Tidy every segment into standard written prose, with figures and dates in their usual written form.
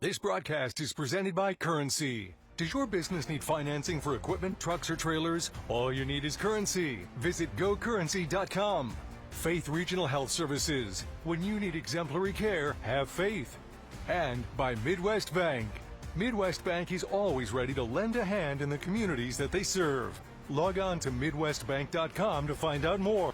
This broadcast is presented by Currency. Does your business need financing for equipment, trucks, or trailers? All you need is Currency. Visit gocurrency.com. Faith Regional Health Services. When you need exemplary care, have faith. And by Midwest Bank. Midwest Bank is always ready to lend a hand in the communities that they serve. Log on to MidwestBank.com to find out more.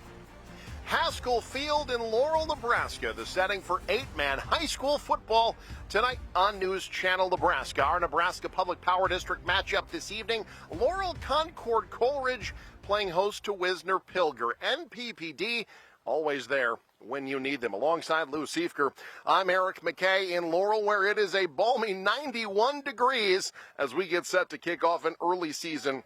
Haskell Field in Laurel, Nebraska, the setting for 8-man high school football tonight on News Channel Nebraska. Our Nebraska Public Power District matchup this evening, Laurel Concord Coleridge playing host to Wisner Pilger. NPPD always there when you need them. Alongside Lou Siefker, I'm Eric McKay in Laurel, where it is a balmy 91 degrees as we get set to kick off an early season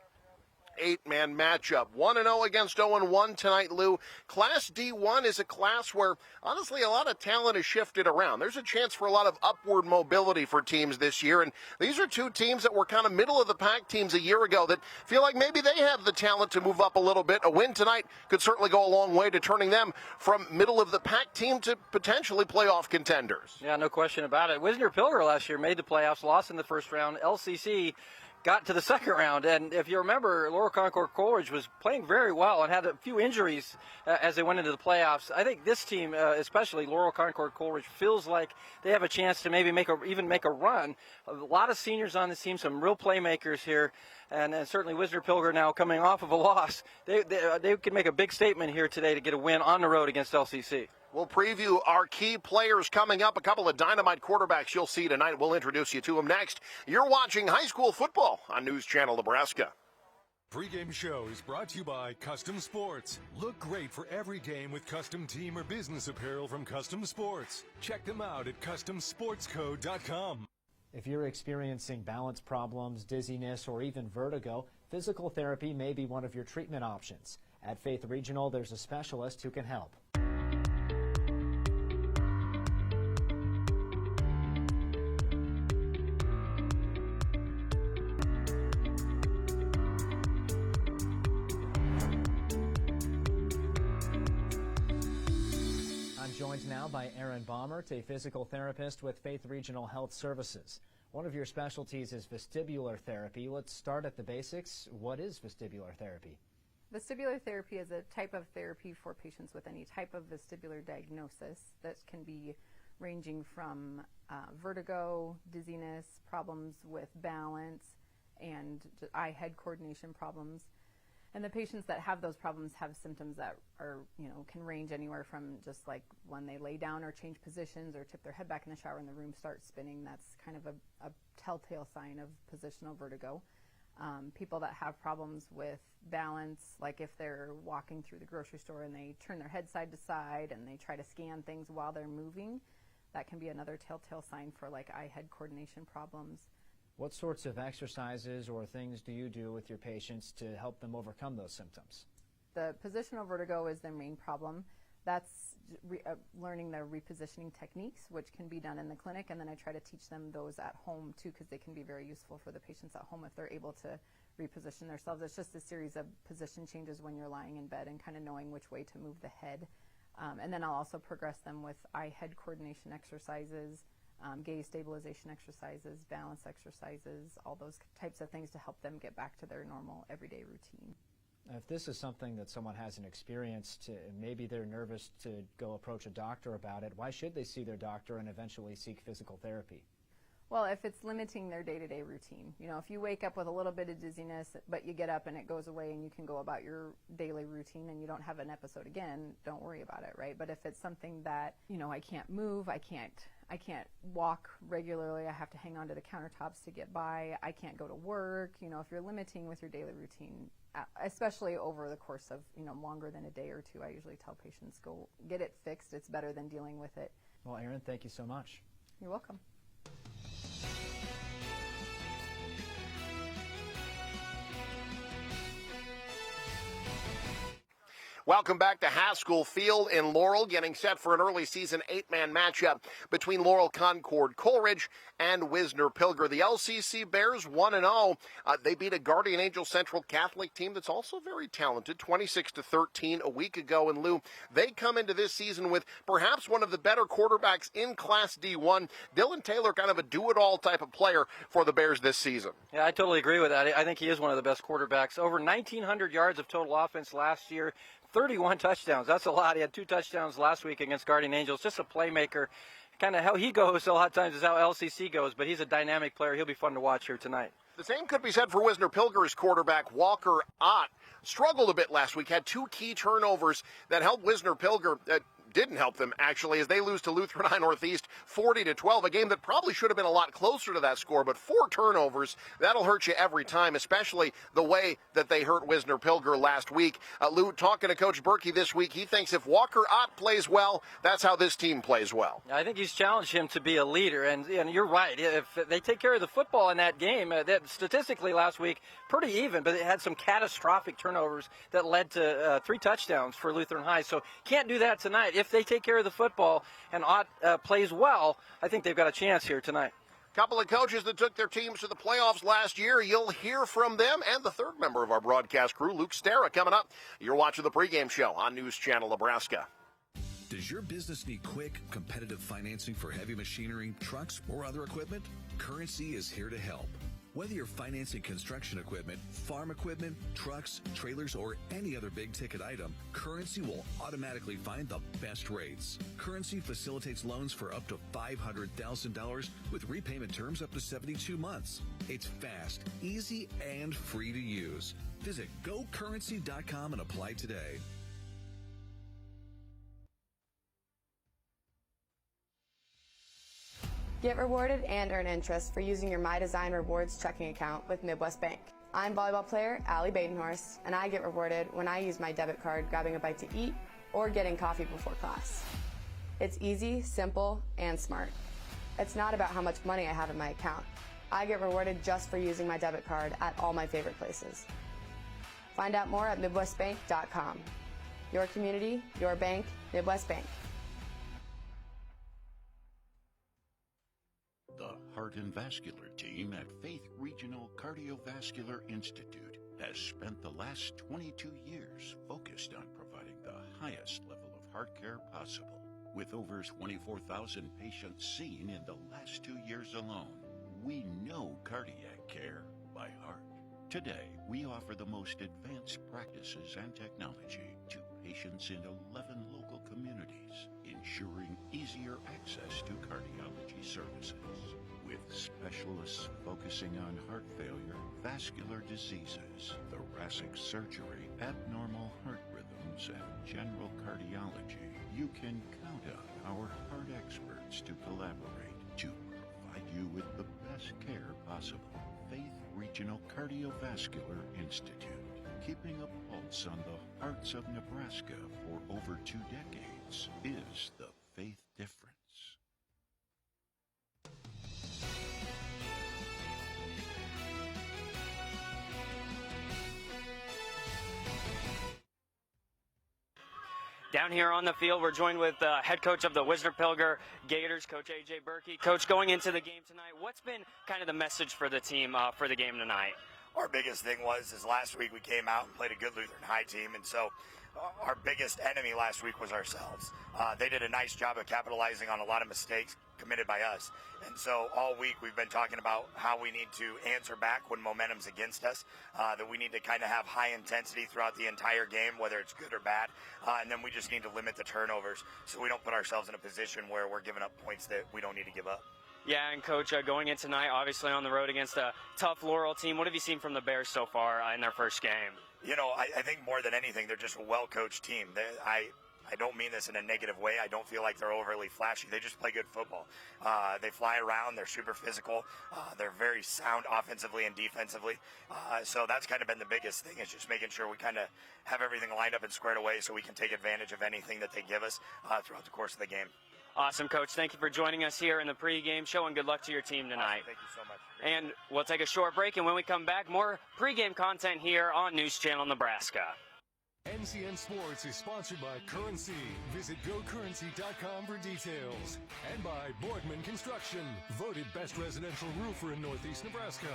8-man matchup. 1-0 against 0-1 tonight, Lou. Class D1 is a class where, honestly, a lot of talent has shifted around. There's a chance for a lot of upward mobility for teams this year, and these are two teams that were kind of middle-of-the-pack teams a year ago that feel like maybe they have the talent to move up a little bit. A win tonight could certainly go a long way to turning them from middle-of-the-pack team to potentially playoff contenders. Yeah, no question about it. Wisner Pilger last year made the playoffs, lost in the first round. LCC got to the second round, and if you remember, Laurel Concord Coleridge was playing very well and had a few injuries as they went into the playoffs. I think this team, especially Laurel Concord Coleridge, feels like they have a chance to maybe even make a run. A lot of seniors on this team, some real playmakers here, and certainly Wisner Pilger now coming off of a loss. They can make a big statement here today to get a win on the road against LCC. We'll preview our key players coming up. A couple of dynamite quarterbacks you'll see tonight. We'll introduce you to them next. You're watching high school football on News Channel Nebraska. Pregame show is brought to you by Custom Sports. Look great for every game with custom team or business apparel from Custom Sports. Check them out at CustomSportsCo.com. If you're experiencing balance problems, dizziness, or even vertigo, physical therapy may be one of your treatment options. At Faith Regional, there's a specialist who can help. Joined now by Aaron Baumert, a physical therapist with Faith Regional Health Services. One of your specialties is vestibular therapy. Let's start at the basics. What is vestibular therapy? Vestibular therapy is a type of therapy for patients with any type of vestibular diagnosis that can be ranging from vertigo, dizziness, problems with balance, and eye-head coordination problems. And the patients that have those problems have symptoms that are, can range anywhere from just like when they lay down or change positions or tip their head back in the shower and the room starts spinning. That's kind of a telltale sign of positional vertigo. People that have problems with balance, like if they're walking through the grocery store and they turn their head side to side and they try to scan things while they're moving, that can be another telltale sign for like eye-head coordination problems. What sorts of exercises or things do you do with your patients to help them overcome those symptoms? The positional vertigo is their main problem. That's learning their repositioning techniques, which can be done in the clinic, and then I try to teach them those at home too, because they can be very useful for the patients at home if they're able to reposition themselves. It's just a series of position changes when you're lying in bed and kind of knowing which way to move the head. And then I'll also progress them with eye-head coordination exercises, gaze stabilization exercises, balance exercises, all those types of things to help them get back to their normal everyday routine. If this is something that someone hasn't experienced, maybe they're nervous to go approach a doctor about it, why should they see their doctor and eventually seek physical therapy? Well, if it's limiting their day-to-day routine, if you wake up with a little bit of dizziness, but you get up and it goes away and you can go about your daily routine and you don't have an episode again, don't worry about it, right? But if it's something that, I can't move, I can't walk regularly, I have to hang on to the countertops to get by, I can't go to work, if you're limiting with your daily routine, especially over the course of, longer than a day or two, I usually tell patients, go get it fixed. It's better than dealing with it. Well, Aaron, thank you so much. You're welcome. Welcome back to Haskell Field in Laurel, getting set for an early season 8-man matchup between Laurel Concord Coleridge and Wisner Pilger. The LCC Bears 1-0. They beat a Guardian Angel Central Catholic team that's also very talented, 26-13 a week ago. And Lou, they come into this season with perhaps one of the better quarterbacks in Class D1. Dylan Taylor, kind of a do-it-all type of player for the Bears this season. Yeah, I totally agree with that. I think he is one of the best quarterbacks. Over 1,900 yards of total offense last year. 31 touchdowns. That's a lot. He had 2 touchdowns last week against Guardian Angels. Just a playmaker. Kind of how he goes a lot of times is how LCC goes, but he's a dynamic player. He'll be fun to watch here tonight. The same could be said for Wisner Pilger's quarterback, Walker Ott. Struggled a bit last week, had 2 key turnovers that helped Wisner Pilger. Didn't help them, actually, as they lose to Lutheran High Northeast 40-12, a game that probably should have been a lot closer to that score, but 4 turnovers, that'll hurt you every time, especially the way that they hurt Wisner Pilger last week. Lou, talking to Coach Berkey this week, he thinks if Walker Ott plays well, that's how this team plays well. I think he's challenged him to be a leader, and you're right. If they take care of the football in that game, that statistically last week, pretty even, but it had some catastrophic turnovers that led to 3 touchdowns for Lutheran High, so can't do that tonight. If they take care of the football and Ott plays well, I think they've got a chance here tonight. Couple of coaches that took their teams to the playoffs last year. You'll hear from them and the third member of our broadcast crew, Luke Stara, coming up. You're watching the pregame show on News Channel Nebraska. Does your business need quick, competitive financing for heavy machinery, trucks, or other equipment? Currency is here to help. Whether you're financing construction equipment, farm equipment, trucks, trailers, or any other big-ticket item, Currency will automatically find the best rates. Currency facilitates loans for up to $500,000 with repayment terms up to 72 months. It's fast, easy, and free to use. Visit GoCurrency.com and apply today. Get rewarded and earn interest for using your My Design Rewards checking account with Midwest Bank. I'm volleyball player Allie Badenhorst, and I get rewarded when I use my debit card grabbing a bite to eat or getting coffee before class. It's easy, simple, and smart. It's not about how much money I have in my account. I get rewarded just for using my debit card at all my favorite places. Find out more at MidwestBank.com. Your community, your bank, Midwest Bank. The Heart and Vascular team at Faith Regional Cardiovascular Institute has spent the last 22 years focused on providing the highest level of heart care possible. With over 24,000 patients seen in the last 2 years alone, we know cardiac care by heart. Today, we offer the most advanced practices and technology to patients in 11 local communities, ensuring easier access to cardiology services. With specialists focusing on heart failure, vascular diseases, thoracic surgery, abnormal heart rhythms, and general cardiology, you can count on our heart experts to collaborate to provide you with the best care possible. Faith Regional Cardiovascular Institute, keeping a pulse on the hearts of Nebraska for over 2 decades, is the faith difference. Down here on the field, we're joined with head coach of the Wisner Pilger Gators, Coach A.J. Berkey. Coach, going into the game tonight, what's been kind of the message for the team for the game tonight? Our biggest thing was last week we came out and played a good Lutheran High team, and so our biggest enemy last week was ourselves. They did a nice job of capitalizing on a lot of mistakes committed by us. And so all week we've been talking about how we need to answer back when momentum's against us, that we need to kind of have high intensity throughout the entire game, whether it's good or bad, and then we just need to limit the turnovers so we don't put ourselves in a position where we're giving up points that we don't need to give up. Yeah, and Coach, going in tonight, obviously on the road against a tough Laurel team, what have you seen from the Bears so far in their first game? You know, I think more than anything, they're just a well-coached team. I don't mean this in a negative way. I don't feel like they're overly flashy. They just play good football. They fly around. They're super physical. They're very sound offensively and defensively. So that's kind of been the biggest thing, is just making sure we kind of have everything lined up and squared away so we can take advantage of anything that they give us throughout the course of the game. Awesome, Coach. Thank you for joining us here in the pregame show, and good luck to your team tonight. Awesome. Thank you so much. And we'll take a short break, and when we come back, more pregame content here on News Channel Nebraska. NCN Sports is sponsored by Currency. Visit GoCurrency.com for details. And by Boardman Construction, voted best residential roofer in Northeast Nebraska.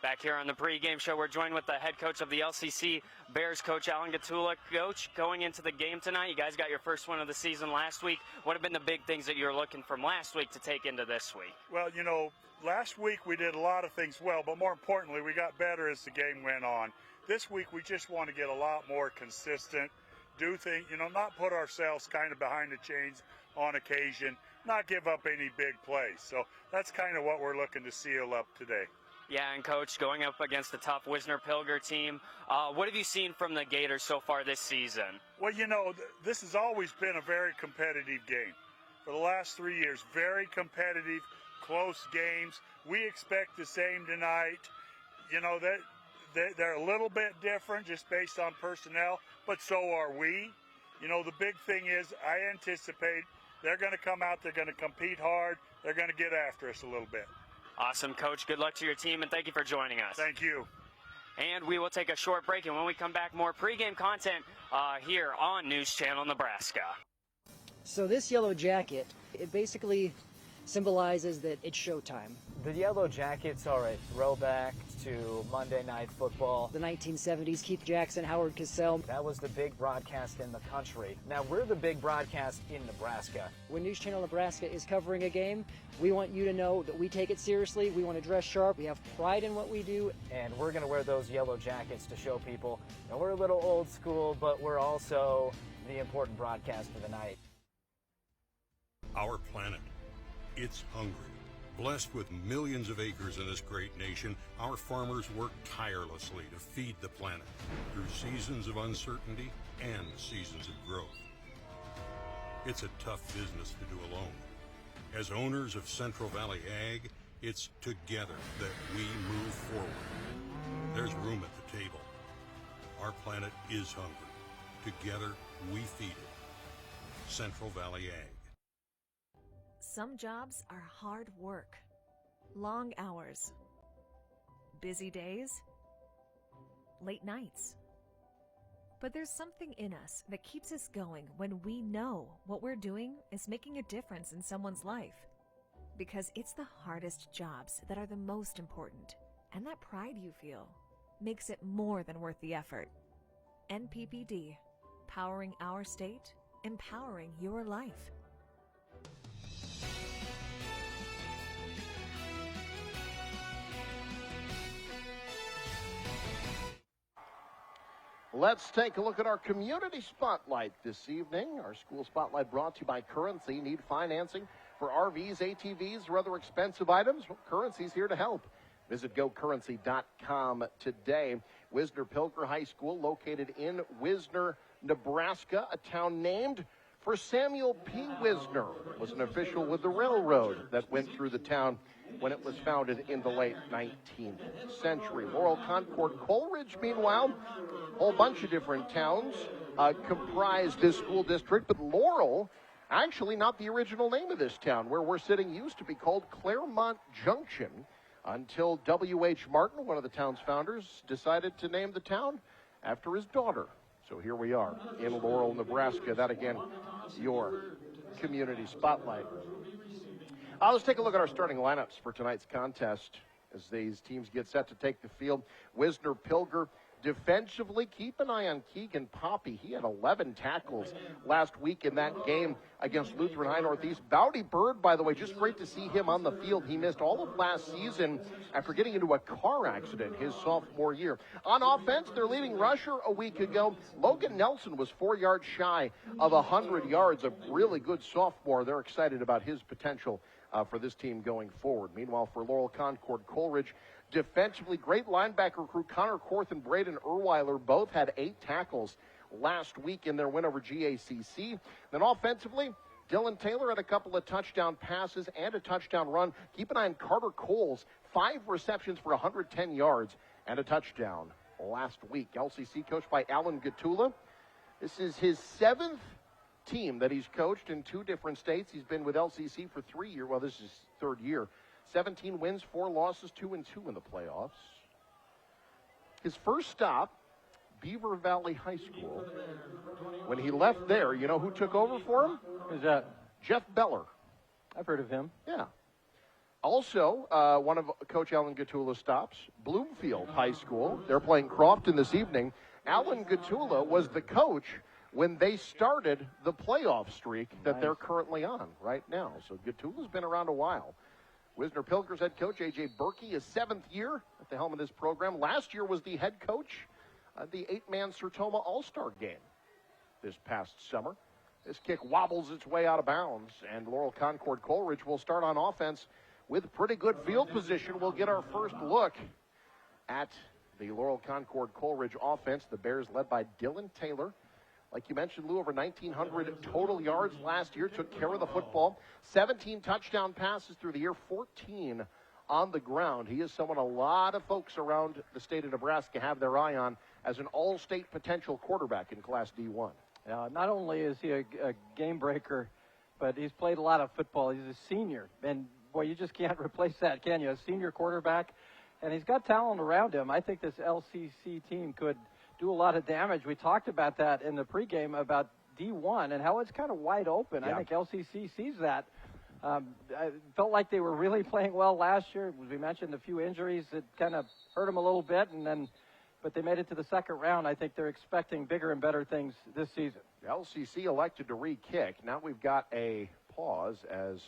Back here on the pregame show, we're joined with the head coach of the LCC Bears, Coach Alan Gatula. Coach, going into the game tonight, you guys got your first win of the season last week. What have been the big things that you're looking from last week to take into this week? Well, you know, last week we did a lot of things well, but more importantly, we got better as the game went on. This week we just want to get a lot more consistent, do things, you know, not put ourselves kind of behind the chains on occasion, not give up any big plays. So that's kind of what we're looking to seal up today. Yeah, and Coach, going up against the tough Wisner Pilger team, what have you seen from the Gators so far this season? Well, you know, this has always been a very competitive game. For the last 3 years, very competitive, close games. We expect the same tonight. You know, they're a little bit different just based on personnel, but so are we. You know, the big thing is I anticipate they're going to come out, they're going to compete hard, they're going to get after us a little bit. Awesome, Coach. Good luck to your team, and thank you for joining us. Thank you. And we will take a short break, and when we come back, more pregame content here on News Channel Nebraska. So this yellow jacket, it basically symbolizes that it's showtime. The Yellow Jackets are a throwback to Monday Night Football. The 1970s, Keith Jackson, Howard Cosell. That was the big broadcast in the country. Now we're the big broadcast in Nebraska. When News Channel Nebraska is covering a game, we want you to know that we take it seriously. We want to dress sharp. We have pride in what we do. And we're going to wear those yellow jackets to show people that we're a little old school, but we're also the important broadcast of the night. Our planet, it's hungry. Blessed with millions of acres in this great nation, our farmers work tirelessly to feed the planet through seasons of uncertainty and seasons of growth. It's a tough business to do alone. As owners of Central Valley Ag, it's together that we move forward. There's room at the table. Our planet is hungry. Together, we feed it. Central Valley Ag. Some jobs are hard work, long hours, busy days, late nights. But there's something in us that keeps us going when we know what we're doing is making a difference in someone's life. Because it's the hardest jobs that are the most important, and that pride you feel makes it more than worth the effort. NPPD, powering our state, empowering your life. Let's take a look at our community spotlight this evening. Our school spotlight brought to you by Currency. Need financing for RVs, ATVs, or other expensive items? Well, Currency's here to help. Visit GoCurrency.com today. Wisner Pilger High School, located in Wisner, Nebraska, a town named for Samuel P. Wisner, was an official with the railroad that went through the town when it was founded in the late 19th century. Laurel, Concord, Coleridge, meanwhile, a whole bunch of different towns comprise this school district, but Laurel, actually not the original name of this town. Where we're sitting used to be called Claremont Junction until W.H. Martin, one of the town's founders, decided to name the town after his daughter. So here we are in Laurel, Nebraska. That, again, your community spotlight. Let's take a look at our starting lineups for tonight's contest as these teams get set to take the field. Wisner Pilger defensively. Keep an eye on Keegan Poppy. He had 11 tackles last week in that game against Lutheran High Northeast. Bowdy Bird, by the way, just great to see him on the field. He missed all of last season after getting into a car accident his sophomore year. On offense, their leading rusher a week ago, Logan Nelson, was 4 yards shy of 100 yards. A really good sophomore. They're excited about his potential for this team going forward. Meanwhile, for Laurel, Concord, Coleridge, defensively, great linebacker recruit Connor Korth and Braden Erweiler both had 8 tackles last week in their win over GACC. Then offensively, Dylan Taylor had a couple of touchdown passes and a touchdown run. Keep an eye on Carter Coles, 5 receptions for 110 yards and a touchdown last week. LCC coached by Alan Gatula. This is his 7th team that he's coached in 2 different states. He's been with LCC for 3 years. Well, this is his 3rd year. 17 wins, 4 losses, 2-2 in the playoffs. His first stop, Beaver Valley High School. When he left there, you know who took over for him? Who's that? Jeff Beller. I've heard of him. Yeah. Also, one of Coach Alan Gatula's stops, Bloomfield High School. They're playing Crofton this evening. Alan Gatula was the coach when they started the playoff streak that they're currently on right now. So Gatula's been around a while. Wisner Pilger's head coach, A.J. Berkey, his 7th year at the helm of this program. Last year was the head coach of the 8-man Sertoma All-Star game this past summer. This kick wobbles its way out of bounds, and Laurel Concord Coleridge will start on offense with pretty good field position. We'll get our first look at the Laurel Concord Coleridge offense. The Bears led by Dylan Taylor. Like you mentioned, Lou, over 1,900 total yards last year, took care of the football. 17 touchdown passes through the year, 14 on the ground. He is someone a lot of folks around the state of Nebraska have their eye on as an all-state potential quarterback in Class D1. Not only is he a game breaker, but he's played a lot of football. He's a senior, and boy, you just can't replace that, can you? A senior quarterback, and he's got talent around him. I think this LCC team could do a lot of damage. We talked about that in the pregame about D1 and how it's kind of wide open. Yeah. I think LCC sees that. I felt like they were really playing well last year. As we mentioned, a few injuries that kind of hurt them a little bit, but they made it to the 2nd round. I think they're expecting bigger and better things this season. LCC elected to re-kick. Now we've got a pause as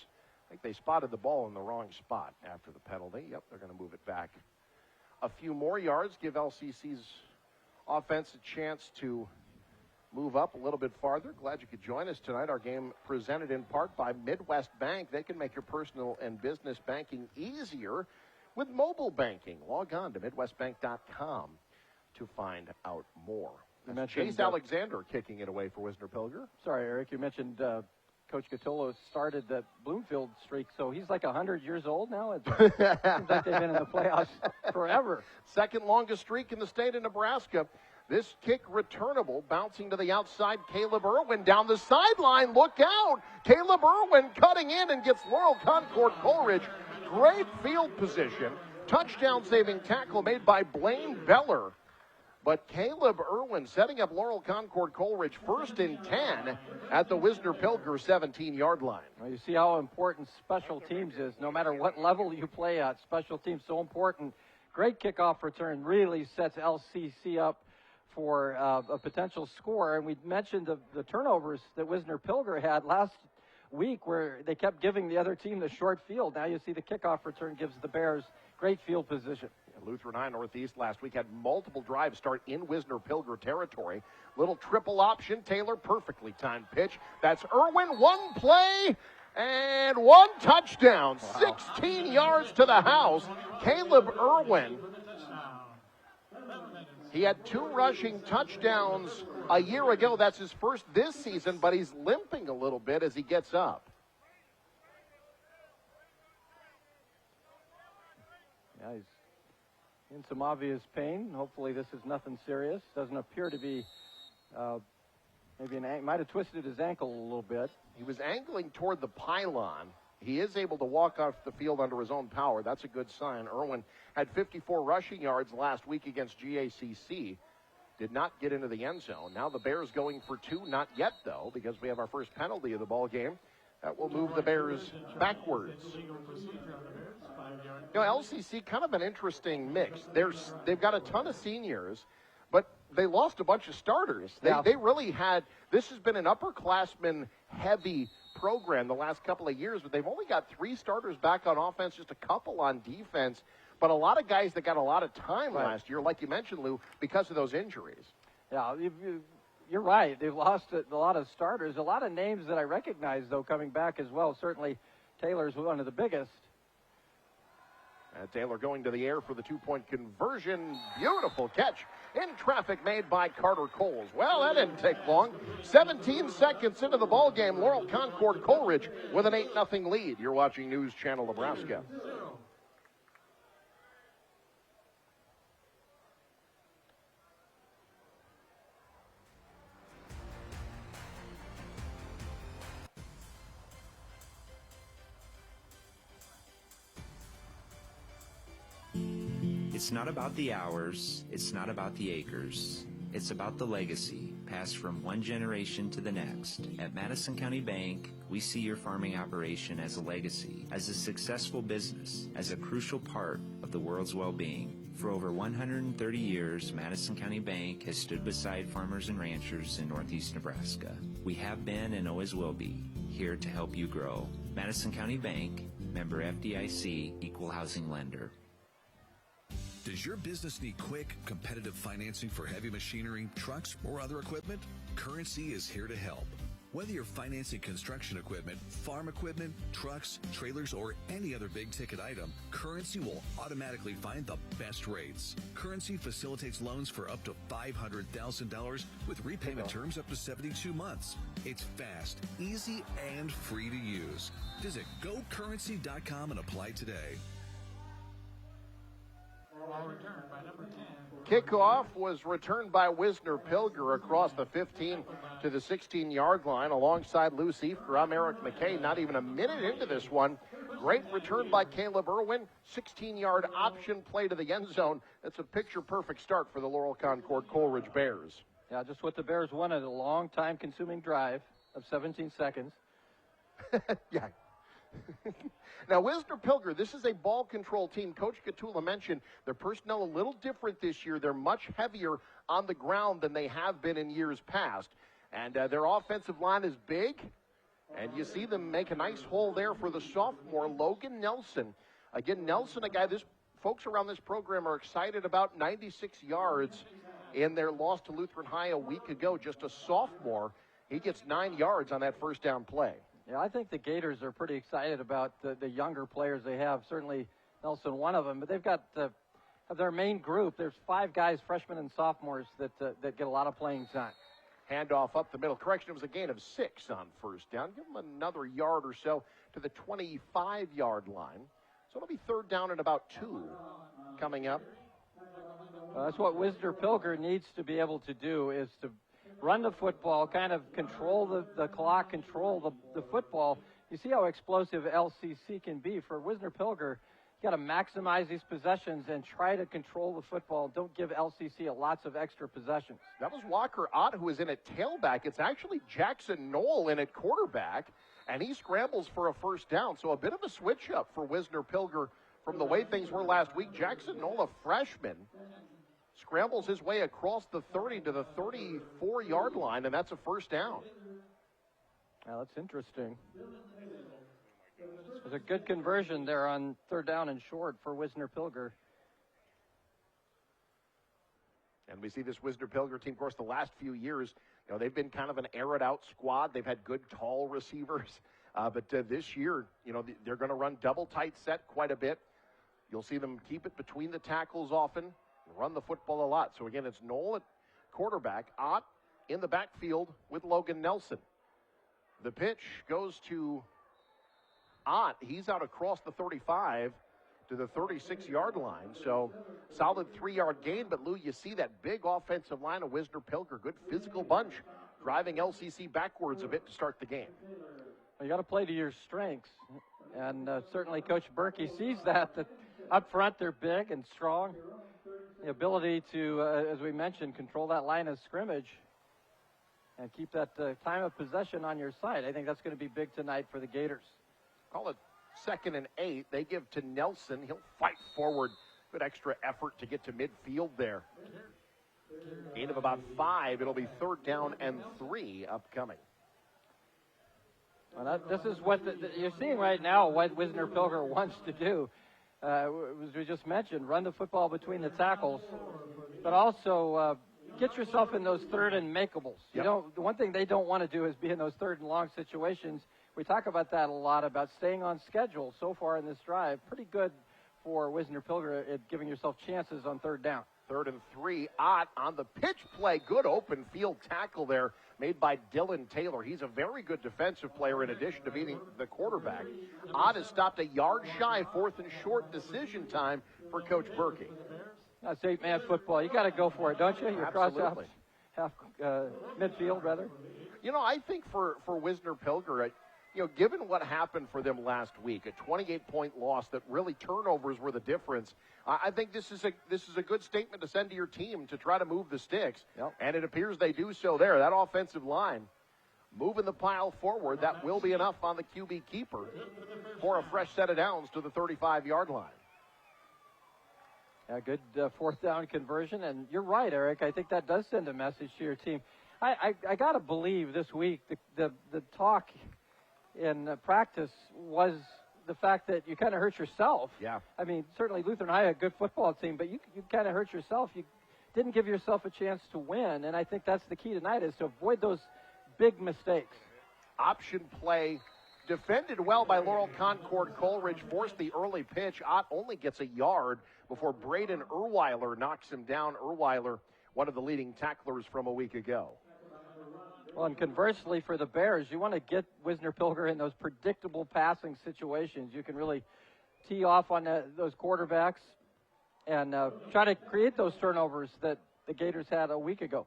I think they spotted the ball in the wrong spot after the penalty. Yep, they're going to move it back a few more yards, give LCC's offense a chance to move up a little bit farther. Glad you could join us tonight. Our game presented in part by Midwest Bank. They can make your personal and business banking easier with mobile banking. Log on to MidwestBank.com to find out more. Chase Alexander kicking it away for Wisner Pilger. Sorry, Eric, you mentioned Coach Gattulo started the Bloomfield streak, so he's like 100 years old now. It seems like they've been in the playoffs forever. 2nd longest streak in the state of Nebraska. This kick returnable, bouncing to the outside. Caleb Irwin down the sideline. Look out! Caleb Irwin cutting in and gets Laurel Concord Coleridge. Great field position. Touchdown saving tackle made by Blaine Beller. But Caleb Irwin setting up Laurel Concord Coleridge 1st and 10 at the Wisner Pilger 17-yard line. Well, you see how important special teams is. No matter what level you play at, special teams so important. Great kickoff return really sets LCC up for a potential score. And we mentioned the turnovers that Wisner Pilger had last week where they kept giving the other team the short field. Now you see the kickoff return gives the Bears great field position. Lutheran High Northeast last week had multiple drives start in Wisner Pilger territory. Little triple option. Taylor, perfectly timed pitch. That's Irwin. 1 play and 1 touchdown. Wow. 16 yards to the house. Caleb Irwin. He had 2 rushing touchdowns a year ago. That's his first this season, but he's limping a little bit as he gets up. Yeah, he's in some obvious pain. Hopefully this is nothing serious. Doesn't appear to be might have twisted his ankle a little bit. He was angling toward the pylon. He is able to walk off the field under his own power. That's a good sign. Irwin had 54 rushing yards last week against GACC. Did not get into the end zone. Now the Bears going for 2. Not yet, though, because we have our first penalty of the ball game. That will move the Bears backwards. You know, LCC, kind of an interesting mix. They've got a ton of seniors, but they lost a bunch of starters. They really had, this has been an upperclassman-heavy program the last couple of years, but they've only got 3 starters back on offense, just a couple on defense, but a lot of guys that got a lot of time last year, like you mentioned, Lou, because of those injuries. Yeah, you're right. They've lost a lot of starters. A lot of names that I recognize, though, coming back as well. Certainly Taylor's one of the biggest. And Taylor going to the air for the 2-point conversion. Beautiful catch in traffic made by Carter Coles. Well, that didn't take long. 17 seconds into the ball game, Laurel Concord Coleridge with an 8-0 lead. You're watching News Channel Nebraska. It's not about the hours, it's not about the acres. It's about the legacy, passed from one generation to the next. At Madison County Bank, we see your farming operation as a legacy, as a successful business, as a crucial part of the world's well-being. For over 130 years, Madison County Bank has stood beside farmers and ranchers in northeast Nebraska. We have been and always will be here to help you grow. Madison County Bank, member FDIC, equal housing lender. Does your business need quick, competitive financing for heavy machinery, trucks, or other equipment? Currency is here to help. Whether you're financing construction equipment, farm equipment, trucks, trailers, or any other big-ticket item, Currency will automatically find the best rates. Currency facilitates loans for up to $500,000 with repayment terms up to 72 months. It's fast, easy, and free to use. Visit GoCurrency.com and apply today. Kickoff was returned by Wisner Pilger across the 15 to the 16-yard line alongside Lou Seifker. I'm Eric McKay. Not even a minute into this one. Great return by Caleb Irwin. 16-yard option play to the end zone. That's a picture-perfect start for the Laurel Concord Coleridge Bears. Yeah, just what the Bears wanted, a long time-consuming drive of 17 seconds. Yeah. Now, Wisner Pilger, this is a ball control team. Coach Catula mentioned their personnel a little different this year. They're much heavier on the ground than they have been in years past. And their offensive line is big. And you see them make a nice hole there for the sophomore, Logan Nelson. Again, Nelson, a guy folks around this program are excited about. 96 yards in their loss to Lutheran High a week ago. Just a sophomore. He gets 9 yards on that first down play. Yeah, I think the Gators are pretty excited about the younger players they have. Certainly Nelson, one of them. But they've got their main group. There's 5 guys, freshmen and sophomores, that get a lot of playing time. Handoff up the middle. Correction, it was a gain of 6 on first down. Give them another yard or so to the 25-yard line. So it'll be third down and about 2 coming up. That's what Wisner Pilger needs to be able to do, is to run the football, kind of control the clock, control the football. You see how explosive LCC can be. For Wisner Pilger, you got to maximize these possessions and try to control the football. Don't give LCC lots of extra possessions. That was Walker Ott, who is in at tailback. It's actually Jackson Knoll in at quarterback, and he scrambles for a first down. So a bit of a switch-up for Wisner Pilger from the way things were last week. Jackson Knoll, a freshman, scrambles his way across the 30 to the 34-yard line, and that's a first down. Now, that's interesting. There's a good conversion there on third down and short for Wisner Pilger. And we see this Wisner Pilger team, of course, the last few years, they've been kind of an air-it-out squad. They've had good, tall receivers. But this year, they're going to run double tight set quite a bit. You'll see them keep it between the tackles often, run the football a lot. So, again, it's Knoll at quarterback, Ott in the backfield with Logan Nelson. The pitch goes to Ott. He's out across the 35 to the 36-yard line. So, solid 3-yard gain. But, Lou, you see that big offensive line of Wisner Pilger. Good physical bunch, driving LCC backwards a bit to start the game. Well, you got to play to your strengths. And certainly Coach Berkey sees that up front they're big and strong. The ability to, as we mentioned, control that line of scrimmage and keep that time of possession on your side. I think that's going to be big tonight for the Gators. Call it 2nd and 8. They give to Nelson. He'll fight forward. Good extra effort to get to midfield there. Gain of about 5. It'll be third down and 3 upcoming. Well, this is what you're seeing right now, what Wisner Pilger wants to do. As we just mentioned, run the football between the tackles, but also get yourself in those third and makeables. Yep. The one thing they don't want to do is be in those third and long situations. We talk about that a lot, about staying on schedule so far in this drive. Pretty good for Wisner Pilger at giving yourself chances on third down. 3rd and 3. Ott on the pitch play. Good open field tackle there made by Dylan Taylor. He's a very good defensive player in addition to beating the quarterback. Ott has stopped a yard shy, 4th and short decision time for Coach Berkey. That's 8-man football. You got to go for it, don't you? You're across half midfield, rather. I think for Wisner Pilger, given what happened for them last week, a 28-point loss that really turnovers were the difference, I think this is a good statement to send to your team to try to move the sticks. Yep. And it appears they do so there. That offensive line moving the pile forward. That will be enough on the QB keeper for a fresh set of downs to the 35-yard line. A good fourth down conversion. And you're right, Eric. I think that does send a message to your team. I got to believe this week the talk in practice was the fact that you kind of hurt yourself. Yeah. I mean, certainly Lutheran High, a good football team, but you kind of hurt yourself. You didn't give yourself a chance to win, and I think that's the key tonight is to avoid those big mistakes. Option play defended well by Laurel Concord. Coleridge forced the early pitch. Ott only gets a yard before Braden Erweiler knocks him down. Erweiler, one of the leading tacklers from a week ago. Well, and conversely for the Bears, you want to get Wisner Pilger in those predictable passing situations. You can really tee off on those quarterbacks and try to create those turnovers that the Gators had a week ago.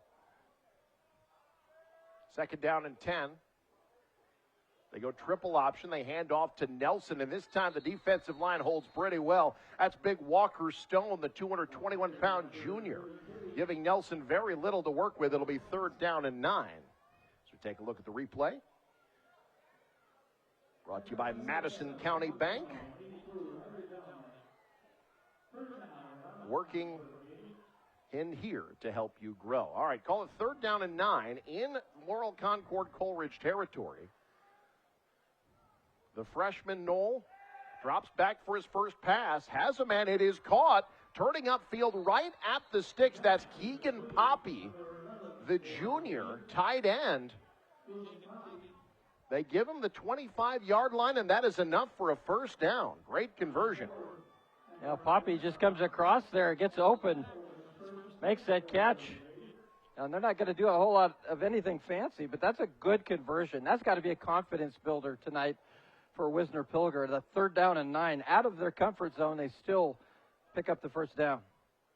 Second down and 10. They go triple option. They hand off to Nelson, and this time the defensive line holds pretty well. That's big Walker Stone, the 221-pound junior, giving Nelson very little to work with. It'll be third down and 9. So take a look at the replay. Brought to you by Madison County Bank. Working in here to help you grow. All right, call it third down and 9 in Laurel Concord Coleridge territory. The freshman Knoll drops back for his first pass, has a man, it is caught, turning upfield right at the sticks. That's Keegan Poppy, the junior tight end. They give him the 25-yard line, and that is enough for a first down. Great conversion. Yeah, Poppy just comes across there, gets open, makes that catch. And they're not going to do a whole lot of anything fancy, but that's a good conversion. That's got to be a confidence builder tonight for Wisner Pilger. The third down and 9. Out of their comfort zone, they still pick up the first down.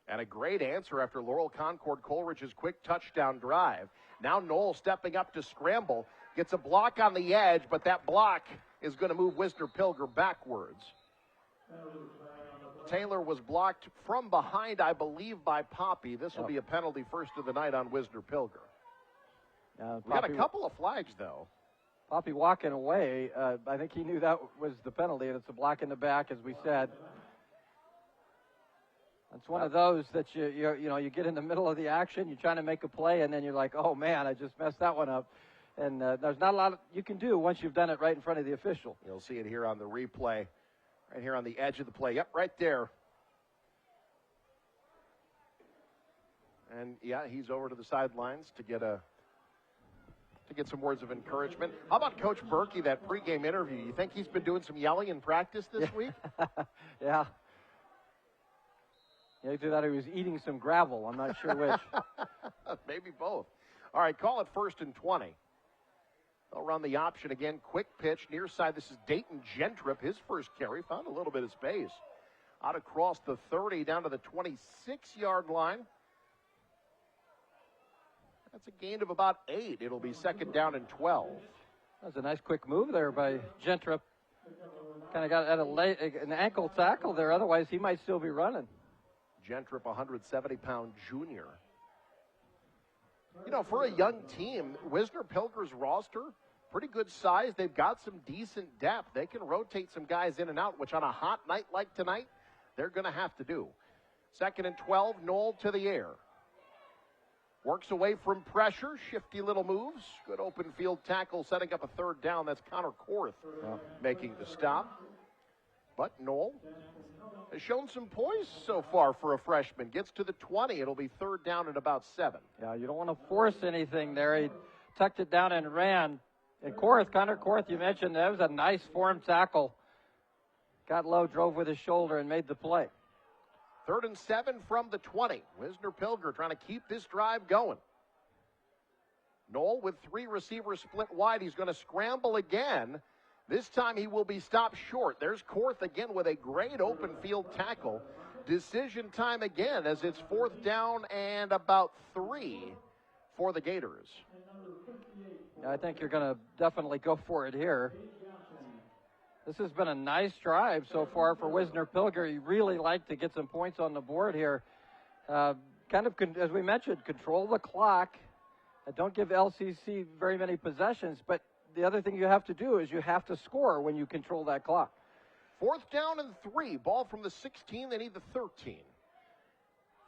And a great answer after Laurel Concord Coleridge's quick touchdown drive. Now Knoll stepping up to scramble. Gets a block on the edge, but that block is going to move Wisner Pilger backwards. Taylor was blocked from behind, I believe, by Poppy. This will be a penalty first of the night on Wisner Pilger. We got a couple of flags, though. Poppy walking away. I think he knew that was the penalty, and it's a block in the back, as we said. It's one of those that you get in the middle of the action, you're trying to make a play, and then you're like, oh man, I just messed that one up. And there's not a lot you can do once you've done it right in front of the official. You'll see it here on the replay, right here on the edge of the play. Yep, right there. And yeah, he's over to the sidelines to get some words of encouragement. How about Coach Berkey, that pregame interview? You think he's been doing some yelling in practice this week? Yeah. Yeah, either that or he was eating some gravel. I'm not sure which. Maybe both. All right, call it first and 20. They'll run the option again. Quick pitch, near side. This is Dayton Gentryp. His first carry found a little bit of space. Out across the 30 down to the 26-yard line. That's a gain of about 8. It'll be second down and 12. That was a nice quick move there by Gentryp. Kind of got at an ankle tackle there. Otherwise, he might still be running. Gentryp, 170-pound junior. You know, for a young team, Wisner Pilger's roster, pretty good size. They've got some decent depth. They can rotate some guys in and out, which on a hot night like tonight, they're going to have to do. Second and 12, Knoll to the air. Works away from pressure, shifty little moves. Good open field tackle, setting up a third down. That's Connor Korth making the stop. But Knoll has shown some poise so far for a freshman. Gets to the 20. It'll be third down and about 7. Yeah, you don't want to force anything there. He tucked it down and ran. And Connor Korth, you mentioned, that was a nice form tackle. Got low, drove with his shoulder, and made the play. Third and 7 from the 20. Wisner Pilger trying to keep this drive going. Knoll with 3 receivers split wide. He's going to scramble again. This time he will be stopped short. There's Korth again with a great open field tackle. Decision time again as it's fourth down and about 3 for the Gators. I think you're going to definitely go for it here. This has been a nice drive so far for Wisner Pilger. You really like to get some points on the board here. As we mentioned, control the clock. Don't give LCC very many possessions, but the other thing you have to do is you have to score when you control that clock. 4th down and 3. Ball from the 16. They need the 13.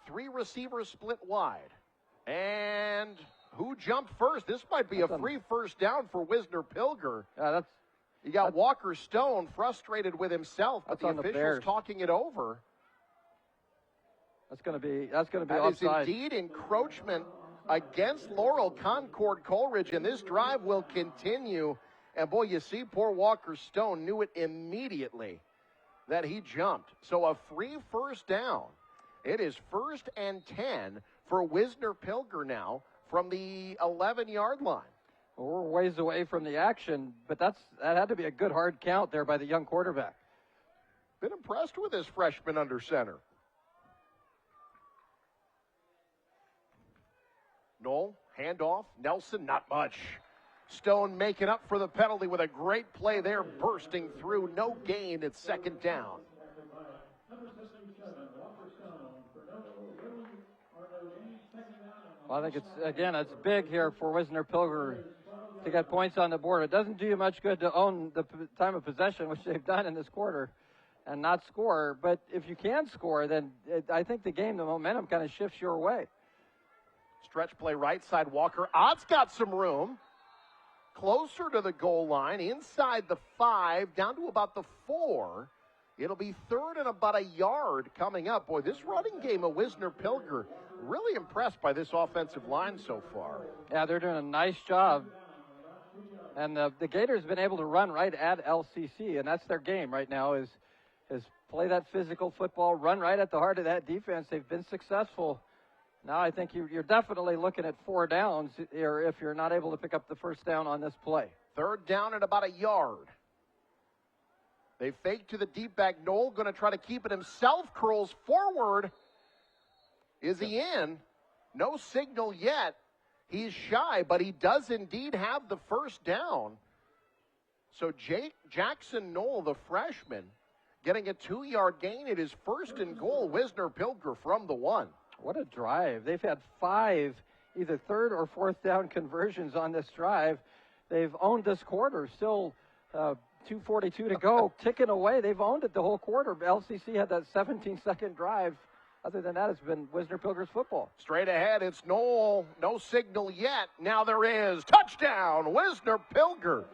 3 receivers split wide. And who jumped first? This might be a free first down for Wisner Pilger. You got Walker Stone frustrated with himself, but the officials talking it over. That's going to be offside. That is indeed encroachment against Laurel Concord Coleridge, and this drive will continue. And boy, you see poor Walker Stone knew it immediately that he jumped. So a free first down. It is 1st and 10 for Wisner Pilger now from the 11-yard line. Well, we're ways away from the action, but that had to be a good hard count there by the young quarterback. Been impressed with this freshman under center. Knoll, handoff, Nelson, not much. Stone making up for the penalty with a great play there, bursting through, no gain at 2nd down. Well, I think it's big here for Wisner Pilger to get points on the board. It doesn't do you much good to own the time of possession, which they've done in this quarter, and not score. But if you can score, then I think the momentum kind of shifts your way. Stretch play right side, Walker. Ott's got some room. Closer to the goal line, inside the 5, down to about the 4. It'll be 3rd and about a yard coming up. Boy, this running game of Wisner Pilger, really impressed by this offensive line so far. Yeah, they're doing a nice job. And the Gators have been able to run right at LCC, and that's their game right now is play that physical football, run right at the heart of that defense. They've been successful. Now I think you're definitely looking at 4 downs if you're not able to pick up the first down on this play. 3rd down at about a yard. They fake to the deep back. Knoll going to try to keep it himself. Curls forward. Is he in? No signal yet. He's shy, but he does indeed have the first down. So Jackson Knoll, the freshman, getting a 2-yard gain. It is 1st and goal. Wisner Pilger from the 1. What a drive. They've had 5 either 3rd or 4th down conversions on this drive. They've owned this quarter. Still 2:42 to go, ticking away. They've owned it the whole quarter. LCC had that 17-second drive. Other than that, it's been Wisner Pilger's football. Straight ahead, it's Knoll. No signal yet. Now there is. Touchdown, Wisner Pilger.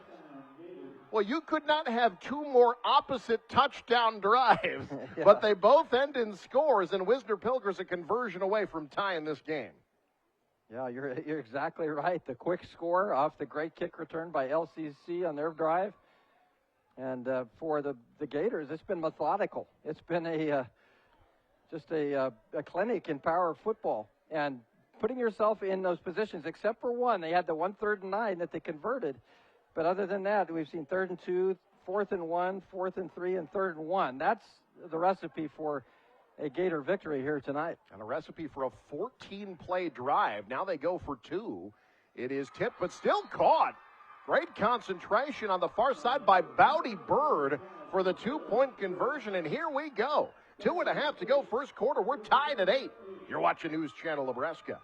Well, you could not have 2 more opposite touchdown drives, Yeah. But they both end in scores, and Wisner Pilger's a conversion away from tying this game. Yeah, you're exactly right. The quick score off the great kick return by LCC on their drive. And for the Gators, it's been methodical. It's been just a clinic in power football. And putting yourself in those positions, except for one, they had the 1 3rd and 9 that they converted. But other than that, we've seen 3rd and 2, 4th and 1, 4th and 3, and 3rd and 1. That's the recipe for a Gator victory here tonight. And a recipe for a 14-play drive. Now they go for 2. It is tipped, but still caught. Great concentration on the far side by Bowdy Bird for the 2-point conversion. And here we go. 2.5 to go first quarter. We're tied at 8. You're watching News Channel Nebraska.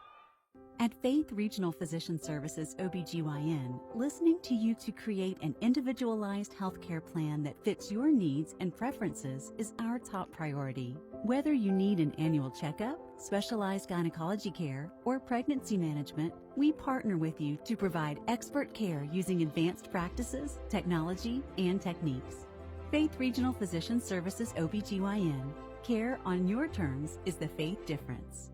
At Faith Regional Physician Services OBGYN, listening to you to create an individualized healthcare plan that fits your needs and preferences is our top priority. Whether you need an annual checkup, specialized gynecology care, or pregnancy management, we partner with you to provide expert care using advanced practices, technology, and techniques. Faith Regional Physician Services OBGYN. Care on your terms is the Faith difference.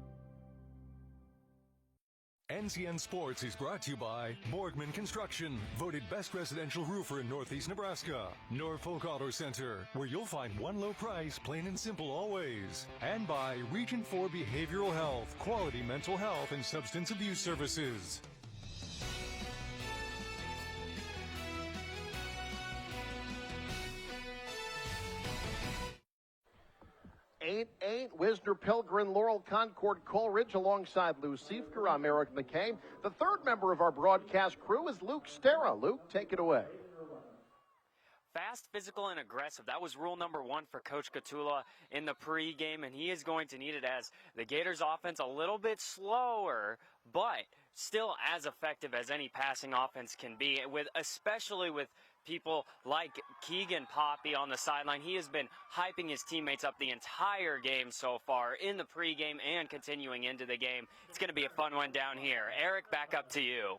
NCN Sports is brought to you by Borgman Construction, voted best residential roofer in Northeast Nebraska. Norfolk Auto Center, where you'll find one low price, plain and simple always. And by Region 4 Behavioral Health, quality mental health and substance abuse services. 8-8, Wisner Pilger and Laurel Concord Coleridge alongside Lou Siefker. I'm Eric McKay. The 3rd member of our broadcast crew is Luke Stera. Luke, take it away. Fast, physical, and aggressive. That was rule number 1 for Coach Catula in the pregame, and he is going to need it as the Gators offense a little bit slower, but still as effective as any passing offense can be, especially with people like Keegan Poppy on the sideline. He has been hyping his teammates up the entire game so far in the pregame and continuing into the game. It's going to be a fun one down here. Eric, back up to you.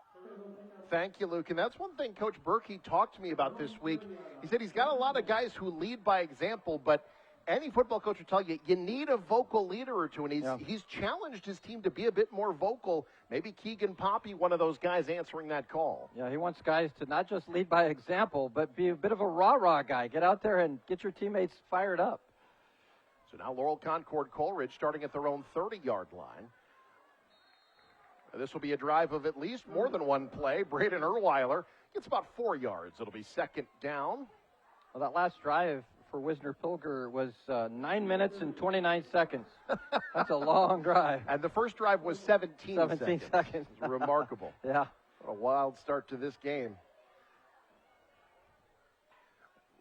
Thank you, Luke. And that's one thing Coach Berkey talked to me about this week. He said he's got a lot of guys who lead by example, but any football coach will tell you, you need a vocal leader or two. And he's challenged his team to be a bit more vocal. Maybe Keegan Poppy, one of those guys answering that call. Yeah, he wants guys to not just lead by example, but be a bit of a rah-rah guy. Get out there and get your teammates fired up. So now Laurel Concord Coleridge starting at their own 30-yard line. This will be a drive of at least more than one play. Braden Erweiler gets about 4 yards. It'll be second down. Well, that last drive for Wisner Pilger was 9 minutes and 29 seconds. That's a long drive. And the first drive was 17 seconds. It's remarkable. Yeah. What a wild start to this game.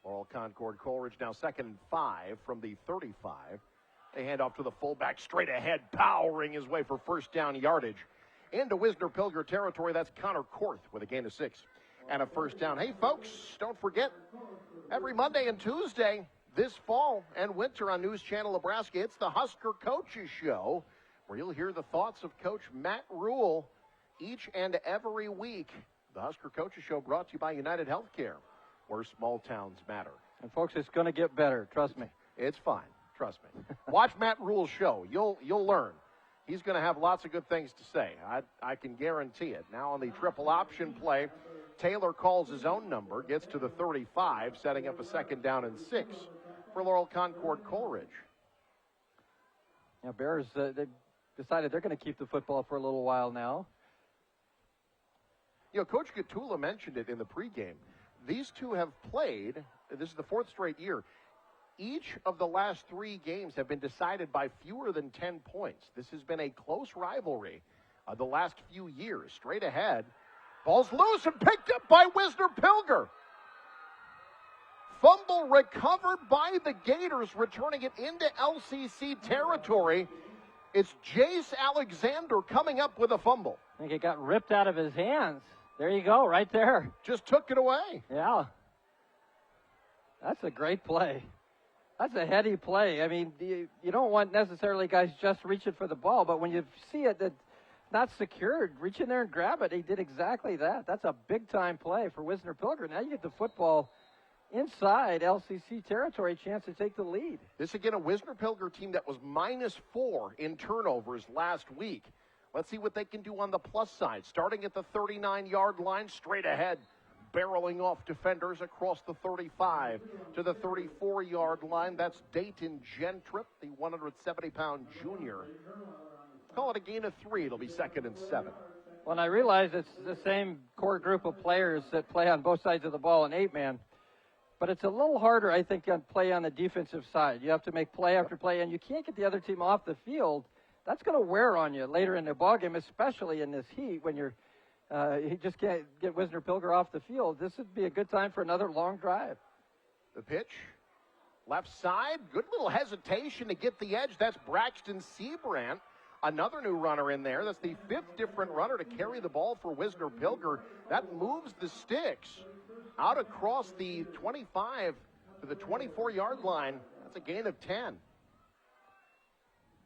Laurel Concord Coleridge now 2nd and 5 from the 35. They hand off to the fullback straight ahead, powering his way for first down yardage. Into Wisner Pilger territory, that's Connor Korth with a gain of 6 and a first down. Hey, folks, don't forget, every Monday and Tuesday this fall and winter on News Channel Nebraska, it's the Husker Coaches Show, where you'll hear the thoughts of Coach Matt Rule each and every week. The Husker Coaches Show brought to you by United Healthcare, where small towns matter. And, folks, it's going to get better. Trust me. It's fine. Trust me. Watch Matt Rule's show. You'll learn. He's going to have lots of good things to say. I can guarantee it. Now on the triple option play, Taylor calls his own number, gets to the 35, setting up a second down and 6 for Laurel Concord Coleridge. Yeah, Bears, they've decided they're going to keep the football for a little while now. You know, Coach Gatula mentioned it in the pregame. These two have played, this is the 4th straight year. Each of the last 3 games have been decided by fewer than 10 points. This has been a close rivalry the last few years. Straight ahead, ball's loose and picked up by Wisner Pilger. Fumble recovered by the Gators, returning it into LCC territory. It's Jace Alexander coming up with a fumble. I think it got ripped out of his hands. There you go, right there. Just took it away. Yeah. That's a great play. That's a heady play. I mean, you don't want necessarily guys just reaching for the ball, but when you see it that's not secured, reach in there and grab it. He did exactly that. That's a big-time play for Wisner Pilger. Now you get the football inside LCC territory, chance to take the lead. This, again, a Wisner Pilger team that was -4 in turnovers last week. Let's see what they can do on the plus side. Starting at the 39-yard line, straight ahead, barreling off defenders across the 35 to the 34-yard line. That's Dayton Gentrip, the 170-pound junior. Let's call it a gain of 3. It'll be 2nd and 7. Well, and I realize it's the same core group of players that play on both sides of the ball in 8-man, but it's a little harder, I think, on play on the defensive side. You have to make play after play, and you can't get the other team off the field. That's going to wear on you later in the ballgame, especially in this heat when you just can't get Wisner Pilger off the field. This would be a good time for another long drive. The pitch, left side, good little hesitation to get the edge. That's Braxton Seabrant, another new runner in there. That's the 5th different runner to carry the ball for Wisner Pilger. That moves the sticks out across the 25 to the 24-yard line. That's a gain of 10.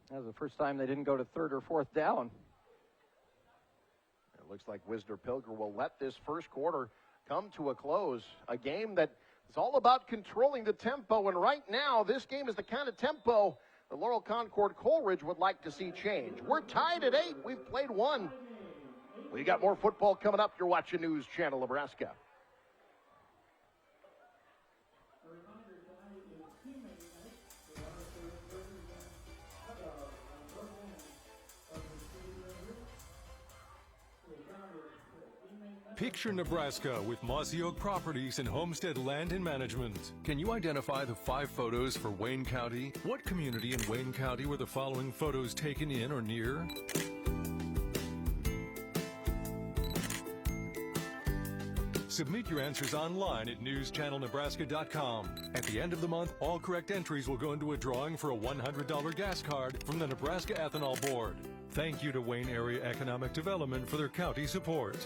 That was the first time they didn't go to 3rd or 4th down. It looks like Wisner Pilger will let this first quarter come to a close. A game that is all about controlling the tempo, and right now this game is the kind of tempo the Laurel Concord Coleridge would like to see change. We're tied at 8. We've played 1. We got more football coming up. You're watching News Channel Nebraska. Picture Nebraska with Mossy Oak Properties and Homestead Land and Management. Can you identify the 5 photos for Wayne County? What community in Wayne County were the following photos taken in or near? Submit your answers online at newschannelnebraska.com. At the end of the month, all correct entries will go into a drawing for a $100 gas card from the Nebraska Ethanol Board. Thank you to Wayne Area Economic Development for their county support.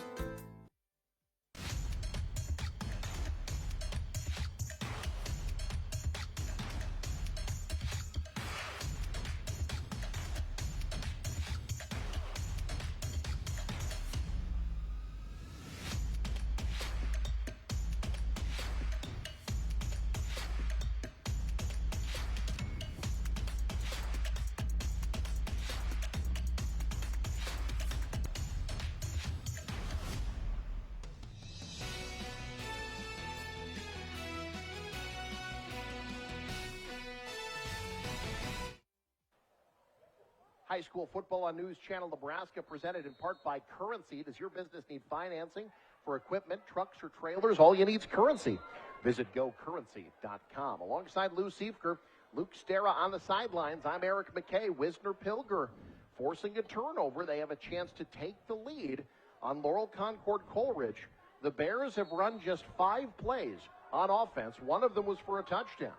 High school football on News Channel Nebraska, presented in part by Currency. Does your business need financing for equipment, trucks, or trailers? All you need is Currency. Visit gocurrency.com. Alongside Lou Siefker, Luke Stera on the sidelines. I'm Eric McKay. Wisner Pilger forcing a turnover. They have a chance to take the lead on Laurel Concord Coleridge. The Bears have run just 5 plays on offense. One of them was for a touchdown.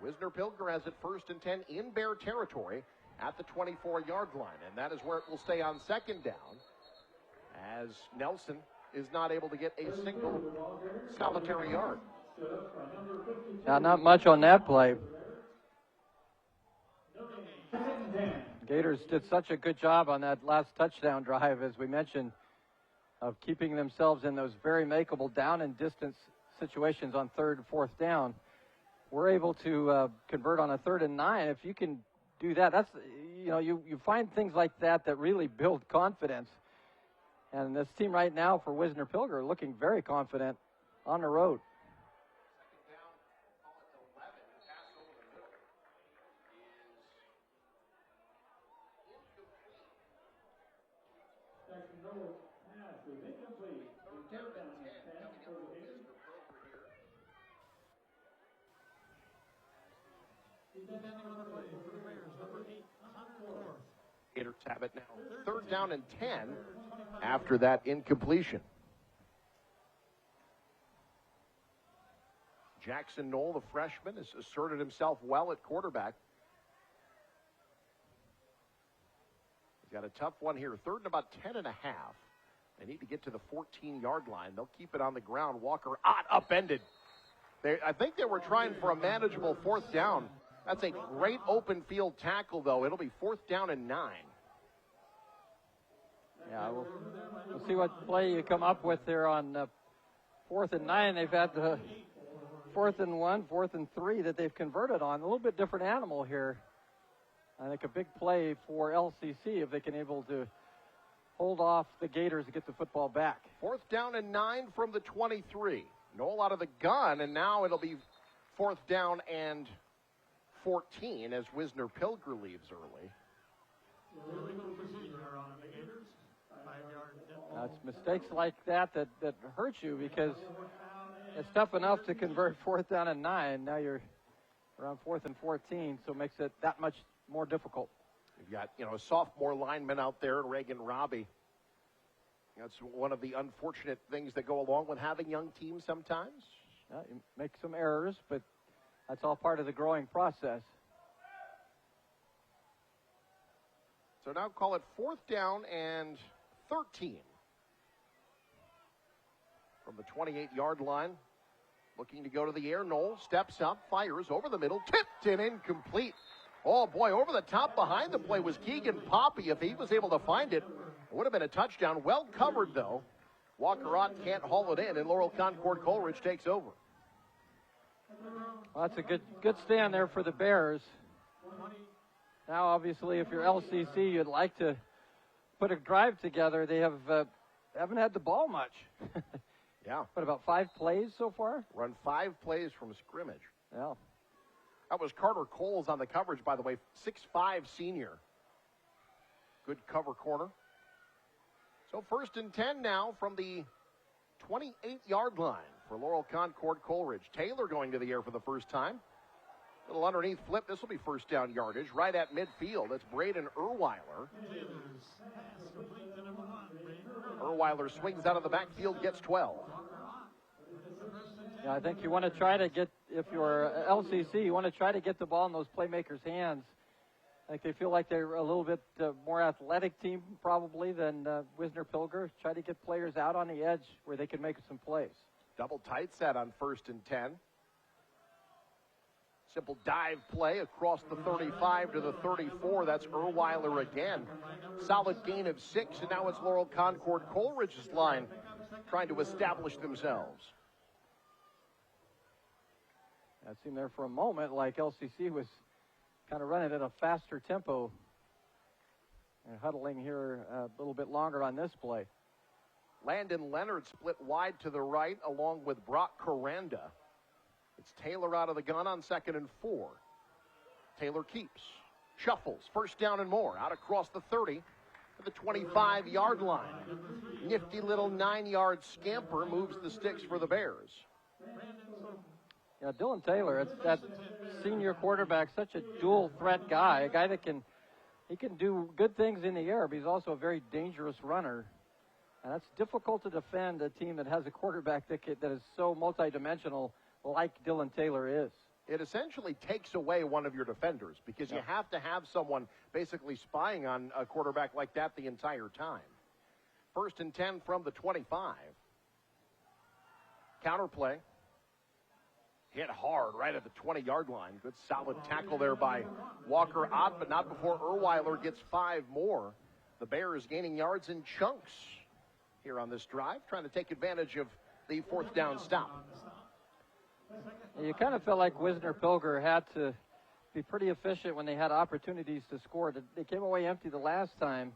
Wisner Pilger has it 1st and 10 in Bear territory at the 24-yard line, and that is where it will stay on 2nd down, as Nelson is not able to get a single solitary yard. Not much on that play. Gators did such a good job on that last touchdown drive, as we mentioned, of keeping themselves in those very makeable down and distance situations on 3rd and 4th down. We're able to convert on a 3rd and 9. If you can do that, that's, you find things like that that really build confidence. And this team right now for Wisner Pilger looking very confident on the road. Gators have it now 3rd down and 10 after that incompletion. Jackson Knoll, the freshman, has asserted himself well at quarterback. He's got a tough one here. 3rd and about 10 and a half. They need to get to the 14-yard line. They'll keep it on the ground. Walker upended. I think they were trying for a manageable 4th down. That's a great open field tackle, though. It'll be 4th down and 9. Yeah, we'll see what play you come up with there on 4th and 9. They've had the 4th and 1, 4th and 3 that they've converted on. A little bit different animal here. I think a big play for LCC if they can able to hold off the Gators to get the football back. 4th down and 9 from the 23. Knoll out of the gun, and now it'll be 4th down and 14 as Wisner Pilger leaves early. It's mistakes like that hurt you, because it's tough enough to convert 4th down and 9. Now you're around 4th and 14, so it makes it that much more difficult. You've got, a sophomore lineman out there, Reagan Robbie. That's one of the unfortunate things that go along with having young teams sometimes. You make some errors, but that's all part of the growing process. So now call it 4th down and 13. From the 28-yard line, looking to go to the air. Knoll steps up, fires over the middle, tipped and incomplete. Oh, boy, over the top behind the play was Keegan Poppy. If he was able to find it, it would have been a touchdown. Well covered, though. Walker Ott can't haul it in, and Laurel Concord Coleridge takes over. Well, that's a good stand there for the Bears. Now, obviously, if you're LCC, you'd like to put a drive together. They haven't had the ball much. Yeah. What, about 5 plays so far? Run 5 plays from scrimmage. Yeah. That was Carter Coles on the coverage, by the way, 6'5" senior. Good cover corner. So 1st and 10 now from the 28-yard line for Laurel Concord Coleridge. Taylor going to the air for the first time. Little underneath flip. This will be 1st down yardage right at midfield. It's Braden Erweiler. Erweiler swings out of the backfield, gets 12. Yeah, I think you want to try to get, if you're LCC, you want to try to get the ball in those playmakers' hands. I think they feel like they're a little bit more athletic team probably than Wisner Pilger. Try to get players out on the edge where they can make some plays. Double tight set on 1st and 10. Simple dive play across the 35 to the 34. That's Erweiler again. Solid gain of 6, and now it's Laurel Concord Coleridge's line trying to establish themselves. It seemed there for a moment like LCC was kind of running at a faster tempo and huddling here a little bit longer on this play. Landon Leonard split wide to the right along with Brock Coranda. It's Taylor out of the gun on 2nd and 4. Taylor keeps, shuffles, 1st down and more, out across the 30 to the 25-yard line. Nifty little 9-yard scamper moves the sticks for the Bears. Yeah, Dylan Taylor, it's that senior quarterback, such a dual threat guy, a guy that can do good things in the air, but he's also a very dangerous runner. And that's difficult to defend a team that has a quarterback that is so multidimensional like Dylan Taylor is. It essentially takes away one of your defenders because you have to have someone basically spying on a quarterback like that the entire time. 1st and 10 from the 25. Counterplay. Hit hard right at the 20-yard line. Good solid tackle there by Walker Ott, but not before Erweiler gets 5 more. The Bears gaining yards in chunks here on this drive, trying to take advantage of the 4th down stop. You kind of felt like Wisner Pilger had to be pretty efficient when they had opportunities to score. They came away empty the last time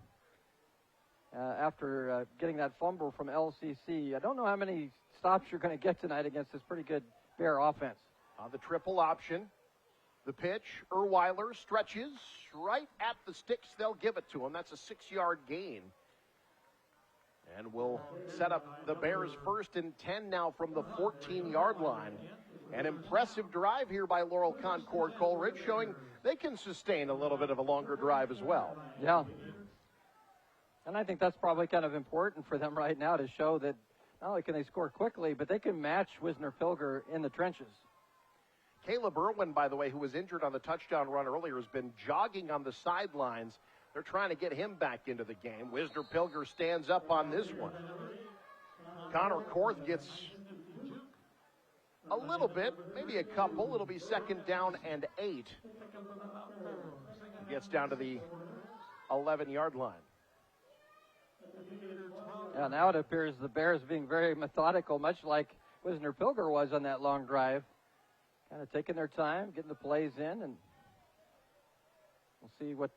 after getting that fumble from LCC. I don't know how many stops you're going to get tonight against this pretty good Bear offense. On the triple option, the pitch, Erweiler stretches right at the sticks. They'll give it to him. That's a 6-yard gain. And we'll set up the Bears 1st and 10 now from the 14-yard line. An impressive drive here by Laurel Concord Coleridge, showing they can sustain a little bit of a longer drive as well. Yeah. And I think that's probably kind of important for them right now to show that not only can they score quickly, but they can match Wisner Pilger in the trenches. Caleb Irwin, by the way, who was injured on the touchdown run earlier, has been jogging on the sidelines. They're trying to get him back into the game. Wisner Pilger stands up on this one. Connor Korth gets a little bit, maybe a couple. It'll be 2nd down and 8. He gets down to the 11-yard line. Yeah, now it appears the Bears being very methodical, much like Wisner Pilger was on that long drive. Kind of taking their time, getting the plays in, and we'll see what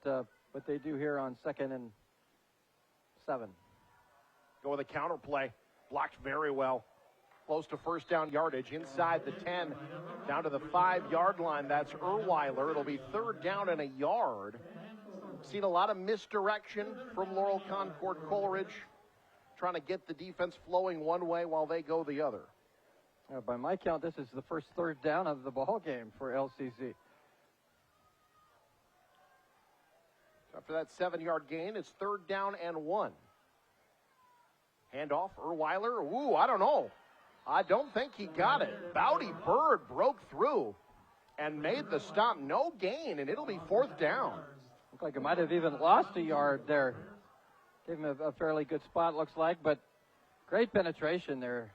they do here on 2nd and 7. Go with a counter play. Blocked very well. Close to 1st down yardage. Inside the 10, down to the 5-yard line. That's Erweiler. It'll be 3rd down and a yard. Seen a lot of misdirection from Laurel Concord Coleridge, trying to get the defense flowing one way while they go the other. By my count, this is the first 3rd down of the ball game for LCC. After that 7-yard gain, it's 3rd down and 1. Handoff, Erweiler. Ooh, I don't know. I don't think he got it. Bowdy Bird broke through and made the stop. No gain, and it'll be 4th down. Looked like it might have even lost a yard there. Gave him a fairly good spot, looks like, but great penetration there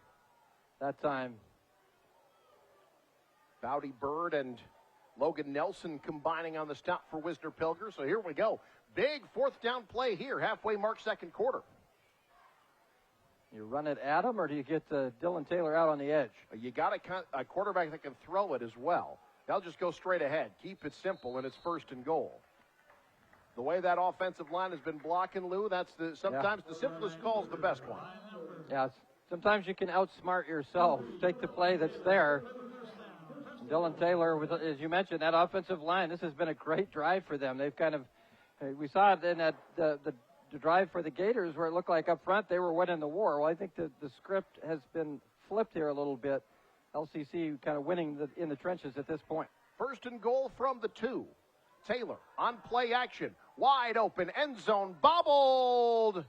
that time. Bowdy Bird and Logan Nelson combining on the stop for Wisner Pilger. So here we go. Big 4th down play here, halfway mark 2nd quarter. You run it at him, or do you get Dylan Taylor out on the edge? You got a quarterback that can throw it as well. They'll just go straight ahead. Keep it simple, and it's 1st and goal. The way that offensive line has been blocking, Lou, that's sometimes the simplest call is the best one. Yeah, sometimes you can outsmart yourself. Take the play that's there. Dylan Taylor, as you mentioned, that offensive line, this has been a great drive for them. They've kind of, we saw it in that the drive for the Gators where it looked like up front they were winning the war. Well, I think the script has been flipped here a little bit. LCC kind of winning in the trenches at this point. 1st and goal from the 2. Taylor on play action. Wide open, end zone, bobbled.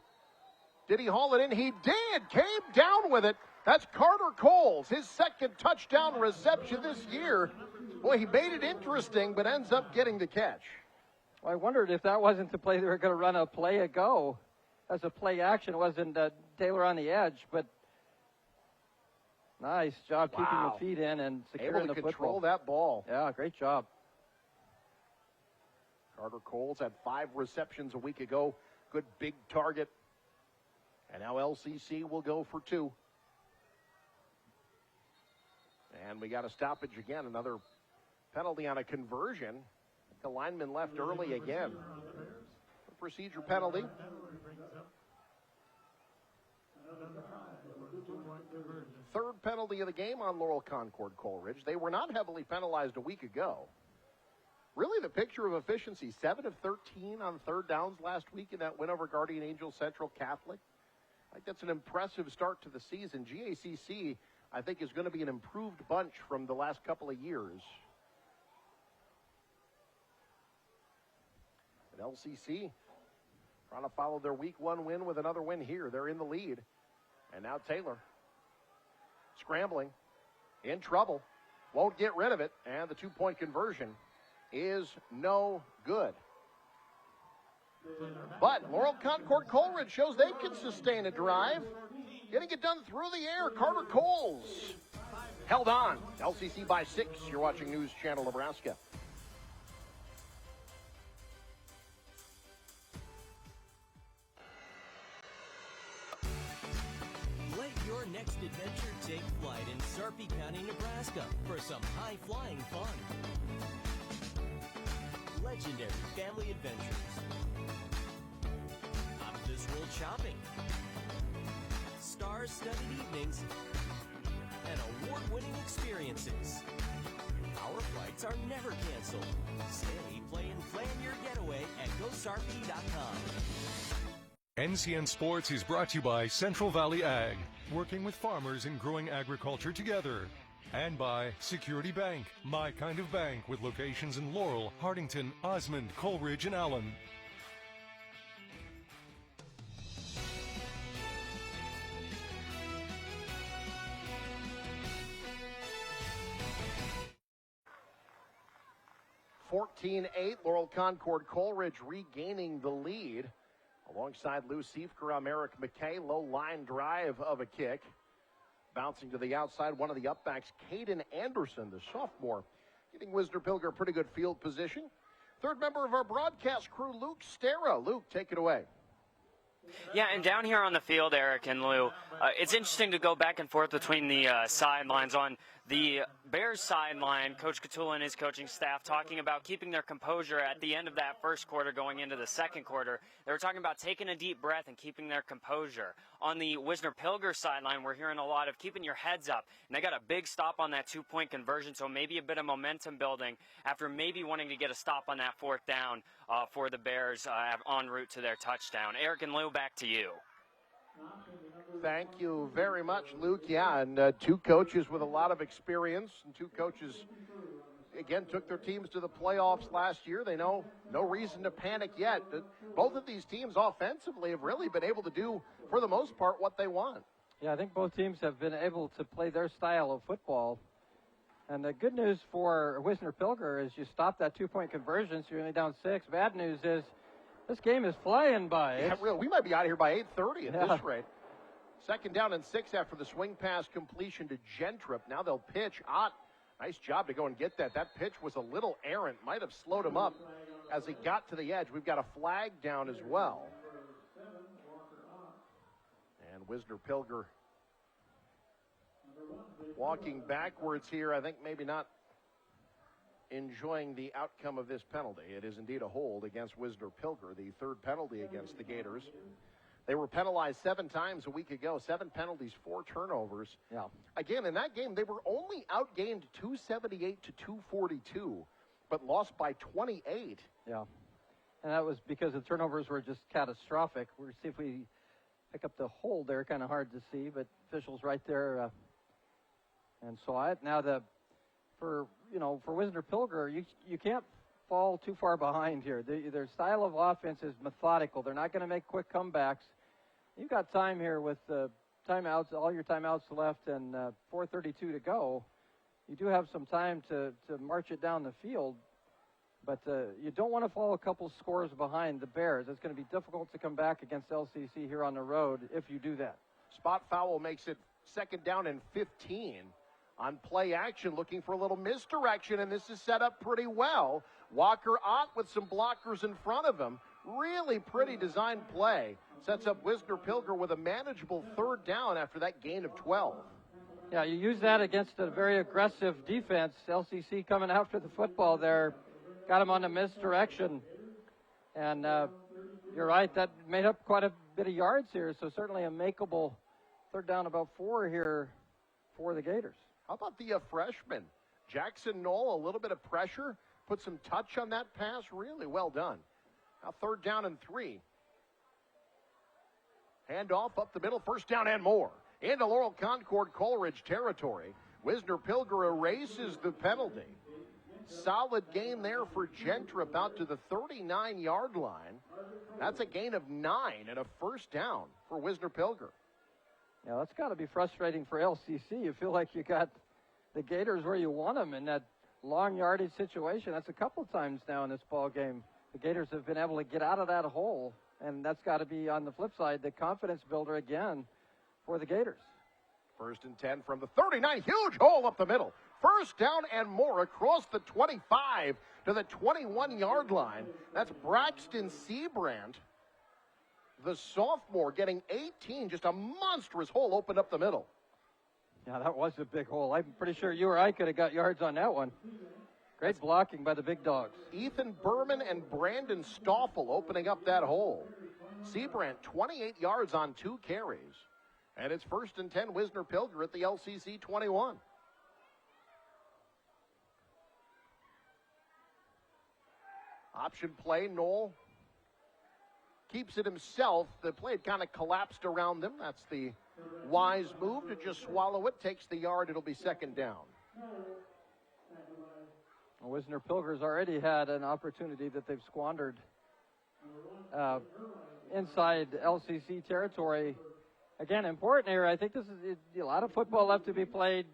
Did he haul it in? He did. Came down with it That's Carter Coles, his second touchdown reception this year. Boy, he made it interesting, but ends up getting the catch. Well, I wondered if that wasn't the play they were going to run a play-a-go as a play action. It wasn't Taylor on the edge, but nice job keeping the feet in and securing the football. Able to control that ball. Yeah, great job. Carter Coles had 5 receptions a week ago. Good big target. And now LCC will go for 2. And we got a stoppage again. Another penalty on a conversion. The lineman left early again. A procedure penalty. Third penalty of the game on Laurel Concord Coleridge. They were not heavily penalized a week ago. Really the picture of efficiency. 7 of 13 on third downs last week in that win over Guardian Angels Central Catholic. I think that's an impressive start to the season. GACC, I think, is going to be an improved bunch from the last couple of years. And LCC trying to follow their week 1 win with another win here. They're in the lead. And now Taylor scrambling, in trouble, won't get rid of it, and the 2-point conversion is no good. But Laurel Concord Coleridge shows they can sustain a drive. Getting it done through the air. Carter Coles held on. LCC by 6. You're watching News Channel Nebraska. Let your next adventure take flight in Sarpy County, Nebraska for some high-flying fun. Legendary family adventures. Out-of-this-world shopping. Star-studded evenings. And award-winning experiences. Our flights are never canceled. Stay, play, and plan your getaway at GoSarpy.com. NCN Sports is brought to you by Central Valley Ag, working with farmers in growing agriculture together. And by Security Bank, my kind of bank, with locations in Laurel, Hardington, Osmond, Coleridge, and Allen. (14-8), Laurel Concord Coleridge regaining the lead. Alongside Lou Siefker, I'm Eric McKay. Low line drive of a kick. Bouncing to the outside, one of the upbacks, Caden Anderson, the sophomore, getting Wisner Pilger a pretty good field position. Third member of our broadcast crew, Luke Stera. Luke, take it away. Yeah, and down here on the field, Eric and Lou, it's interesting to go back and forth between the sidelines. On the Bears sideline, Coach Catula and his coaching staff talking about keeping their composure at the end of that first quarter going into the second quarter. They were talking about taking a deep breath and keeping their composure. On the Wisner Pilger sideline, we're hearing a lot of keeping your heads up. And they got a big stop on that 2-point conversion, so maybe a bit of momentum building after maybe wanting to get a stop on that fourth down for the Bears en route to their touchdown. Eric and Lou, back to you. Thank you very much, Luke. Yeah, and 2 coaches with a lot of experience, and 2 coaches, again, took their teams to the playoffs last year. They know no reason to panic yet. Both of these teams offensively have really been able to do, for the most part, what they want. Yeah, I think both teams have been able to play their style of football. And the good news for Wisner Pilger is you stop that 2-point conversion, so you're only down 6. Bad news is this game is flying by. Yeah, really, we might be out of here by 8:30 at this rate. Second down and 6 after the swing pass completion to Gentrup. Now they'll pitch. Ott, nice job to go and get that. That pitch was a little errant. Might have slowed him up as he got to the edge. We've got a flag down as well. And Wisner Pilger walking backwards here. I think maybe not enjoying the outcome of this penalty. It is indeed a hold against Wisner Pilger, the third penalty against the Gators. They were penalized 7 times a week ago. 7 penalties, 4 turnovers. Yeah. Again, in that game, they were only outgained 278 to 242, but lost by 28. Yeah. And that was because the turnovers were just catastrophic. We'll see if we pick up the hold there. Kind of hard to see, but officials right there and saw it. Now for Wisner Pilger, you can't fall too far behind here. Their style of offense is methodical. They're not going to make quick comebacks. You've got time here with timeouts, all your timeouts left, and 4:32 to go, you do have some time to march it down the field. But you don't want to fall a couple scores behind the Bears. It's going to be difficult to come back against LCC here on the road if you do that. Spot foul makes it 2nd down and 15 on play action, looking for a little misdirection, and this is set up pretty well. Walker Ott with some blockers in front of him. Really pretty designed play. Sets up Wisner Pilger with a manageable 3rd down after that gain of 12. Yeah, you use that against a very aggressive defense. LCC coming after the football there. Got him on a misdirection. And you're right, that made up quite a bit of yards here, so certainly a makeable 3rd down, about 4 here for the Gators. How about the freshman? Jackson Knoll, a little bit of pressure, put some touch on that pass. Really well done. Now 3rd down and 3. Handoff up the middle, 1st down and more. Into Laurel Concord Coleridge territory. Wisner Pilger erases the penalty. Solid gain there for Gentry, out to the 39-yard line. That's a gain of 9 and a 1st down for Wisner Pilger. Yeah, that's got to be frustrating for LCC. You feel like you got the Gators where you want them in that long yardage situation. That's a couple times now in this ball game. The Gators have been able to get out of that hole, and that's got to be, on the flip side, the confidence builder again for the Gators. 1st and 10 from the 39. Huge hole up the middle. 1st down and more across the 25 to the 21-yard line. That's Braxton Seabrand, the sophomore, getting 18. Just a monstrous hole opened up the middle. Yeah, that was a big hole. I'm pretty sure you or I could have got yards on that one. Great blocking by the big dogs. Ethan Berman and Brandon Stoffel opening up that hole. Seabrand, 28 yards on 2 carries. And it's 1st and 10, Wisner Pilger at the LCC 21. Option play, Knoll keeps it himself. The play had kind of collapsed around them. That's the wise move to just swallow it. Takes the yard. It'll be 2nd down. Wisner Pilger's already had an opportunity that they've squandered inside LCC territory. Again, important here. I think this is a lot of football left to be played,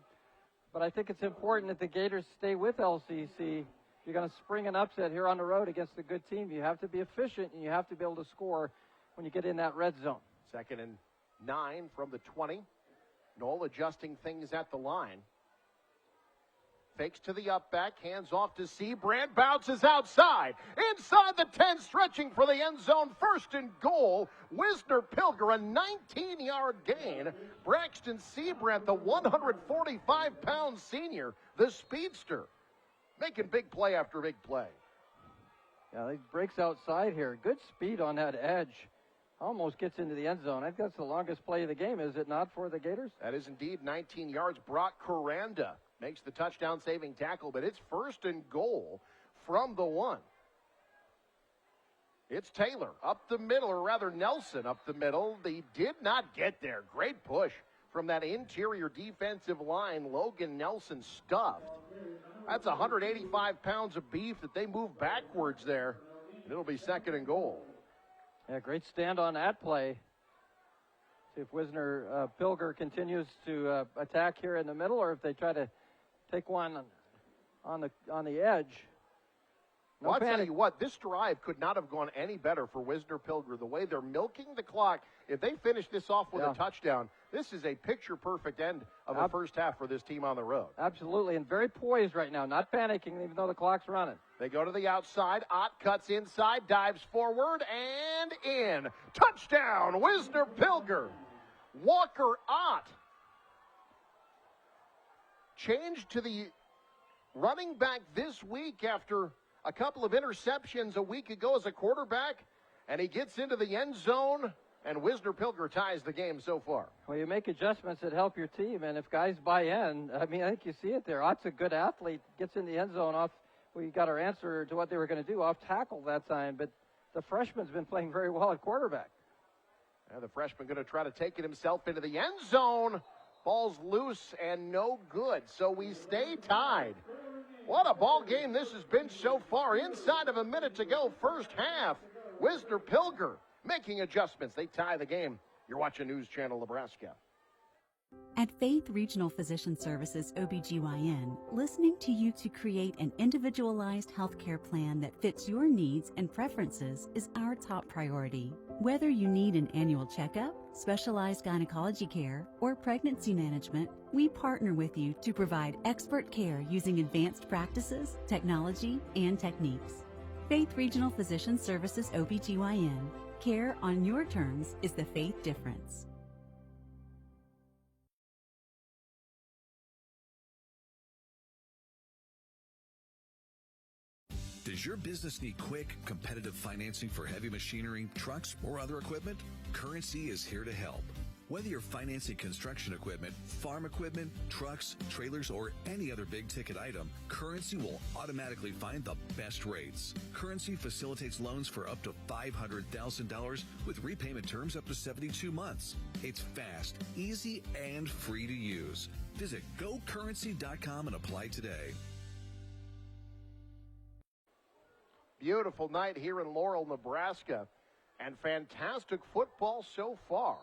but I think it's important that the Gators stay with LCC. If you're going to spring an upset here on the road against a good team, you have to be efficient and you have to be able to score when you get in that red zone. 2nd and 9 from the 20. Knoll adjusting things at the line. Fakes to the up back, hands off to Seabrand, bounces outside. Inside the 10, stretching for the end zone, 1st and goal. Wisner Pilger, a 19-yard gain. Braxton Seabrand, the 145-pound senior, the speedster, making big play after big play. Yeah, he breaks outside here. Good speed on that edge. Almost gets into the end zone. I think that's the longest play of the game, is it not, for the Gators? That is indeed 19 yards. Brock Coranda makes the touchdown-saving tackle, but it's 1st and goal from the 1. It's Taylor up the middle, or rather Nelson up the middle. They did not get there. Great push from that interior defensive line. Logan Nelson stuffed. That's 185 pounds of beef that they move backwards there, and it'll be 2nd and goal. Yeah, great stand on that play. See if Wisner Pilger continues to attack here in the middle, or if they try to take one on the edge. No Well, I'll panic. tell you what, this drive could not have gone any better for Wisner Pilger. The way they're milking the clock, if they finish this off with a touchdown, this is a picture-perfect end of a first half for this team on the road. Absolutely, and very poised right now, not panicking even though the clock's running. They go to the outside. Ott cuts inside, dives forward, and in. Touchdown, Wisner Pilger. Walker Ott changed to the running back this week after a couple of interceptions a week ago as a quarterback, and he gets into the end zone, and Wisner Pilger ties the game so far. Well, you make adjustments that help your team, and if guys buy in, I mean, I think you see it there. Ott's a good athlete, gets in the end zone off. We got our answer to what they were going to do, off tackle that time, but the freshman's been playing very well at quarterback. And the freshman going to try to take it himself into the end zone. Ball's loose and no good, so we stay tied. What a ball game this has been so far. Inside of a minute to go, first half. Wisner Pilger making adjustments. They tie the game. You're watching News Channel Nebraska. At Faith Regional Physician Services OBGYN, listening to you to create an individualized healthcare plan that fits your needs and preferences is our top priority. Whether you need an annual checkup, specialized gynecology care, or pregnancy management, we partner with you to provide expert care using advanced practices, technology, and techniques. Faith Regional Physician Services OBGYN. Care on your terms is the Faith difference. Does your business need quick, competitive financing for heavy machinery, trucks, or other equipment? Currency is here to help. Whether you're financing construction equipment, farm equipment, trucks, trailers, or any other big-ticket item, Currency will automatically find the best rates. Currency facilitates loans for up to $500,000 with repayment terms up to 72 months. It's fast, easy, and free to use. Visit GoCurrency.com and apply today. Beautiful night here in Laurel, Nebraska, and fantastic football so far.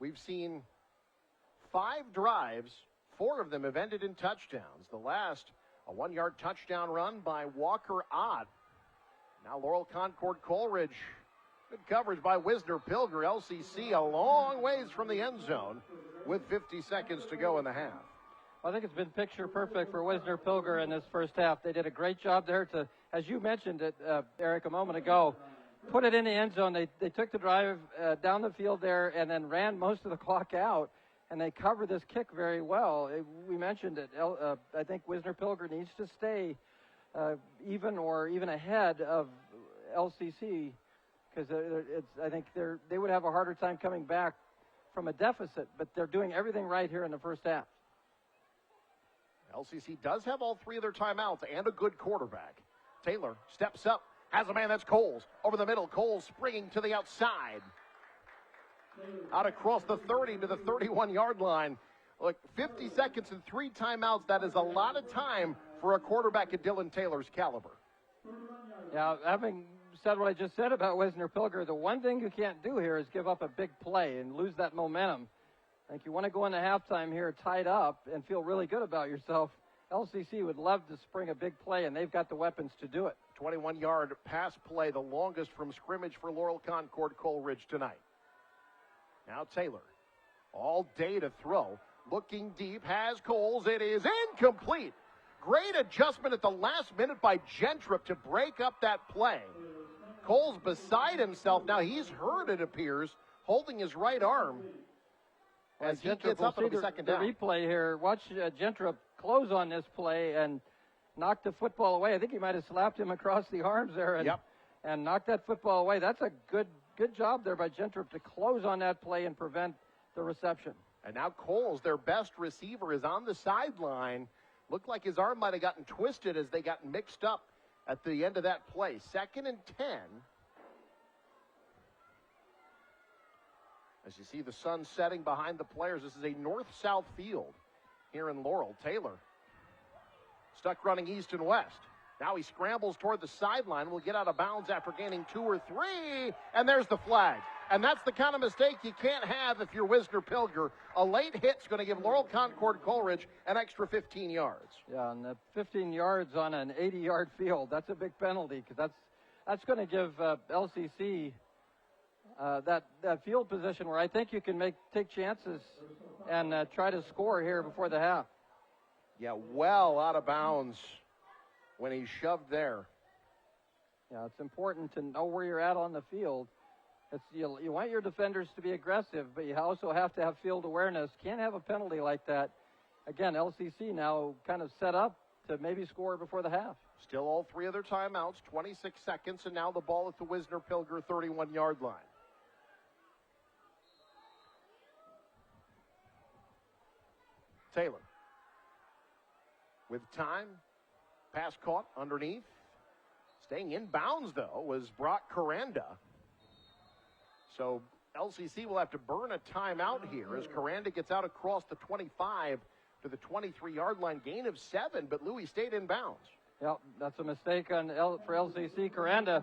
We've seen 5 drives, 4 of them have ended in touchdowns. The last, a 1-yard touchdown run by Walker Ott. Now Laurel Concord Coleridge, good coverage by Wisner Pilger. LCC a long ways from the end zone with 50 seconds to go in the half. I think it's been picture perfect for Wisner Pilger in this first half. They did a great job there to, as you mentioned it, Eric, a moment ago, put it in the end zone. They took the drive down the field there and then ran most of the clock out, and they covered this kick very well. We mentioned it. I think Wisner Pilger needs to stay even or even ahead of LCC because I think they would have a harder time coming back from a deficit, but they're doing everything right here in the first half. LCC does have all 3 of their timeouts and a good quarterback. Taylor steps up, has a man, that's Coles. Over the middle, Coles springing to the outside. Out across the 30 to the 31-yard line. Look, 50 seconds and 3 timeouts, that is a lot of time for a quarterback at Dylan Taylor's caliber. Yeah, having said what I just said about Wisner Pilger, the one thing you can't do here is give up a big play and lose that momentum. I think you want to go into halftime here tied up and feel really good about yourself. LCC would love to spring a big play, and they've got the weapons to do it. 21-yard pass play, the longest from scrimmage for Laurel Concord Coleridge tonight. Now Taylor, all day to throw. Looking deep, has Coles. It is incomplete. Great adjustment at the last minute by Gentrup to break up that play. Coles beside himself. Now he's hurt, it appears, holding his right arm. As he gets up on the second down. The replay here, watch Gentrup close on this play and knock the football away. I think he might have slapped him across the arms there and knocked that football away. That's a good job there by Gentrup to close on that play and prevent the reception. And now Coles, their best receiver, is on the sideline. Looked like his arm might have gotten twisted as they got mixed up at the end of that play. 2nd and 10. As you see the sun setting behind the players, this is a north-south field here in Laurel. Taylor stuck running east and west. Now he scrambles toward the sideline. Will get out of bounds after gaining 2 or 3, and there's the flag. And that's the kind of mistake you can't have if you're Wisner Pilger. A late hit's going to give Laurel Concord Coleridge an extra 15 yards. Yeah, and 15 yards on an 80-yard field, that's a big penalty because that's going to give LCC that field position where I think you can take chances and try to score here before the half. Yeah, well out of bounds when he shoved there. Yeah, it's important to know where you're at on the field. You want your defenders to be aggressive, but you also have to have field awareness. Can't have a penalty like that. Again, LCC now kind of set up to maybe score before the half. Still all 3 of their timeouts, 26 seconds, and now the ball at the Wisner Pilger 31-yard line. Taylor with time, pass caught underneath. Staying in bounds, though, was Brock Coranda. So LCC will have to burn a timeout here as Coranda gets out across the 25 to the 23-yard line, gain of 7, but Louis stayed in bounds. Yep, that's a mistake for LCC. Coranda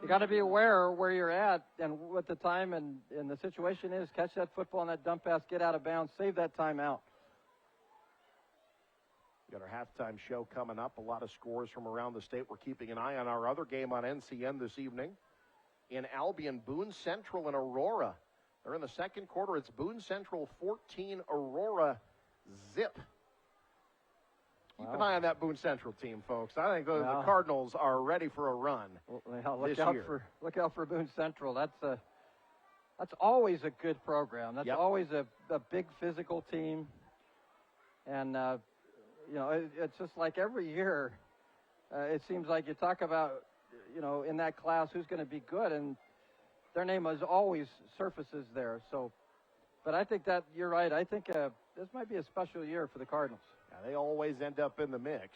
you got to be aware where you're at and what the time and the situation is. Catch that football on that dump pass, get out of bounds, save that timeout. We got our halftime show coming up. A lot of scores from around the state. We're keeping an eye on our other game on NCN this evening. In Albion, Boone Central and Aurora. They're in the second quarter. It's Boone Central 14, Aurora zip. Keep an eye on that Boone Central team, folks. I think the Cardinals are ready for a run this year. Look out for Boone Central. That's always a good program. That's always a big physical team. And, it's just like every year, it seems like you talk about, in that class who's going to be good, and their name is always surfaces there. So, but I think that you're right. I think this might be a special year for the Cardinals. Yeah, they always end up in the mix.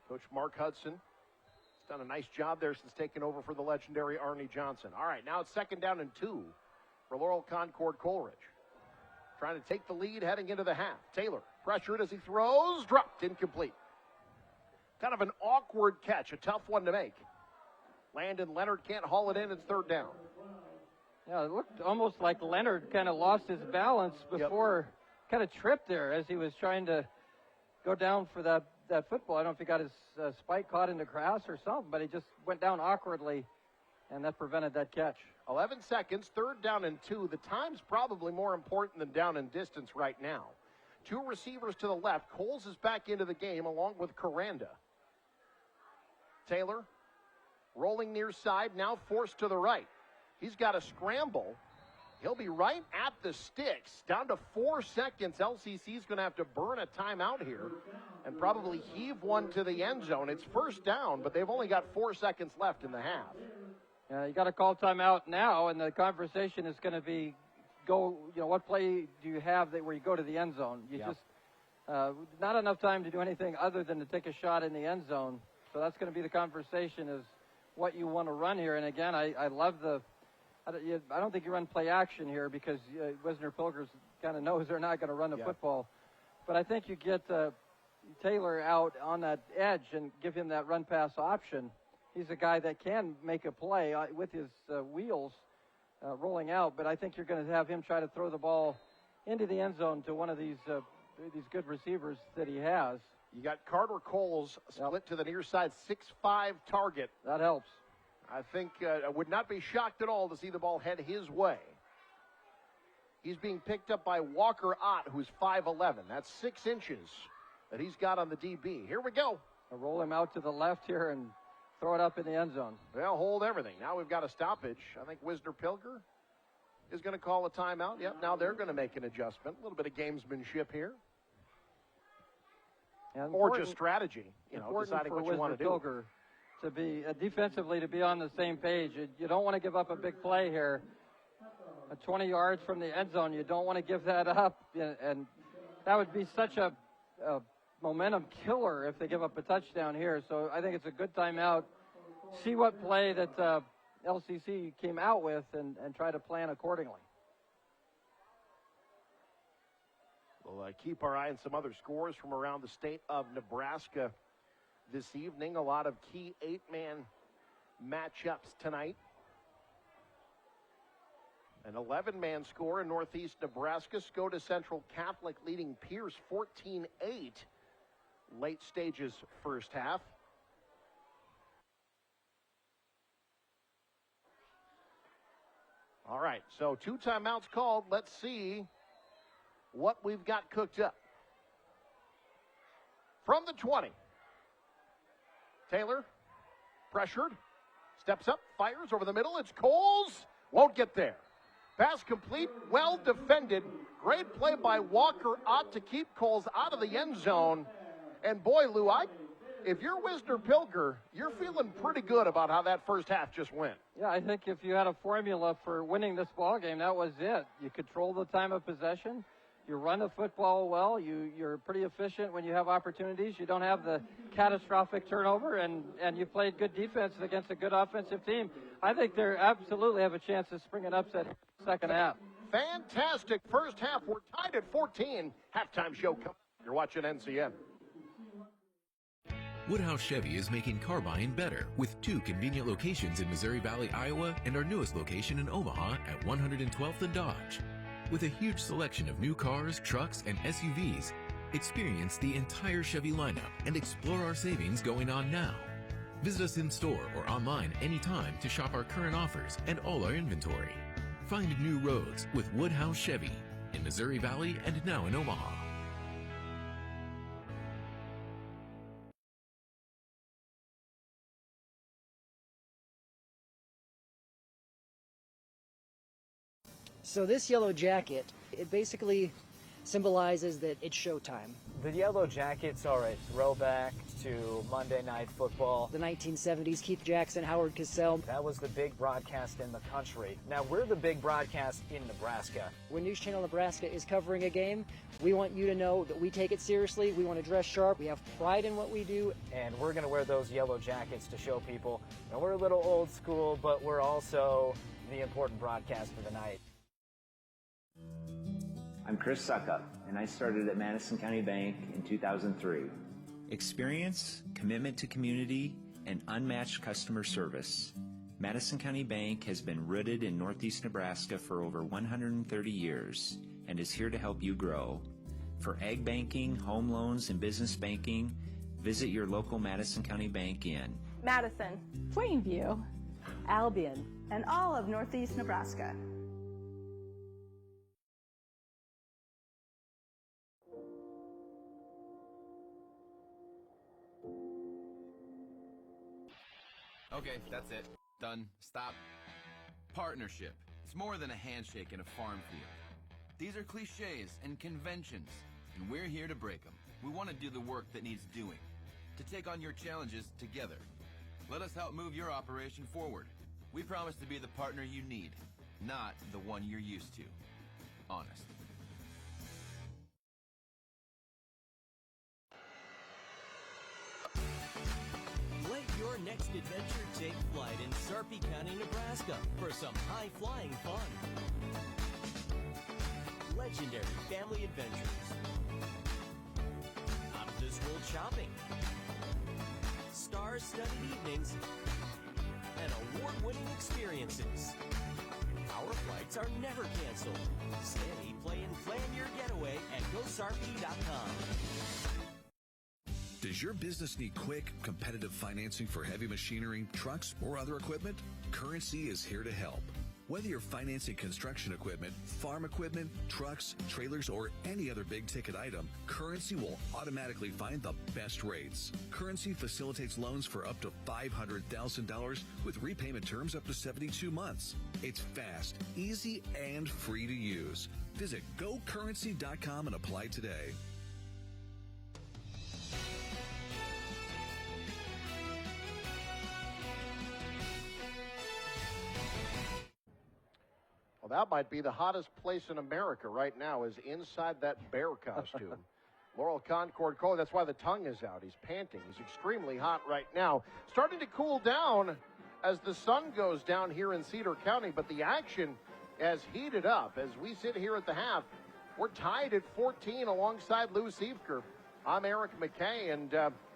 Coach Mark Hudson has done a nice job there since taking over for the legendary Arnie Johnson. All right, now it's 2nd down and 2 for Laurel Concord Coleridge. Trying to take the lead heading into the half. Taylor pressured as he throws, dropped, incomplete. Kind of an awkward catch, a tough one to make. Landon Leonard can't haul it in. It's 3rd down. Yeah, it looked almost like Leonard kind of lost his balance before, kind of tripped there as he was trying to go down for that football. I don't know if he got his spike caught in the grass or something, but he just went down awkwardly, and that prevented that catch. 11 seconds, 3rd down and 2. The time's probably more important than down and distance right now. 2 receivers to the left. Coles is back into the game along with Coranda. Taylor rolling near side, now forced to the right. He's got a scramble. He'll be right at the sticks. Down to 4 seconds. LCC's going to have to burn a timeout here and probably heave one to the end zone. It's 1st down, but they've only got 4 seconds left in the half. Yeah, you got to call timeout now, and the conversation is going to be, what play do you have where you go to the end zone? Not enough time to do anything other than to take a shot in the end zone. So that's going to be the conversation, is what you want to run here. And again, I love I don't think you run play action here because Wisner Pilger kind of knows they're not going to run the football. But I think you get Taylor out on that edge and give him that run pass option. He's a guy that can make a play with his wheels rolling out, but I think you're going to have him try to throw the ball into the end zone to one of these good receivers that he has. You got Carter Coles split to the near side, 6'5" target. That helps. I think I would not be shocked at all to see the ball head his way. He's being picked up by Walker Ott, who's 5'11". That's 6 inches that he's got on the DB. Here we go. I'll roll him out to the left here and throw it up in the end zone. They'll hold everything. Now we've got a stoppage. I think Wisner Pilger is going to call a timeout. Yep, now they're going to make an adjustment. A little bit of gamesmanship here. Or just strategy, deciding what you want to do. Pilger to be defensively to be on the same page. You don't want to give up a big play here. 20 yards from the end zone, you don't want to give that up, and that would be such a momentum killer if they give up a touchdown here. So I think it's a good timeout. See what play that LCC came out with and try to plan accordingly. We'll keep our eye on some other scores from around the state of Nebraska this evening. A lot of key 8-man matchups tonight. An 11-man score in Northeast Nebraska. Skoda Central Catholic leading Pierce 14-8. Late stages first half. All right, so 2 timeouts called. Let's see what we've got cooked up. From the 20. Taylor, pressured, steps up, fires over the middle. It's Coles, won't get there. Pass complete, well defended. Great play by Walker Ott to keep Coles out of the end zone. And boy, Lou, if you're Wisner Pilger, you're feeling pretty good about how that first half just went. Yeah, I think if you had a formula for winning this ball game, that was it. You control the time of possession. You run the football well. You're pretty efficient when you have opportunities. You don't have the catastrophic turnover, and you played good defense against a good offensive team. I think they absolutely have a chance to spring an upset in the second half. Fantastic first half. We're tied at 14. Halftime show coming. You're watching NCN. Woodhouse Chevy is making car buying better with 2 convenient locations in Missouri Valley, Iowa, and our newest location in Omaha at 112th and Dodge. With a huge selection of new cars, trucks, and SUVs, experience the entire Chevy lineup and explore our savings going on now. Visit us in store or online anytime to shop our current offers and all our inventory. Find new roads with Woodhouse Chevy in Missouri Valley and now in Omaha. So this yellow jacket, it basically symbolizes that it's showtime. The yellow jackets are a throwback to Monday Night Football. The 1970s, Keith Jackson, Howard Cosell. That was the big broadcast in the country. Now we're the big broadcast in Nebraska. When News Channel Nebraska is covering a game, we want you to know that we take it seriously. We want to dress sharp. We have pride in what we do. And we're going to wear those yellow jackets to show people. Now we're a little old school, but we're also the important broadcast for the night. I'm Chris Suckup, and I started at Madison County Bank in 2003. Experience, commitment to community, and unmatched customer service. Madison County Bank has been rooted in Northeast Nebraska for over 130 years and is here to help you grow. For ag banking, home loans, and business banking, visit your local Madison County Bank in Madison, Plainview, Albion, and all of Northeast Nebraska. Okay, that's it. Done. Stop. Partnership. It's more than a handshake in a farm field. These are cliches and conventions, and we're here to break them. We want to do the work that needs doing, to take on your challenges together. Let us help move your operation forward. We promise to be the partner you need, not the one you're used to. Honest. Let your next adventure take flight in Sarpy County, Nebraska for some high-flying fun. Legendary family adventures. Out-of-this-world shopping. Star-studded evenings. And award-winning experiences. Our flights are never canceled. Stay, play, and plan your getaway at GoSarpy.com. Does your business need quick, competitive financing for heavy machinery, trucks, or other equipment? Currency is here to help. Whether you're financing construction equipment, farm equipment, trucks, trailers, or any other big-ticket item, Currency will automatically find the best rates. Currency facilitates loans for up to $500,000 with repayment terms up to 72 months. It's fast, easy, and free to use. Visit GoCurrency.com and apply today. Well, that might be the hottest place in America right now, is inside that bear costume. Laurel Concord Cole, that's why the tongue is out. He's panting. He's extremely hot right now. Starting to cool down as the sun goes down here in Cedar County, but the action has heated up. As we sit here at the half, we're tied at 14 alongside Lou Siefker. I'm Eric McKay, and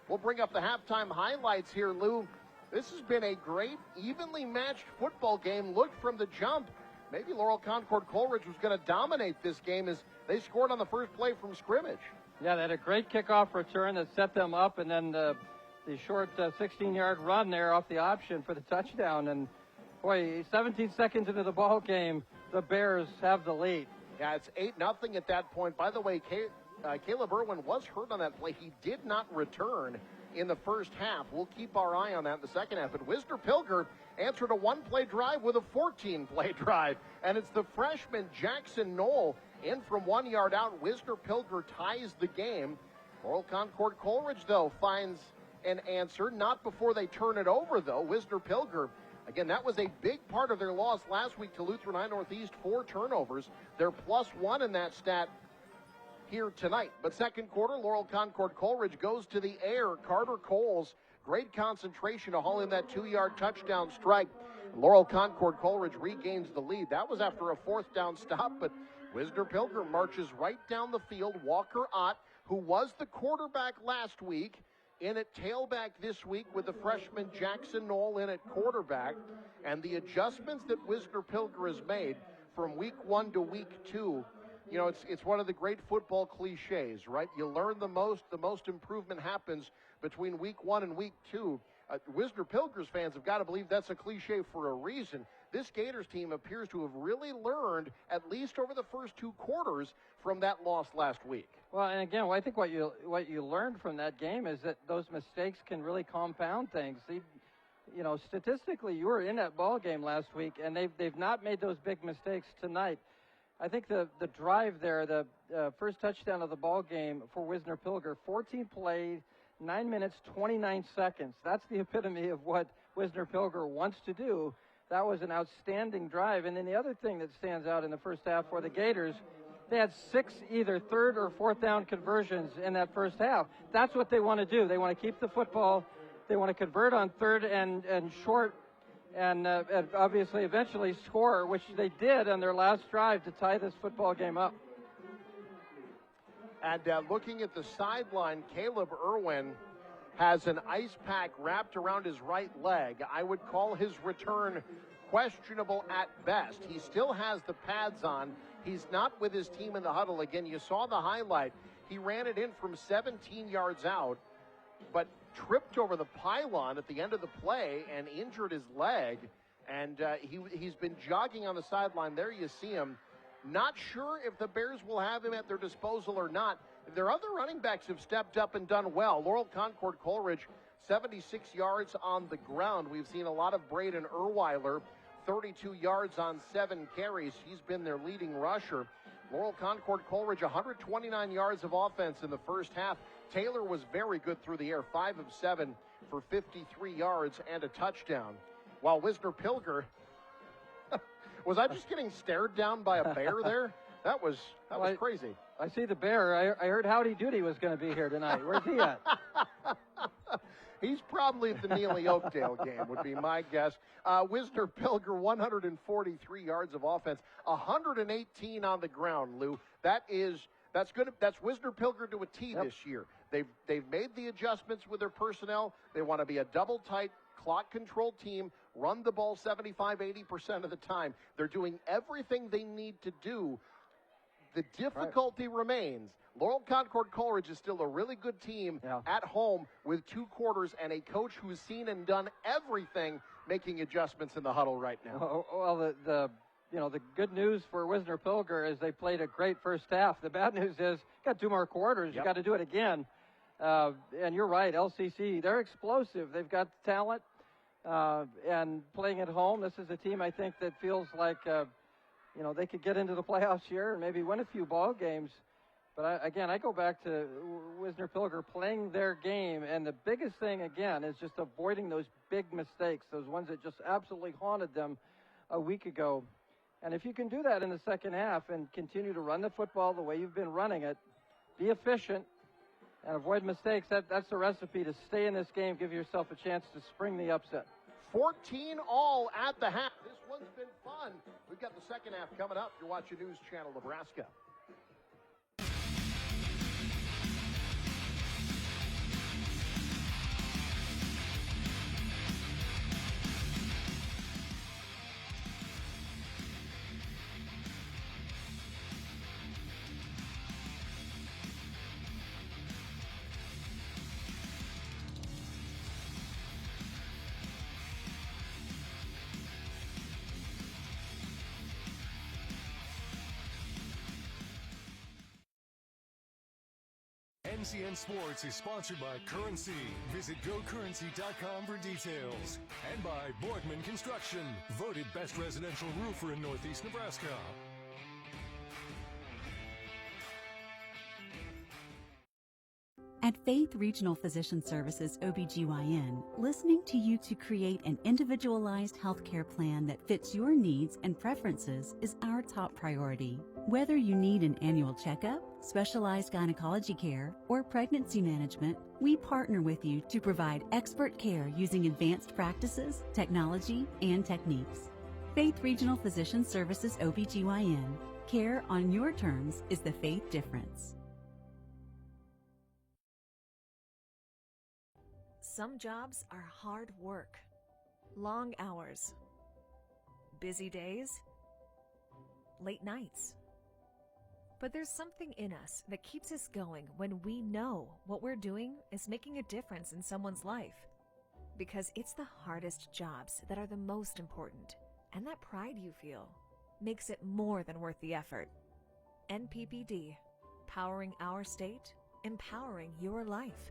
we'll bring up the halftime highlights here, Lou. This has been a great, evenly matched football game. Look from the jump. Maybe Laurel Concord Coleridge was going to dominate this game as they scored on the first play from scrimmage. Yeah, they had a great kickoff return that set them up, and then the short 16-yard run there off the option for the touchdown. And, boy, 17 seconds into the ball game, the Bears have the lead. Yeah, it's 8-0 at that point. By the way, Caleb Irwin was hurt on that play. He did not return in the first half. We'll keep our eye on that in the second half. But Wisner Pilger answered a one-play drive with a 14-play drive. And it's the freshman Jackson Knoll in from 1 yard out. Wisner Pilger ties the game. Laurel Concord Coleridge, though, finds an answer. Not before they turn it over, though. Wisner Pilger, again, that was a big part of their loss last week to Lutheran High Northeast. 4 turnovers. They're +1 in that stat here tonight. But second quarter, Laurel Concord Coleridge goes to the air. Carter Coles, great concentration to haul in that 2-yard touchdown strike. Laurel Concord Coleridge regains the lead. That was after a 4th down stop, but Wisner Pilger marches right down the field. Walker Ott, who was the quarterback last week, in at tailback this week with the freshman Jackson Knoll in at quarterback. And the adjustments that Wisner Pilger has made from week 1 to week 2, you know, it's one of the great football cliches, right? You learn the most improvement happens between week 1 and week 2. Wisner Pilger's fans have got to believe that's a cliche for a reason. This Gators team appears to have really learned, at least over the first 2 quarters, from that loss last week. Well, and again, I think what you learned from that game is that those mistakes can really compound things. You know, statistically, you were in that ball game last week, and they've not made those big mistakes tonight. I think the drive there, the first touchdown of the ball game for Wisner Pilger, 14 plays, 9 minutes, 29 seconds. That's the epitome of what Wisner Pilger wants to do. That was an outstanding drive. And then the other thing that stands out in the first half for the Gators, they had 6 either third or fourth down conversions in that first half. That's what they want to do. They want to keep the football. They want to convert on third and short and obviously eventually score, which they did on their last drive to tie this football game up. And looking at the sideline, Caleb Irwin has an ice pack wrapped around his right leg. I would call his return questionable at best. He still has the pads on. He's not with his team in the huddle. Again, you saw the highlight. He ran it in from 17 yards out, but tripped over the pylon at the end of the play and injured his leg. And he's been jogging on the sideline. There you see him. Not sure if the Bears will have him at their disposal or not. Their other running backs have stepped up and done well. Laurel Concord Coleridge, 76 yards on the ground. We've seen a lot of Braden Erweiler, 32 yards on 7 carries. He's been their leading rusher. Laurel Concord Coleridge, 129 yards of offense in the first half. Taylor was very good through the air, 5 of 7 for 53 yards and a touchdown. While Wisner Pilger, was I just getting stared down by a bear there? That was crazy. I see the bear. I heard Howdy Doody was going to be here tonight. Where's he at? He's probably at the Neely Oakdale game, would be my guess. Wisner Pilger, 143 yards of offense, 118 on the ground, Lou. That's good. That's Wisner Pilger to a T this year. They've made the adjustments with their personnel. They want to be a double tight, clock-controlled team, run the ball 75-80% of the time. They're doing everything they need to do. The difficulty remains. Laurel Concord Coleridge is still a really good team at home with 2 quarters and a coach who's seen and done everything, making adjustments in the huddle right now. Well, the good news for Wisner Pilger is they played a great first half. The bad news is got 2 more quarters. You got to do it again. And you're right, LCC, they're explosive. They've got talent. And playing at home, this is a team I think that feels like they could get into the playoffs here and maybe win a few ball games. But I go back to Wisner Pilger playing their game, and the biggest thing, again, is just avoiding those big mistakes, those ones that just absolutely haunted them a week ago. And if you can do that in the second half and continue to run the football the way you've been running it, be efficient, and avoid mistakes, that's the recipe to stay in this game, give yourself a chance to spring the upset. 14 all at the half. This one's been fun. We've got the second half coming up. You're watching News Channel Nebraska. NCN Sports is sponsored by Currency. Visit GoCurrency.com for details. And by Boardman Construction, voted best residential roofer in Northeast Nebraska. At Faith Regional Physician Services OBGYN, listening to you to create an individualized healthcare plan that fits your needs and preferences is our top priority. Whether you need an annual checkup, specialized gynecology care, or pregnancy management, we partner with you to provide expert care using advanced practices, technology, and techniques. Faith Regional Physician Services OBGYN. Care on your terms is the Faith difference. Some jobs are hard work, long hours, busy days, late nights. But there's something in us that keeps us going when we know what we're doing is making a difference in someone's life. Because it's the hardest jobs that are the most important, and that pride you feel makes it more than worth the effort. NPPD, powering our state, empowering your life.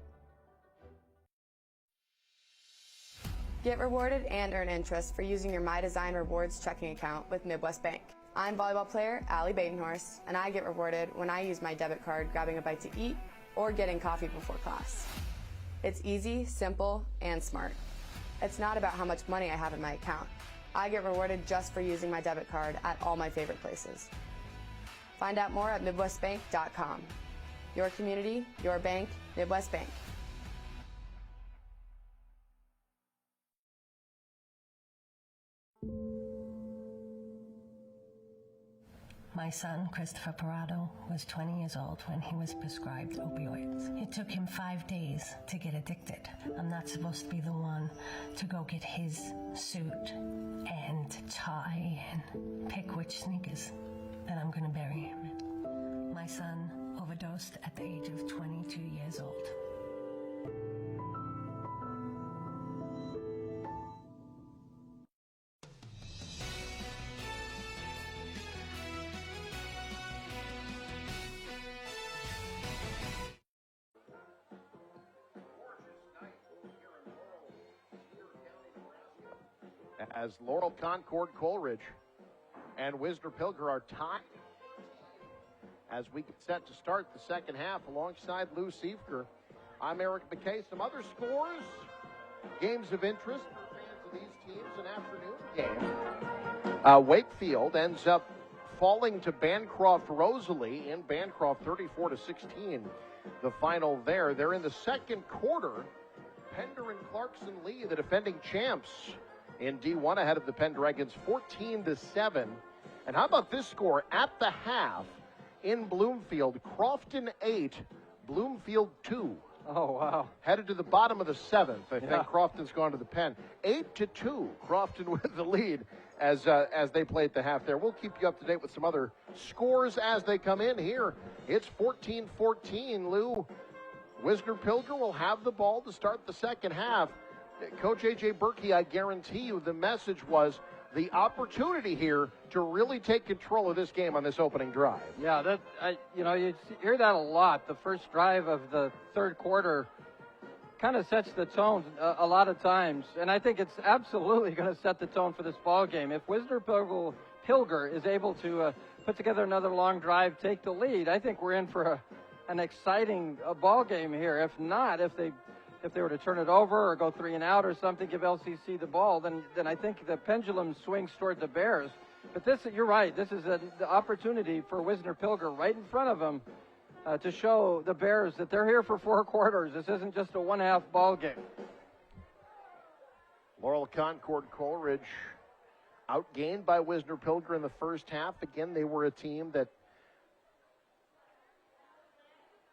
Get rewarded and earn interest for using your My Design Rewards checking account with Midwest Bank. I'm volleyball player Allie Badenhorst, and I get rewarded when I use my debit card grabbing a bite to eat or getting coffee before class. It's easy, simple, and smart. It's not about how much money I have in my account. I get rewarded just for using my debit card at all my favorite places. Find out more at MidwestBank.com. Your community, your bank, Midwest Bank. My son, Christopher Parado, was 20 years old when he was prescribed opioids. It took him 5 days to get addicted. I'm not supposed to be the one to go get his suit and tie and pick which sneakers that I'm going to bury him in. My son overdosed at the age of 22 years old. As Laurel Concord Coleridge and Wisner Pilger are tied as we get set to start the second half alongside Lou Siefker. I'm Eric McKay. Some other scores, games of interest for fans of these teams, an afternoon game. Wakefield ends up falling to Bancroft Rosalie in Bancroft 34-16. The final there. They're in the second quarter. Pender and Clarkson lead, the defending champs in D1 ahead of the Penn Dragons 14-7. And how about this score at the half in Bloomfield? Crofton 8, Bloomfield 2. Oh, wow. Headed to the bottom of the seventh. I think Crofton's gone to the pen. 8-2, Crofton with the lead as they play at the half there. We'll keep you up to date with some other scores as they come in here. It's 14-14, Lou. Wisner Pilger will have the ball to start the second half. Coach A.J. Berkey, I guarantee you the message was the opportunity here to really take control of this game on this opening drive. Yeah, you hear that a lot. The first drive of the third quarter kind of sets the tone a lot of times, and I think it's absolutely going to set the tone for this ball game. If Wisner Pilger is able to put together another long drive, take the lead, I think we're in for an exciting ball game here. If not, if they were to turn it over or go 3 and out or something, give LCC the ball, then I think the pendulum swings toward the Bears. But you're right, this is the opportunity for Wisner Pilger right in front of them to show the Bears that they're here for 4 quarters. This isn't just a one-half ball game. Laurel Concord Coleridge outgained by Wisner Pilger in the first half. Again, they were a team that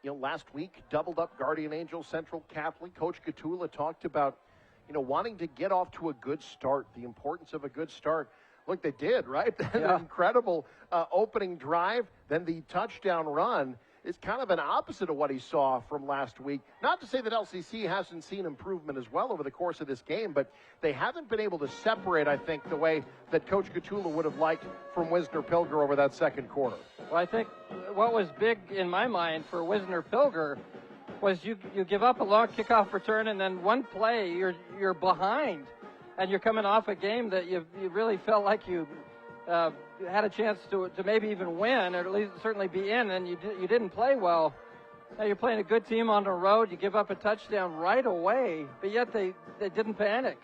last week doubled up Guardian Angel Central Catholic. Coach Gatula talked about, wanting to get off to a good start, the importance of a good start. Look, they did, right? An incredible opening drive, then the touchdown run is kind of an opposite of what he saw from last week. Not to say that LCC hasn't seen improvement as well over the course of this game, but they haven't been able to separate, I think, the way that Coach Gatula would have liked from Wisner Pilger over that second quarter. Well, I think what was big in my mind for Wisner Pilger was you give up a long kickoff return, and then one play you're behind, and you're coming off a game that you really felt like you had a chance to maybe even win, or at least certainly be in, and you didn't play well. Now you're playing a good team on the road. You give up a touchdown right away, but yet they didn't panic.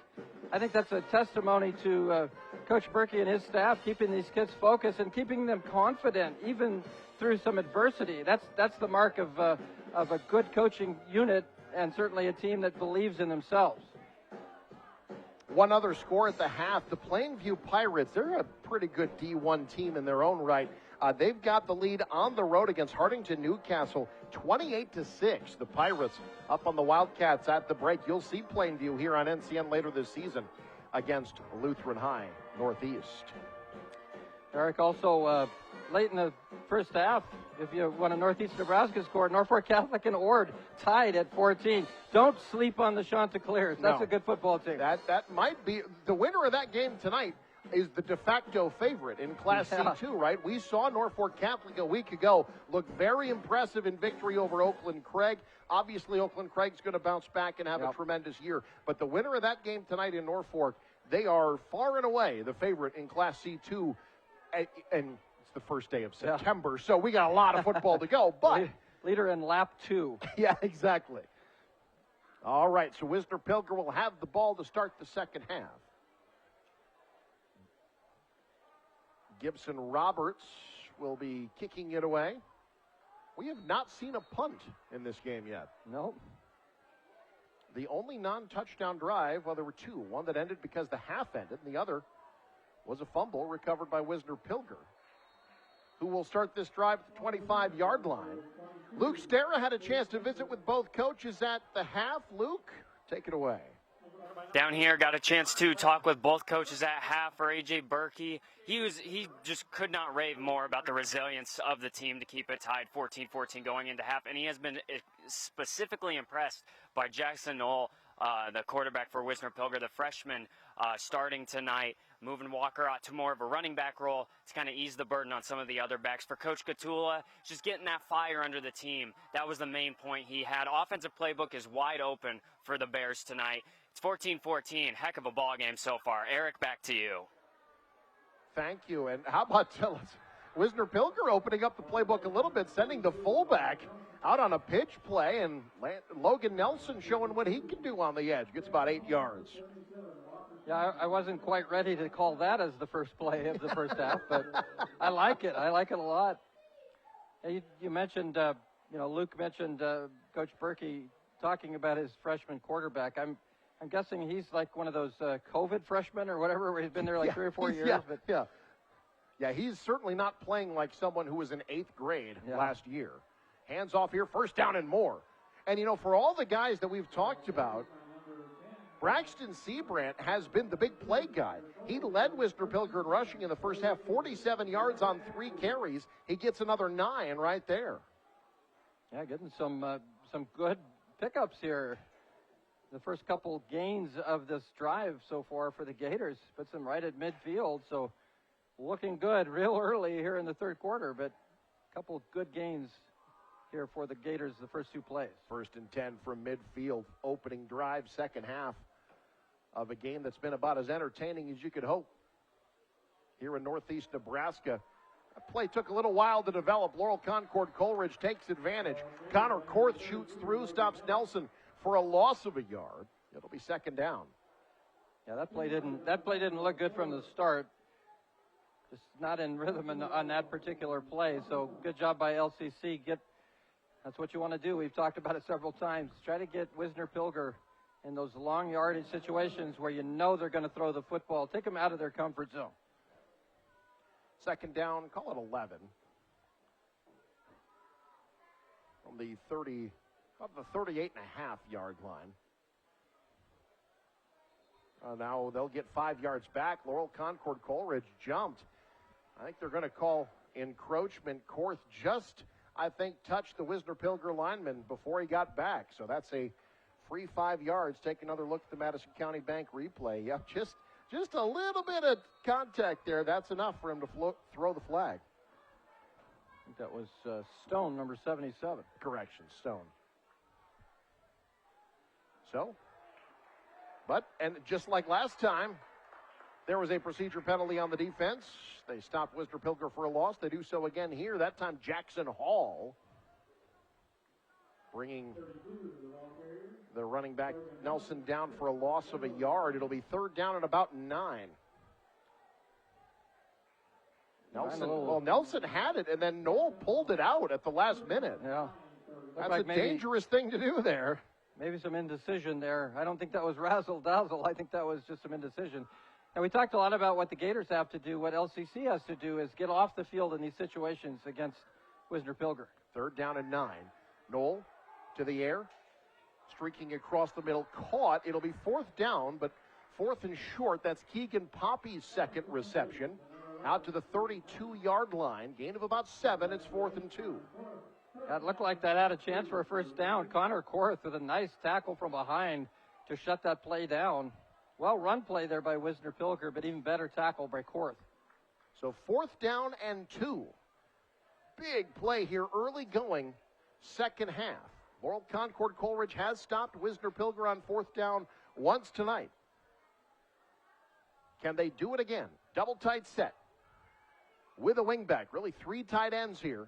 I think that's a testimony to Coach Berkey and his staff keeping these kids focused and keeping them confident even through some adversity. That's the mark of a good coaching unit and certainly a team that believes in themselves. One other score at the half, the Plainview Pirates, they're a pretty good D1 team in their own right. They've got the lead on the road against Hartington Newcastle, 28-6. The Pirates up on the Wildcats at the break. You'll see Plainview here on NCN later this season against Lutheran High Northeast. Eric, also late in the first half, if you want a Northeast Nebraska score, Norfolk Catholic and Ord tied at 14. Don't sleep on the Chanticleers. That's a good football team. That might be the winner of that game tonight. Is the de facto favorite in Class C2, right? We saw Norfolk Catholic a week ago look very impressive in victory over Oakland Craig. Obviously, Oakland Craig's going to bounce back and have a tremendous year. But the winner of that game tonight in Norfolk, they are far and away the favorite in Class C2. And it's the first day of September, so we got a lot of football to go. But leader in lap 2. Yeah, exactly. All right, so Wisner Pilger will have the ball to start the second half. Gibson Roberts will be kicking it away. We have not seen a punt in this game yet. Nope. The only non-touchdown drive, well, there were two. One that ended because the half ended, and the other was a fumble recovered by Wisner Pilger, who will start this drive at the 25-yard line. Luke Stera had a chance to visit with both coaches at the half. Luke, take it away. Down here, got a chance to talk with both coaches at half for A.J. Berkey. He just could not rave more about the resilience of the team to keep it tied 14-14 going into half, and he has been specifically impressed by Jackson Knoll, the quarterback for Wisner Pilger, the freshman, starting tonight, moving Walker out to more of a running back role to kind of ease the burden on some of the other backs. For Coach Gatula, just getting that fire under the team, that was the main point he had. Offensive playbook is wide open for the Bears tonight. It's 14-14, heck of a ball game so far. Eric, back to you. Thank you. And how about Wisner Pilger opening up the playbook a little bit, sending the fullback out on a pitch play, and Logan Nelson showing what he can do on the edge. Gets about 8 yards. Yeah, I wasn't quite ready to call that as the first play of the first half, but I like it. I like it a lot. You mentioned, Luke mentioned Coach Berkey talking about his freshman quarterback. I'm guessing he's like one of those COVID freshmen or whatever, where he's been there like 3 or 4 years. Yeah, he's certainly not playing like someone who was in 8th grade last year. Hands off here, first down and more. And, for all the guys that we've talked about, Braxton Seabrant has been the big play guy. He led Wisner Pilger in rushing in the first half, 47 yards on 3 carries. He gets another 9 right there. Yeah, getting some good pickups here. The first couple gains of this drive so far for the Gators puts them right at midfield, so looking good real early here in the third quarter, but a couple good gains here for the Gators the first 2 plays. 1st and 10 from midfield, opening drive, second half of a game that's been about as entertaining as you could hope here in Northeast Nebraska. That play took a little while to develop. Laurel Concord Coleridge takes advantage. Connor Korth shoots through, stops Nelson for a loss of a yard. It'll be second down. Yeah, that play didn't look good from the start. Just not in rhythm on that particular play. So good job by LCC. That's what you want to do. We've talked about it several times. Try to get Wisner Pilger in those long yardage situations where you know they're going to throw the football. Take them out of their comfort zone. Second down, call it 11. From the 38.5-yard line. Now they'll get 5 yards back. Laurel Concord Coleridge jumped. I think they're going to call encroachment. Korth just, touched the Wisner Pilger lineman before he got back. So that's a free 5 yards. Take another look at the Madison County Bank replay. Yeah, just a little bit of contact there. That's enough for him to throw the flag. I think that was Stone, number 77. Correction, Stone. So, and just like last time, there was a procedure penalty on the defense. They stopped Wisner Pilger for a loss. They do so again here. That time, Jackson Hall bringing the running back Nelson down for a loss of a yard. It'll be third down at about 9. Nelson had it, and then Knoll pulled it out at the last minute. Yeah. That's a dangerous thing to do there. Maybe some indecision there. I don't think that was razzle-dazzle. I think that was just some indecision. And we talked a lot about what the Gators have to do. What LCC has to do is get off the field in these situations against Wisner Pilger. 3rd down and 9. Knoll to the air, streaking across the middle, caught. It'll be 4th down, but 4th and short. That's Keegan Poppy's second reception. Out to the 32-yard line. Gain of about 7. It's 4th and 2. It looked like that had a chance for a first down. Connor Korth with a nice tackle from behind to shut that play down. Well run play there by Wisner Pilger, but even better tackle by Korth. So 4th down and 2. Big play here early going, second half. Laurel Concord Coleridge has stopped Wisner Pilger on 4th down once tonight. Can they do it again? Double tight set with a wingback. Really 3 tight ends here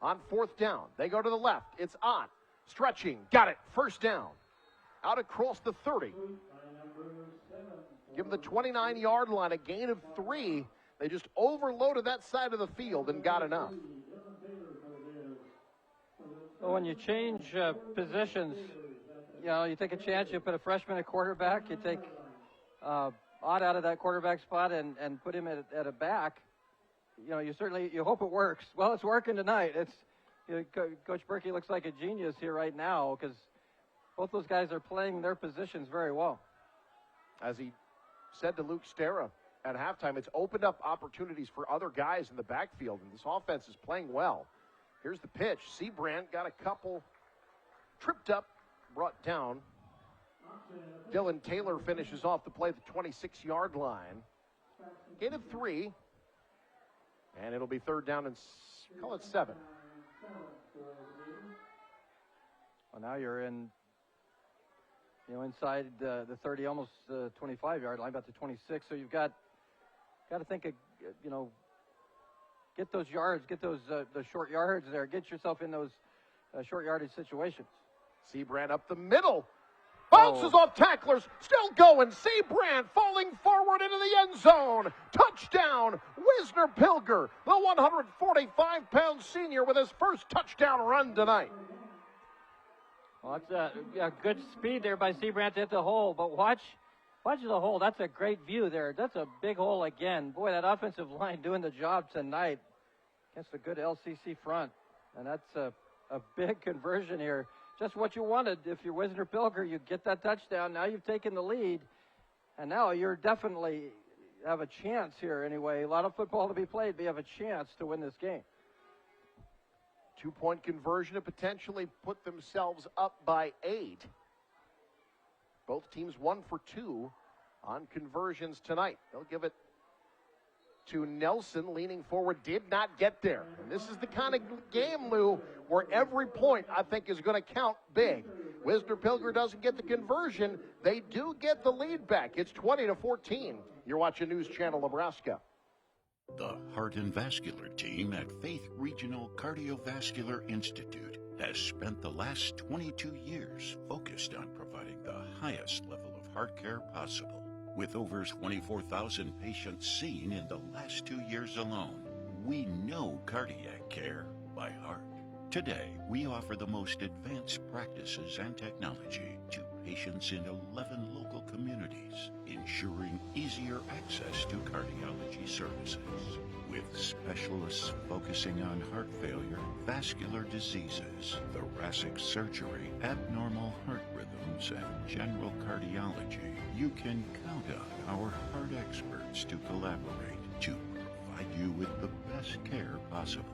on 4th down. They go to the left. It's on. Stretching. Got it. First down. Out across the 30. Give them the 29-yard line. A gain of 3. They just overloaded that side of the field and got enough. Well, when you change positions, you take a chance. You put a freshman at quarterback. You take Ott out of that quarterback spot and put him at a back. You hope it works. Well, it's working tonight. Coach Berkey looks like a genius here right now because both those guys are playing their positions very well. As he said to Luke Stera at halftime, it's opened up opportunities for other guys in the backfield, and this offense is playing well. Here's the pitch. Seabrand got a couple tripped up, brought down. Dylan Taylor finishes off the play at the 26-yard line. Gain of 3. And it'll be 3rd down and call it 7. Well, now you're inside the 30, almost 25-yard line, about the 26. So you've got to think of, get those yards, get those short yards there, get yourself in those short yardage situations. Seabrand up the middle. Bounces off tacklers, still going. Seabrand falling forward into the end zone. Touchdown, Wisner Pilger, the 145-pound senior with his first touchdown run tonight. Well, that's good speed there by Seabrand to hit the hole, but watch the hole. That's a great view there. That's a big hole again. Boy, that offensive line doing the job tonight against a good LCC front. And that's a big conversion here. Just what you wanted. If you're Wisner Pilger, you get that touchdown. Now you've taken the lead, and now you're definitely have a chance here anyway. A lot of football to be played, but you have a chance to win this game. 2-point conversion to potentially put themselves up by 8. Both teams 1 for 2 on conversions tonight. They'll give it to Nelson, leaning forward, did not get there. And this is the kind of game, Lou, where every point, I think, is going to count big. Wisner Pilger doesn't get the conversion. They do get the lead back. It's 20-14. You're watching News Channel Nebraska. The Heart and Vascular team at Faith Regional Cardiovascular Institute has spent the last 22 years focused on providing the highest level of heart care possible. With over 24,000 patients seen in the last 2 years alone, we know cardiac care by heart. Today, we offer the most advanced practices and technology to patients in 11 local communities, ensuring easier access to cardiology services. With specialists focusing on heart failure, vascular diseases, thoracic surgery, abnormal heart rhythms, and general cardiology, you can count on our heart experts to collaborate to provide you with the best care possible.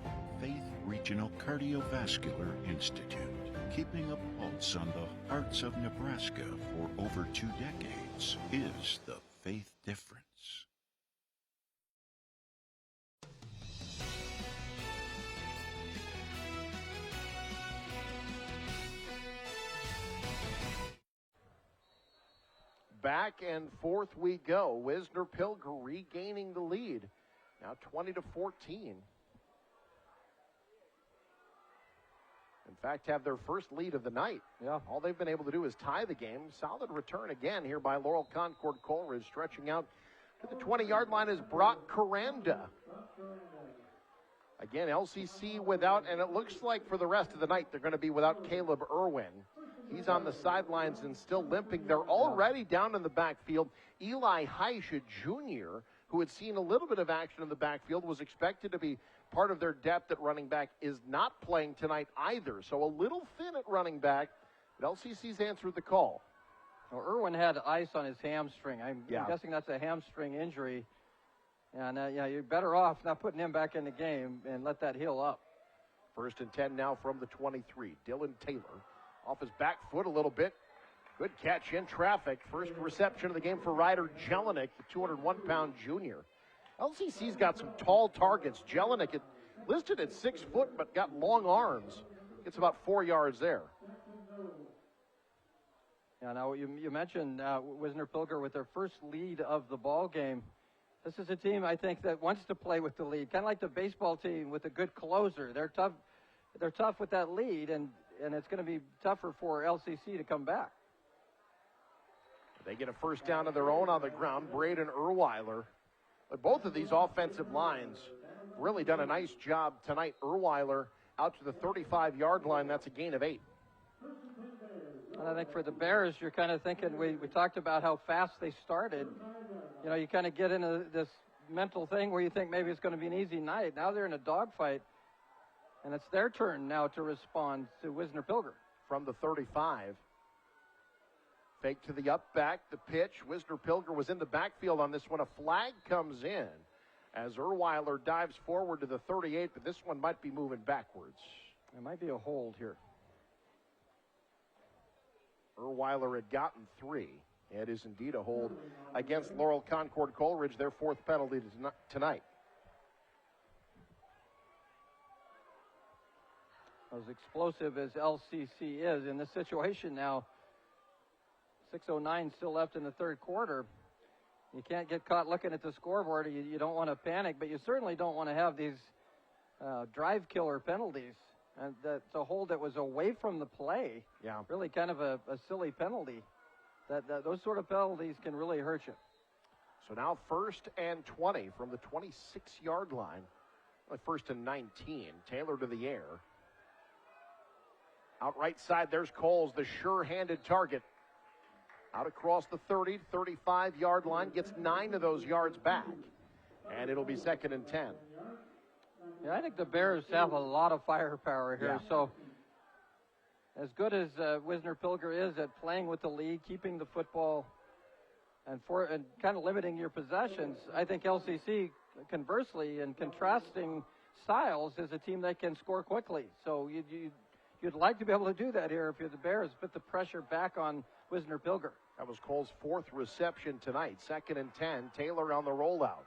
Faith Regional Cardiovascular Institute, keeping a pulse on the hearts of Nebraska for over 2 decades, is the faith difference. Back and forth we go. Wisner Pilger regaining the lead. Now 20-14. In fact, have their first lead of the night. Yeah. All they've been able to do is tie the game. Solid return again here by Laurel Concord Coleridge. Stretching out to the 20-yard line is Brock Coranda. Again, LCC without, and it looks like for the rest of the night they're going to be without Caleb Irwin. He's on the sidelines and still limping. They're already down in the backfield. Eli Heisha Jr., who had seen a little bit of action in the backfield, was expected to be part of their depth at running back, is not playing tonight either. So a little thin at running back, but LCC's answered the call. Well, Irwin had ice on his hamstring. I'm guessing that's a hamstring injury. And, you're better off not putting him back in the game and let that heal up. 1st and 10 now from the 23. Dylan Taylor off his back foot a little bit. Good catch in traffic. First reception of the game for Ryder Jelinek, the 201-pound junior. LCC's got some tall targets. Jelinek listed at 6 foot, but got long arms. Gets about 4 yards there. Yeah, now you mentioned Wisner Pilger with their first lead of the ball game. This is a team, I think, that wants to play with the lead, kind of like the baseball team with a good closer. They're tough. They're tough with that lead, and it's going to be tougher for LCC to come back. They get a first down of their own on the ground. Braden Erweiler. But both of these offensive lines really done a nice job tonight. Erweiler out to the 35-yard line. That's a gain of 8. And I think for the Bears, you're kind of thinking, we talked about how fast they started. You know, you kind of get into this mental thing where you think maybe it's going to be an easy night. Now they're in a dogfight, and it's their turn now to respond to Wisner Pilger. From the 35. Fake to the up back, the pitch. Wisner Pilger was in the backfield on this one. A flag comes in as Erweiler dives forward to the 38, but this one might be moving backwards. It might be a hold here. Erweiler had gotten 3. It is indeed a hold against Laurel Concord Coleridge, their 4th penalty tonight. As explosive as LCC is in this situation now, 6:09 still left in the 3rd quarter. You can't get caught looking at the scoreboard. You don't want to panic, but you certainly don't want to have these drive killer penalties. And that's a hold that was away from the play. Yeah. Really kind of a silly penalty. Those sort of penalties can really hurt you. So now 1st and 20 from the 26-yard line. 1st and 19. Taylor to the air. Out right side, there's Coles, the sure-handed target. Out across the 30, 35-yard line. Gets 9 of those yards back. And it'll be 2nd and 10. Yeah, I think the Bears have a lot of firepower here. Yeah. So as good as Wisner Pilger is at playing with the lead, keeping the football, and kind of limiting your possessions, I think LCC, conversely, in contrasting styles, is a team that can score quickly. So you'd like to be able to do that here if you're the Bears, put the pressure back on Wisner Pilger. That was Cole's 4th reception tonight. 2nd and 10. Taylor on the rollout.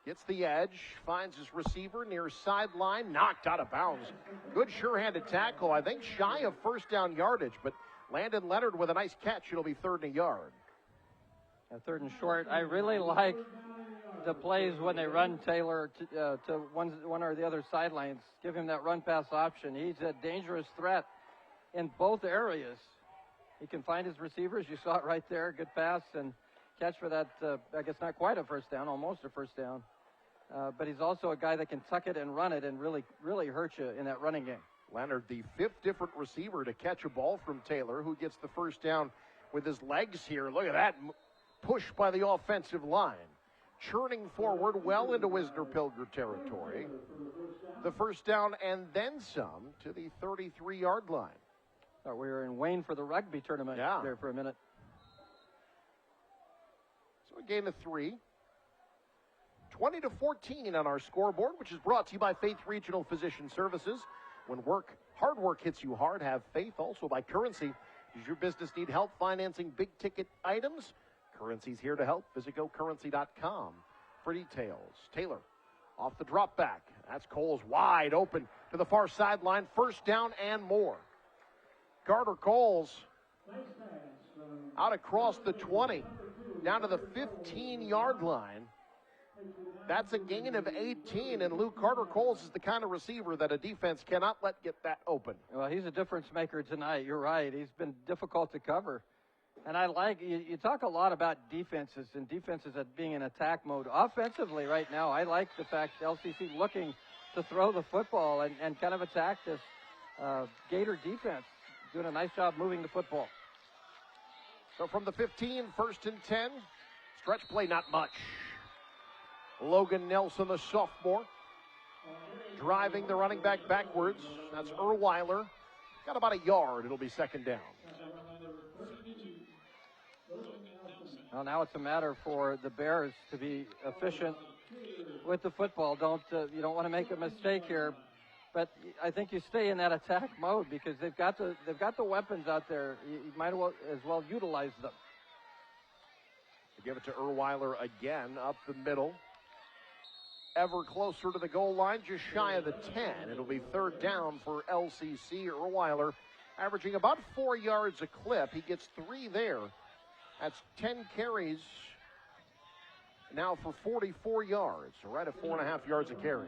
Gets the edge, finds his receiver near sideline, knocked out of bounds. Good sure-handed tackle, I think shy of first down yardage, but Landon Leonard with a nice catch. It'll be 3rd and a yard. 3rd and short. I really like the plays when they run Taylor to one or the other sidelines. Give him that run-pass option. He's a dangerous threat in both areas. He can find his receivers. You saw it right there. Good pass and catch for that, I guess not quite a first down, almost a first down. But he's also a guy that can tuck it and run it and really, really hurt you in that running game. Leonard, the 5th different receiver to catch a ball from Taylor, who gets the first down with his legs here. Look at that push by the offensive line. Churning forward well into Wisner Pilger territory. The first down and then some to the 33-yard line. Thought we were in Wayne for the rugby tournament there for a minute. So a gain of 3. 20-14 on our scoreboard, which is brought to you by Faith Regional Physician Services. When hard work hits you hard, have faith. Also by Currency. Does your business need help financing big-ticket items? Currency's here to help. Visit GoCurrency.com for details. Taylor off the drop back. That's Coles wide open to the far sideline. First down and more. Carter Coles out across the 20, down to the 15-yard line. That's a gain of 18, and Luke Carter Coles is the kind of receiver that a defense cannot let get that open. Well, he's a difference maker tonight. You're right. He's been difficult to cover. And I like, you talk a lot about defenses and defenses at being in attack mode. Offensively right now, I like the fact LCC looking to throw the football and kind of attack this Gator defense. doing a nice job moving the football. So from the 15, 1st and 10. Stretch play, not much. Logan Nelson, the sophomore, driving the running back backwards. That's Erweiler. Got about a yard. It'll be 2nd down. Well, now it's a matter for the Bears to be efficient with the football. You don't want to make a mistake here, but I think you stay in that attack mode because they've got the weapons out there. You might as well utilize them. They give it to Erweiler again up the middle. Ever closer to the goal line, just shy of the 10. It'll be 3rd down for LCC. Erweiler averaging about 4 yards a clip. He gets 3 there. That's 10 carries now for 44 yards. So right at 4.5 yards a carry.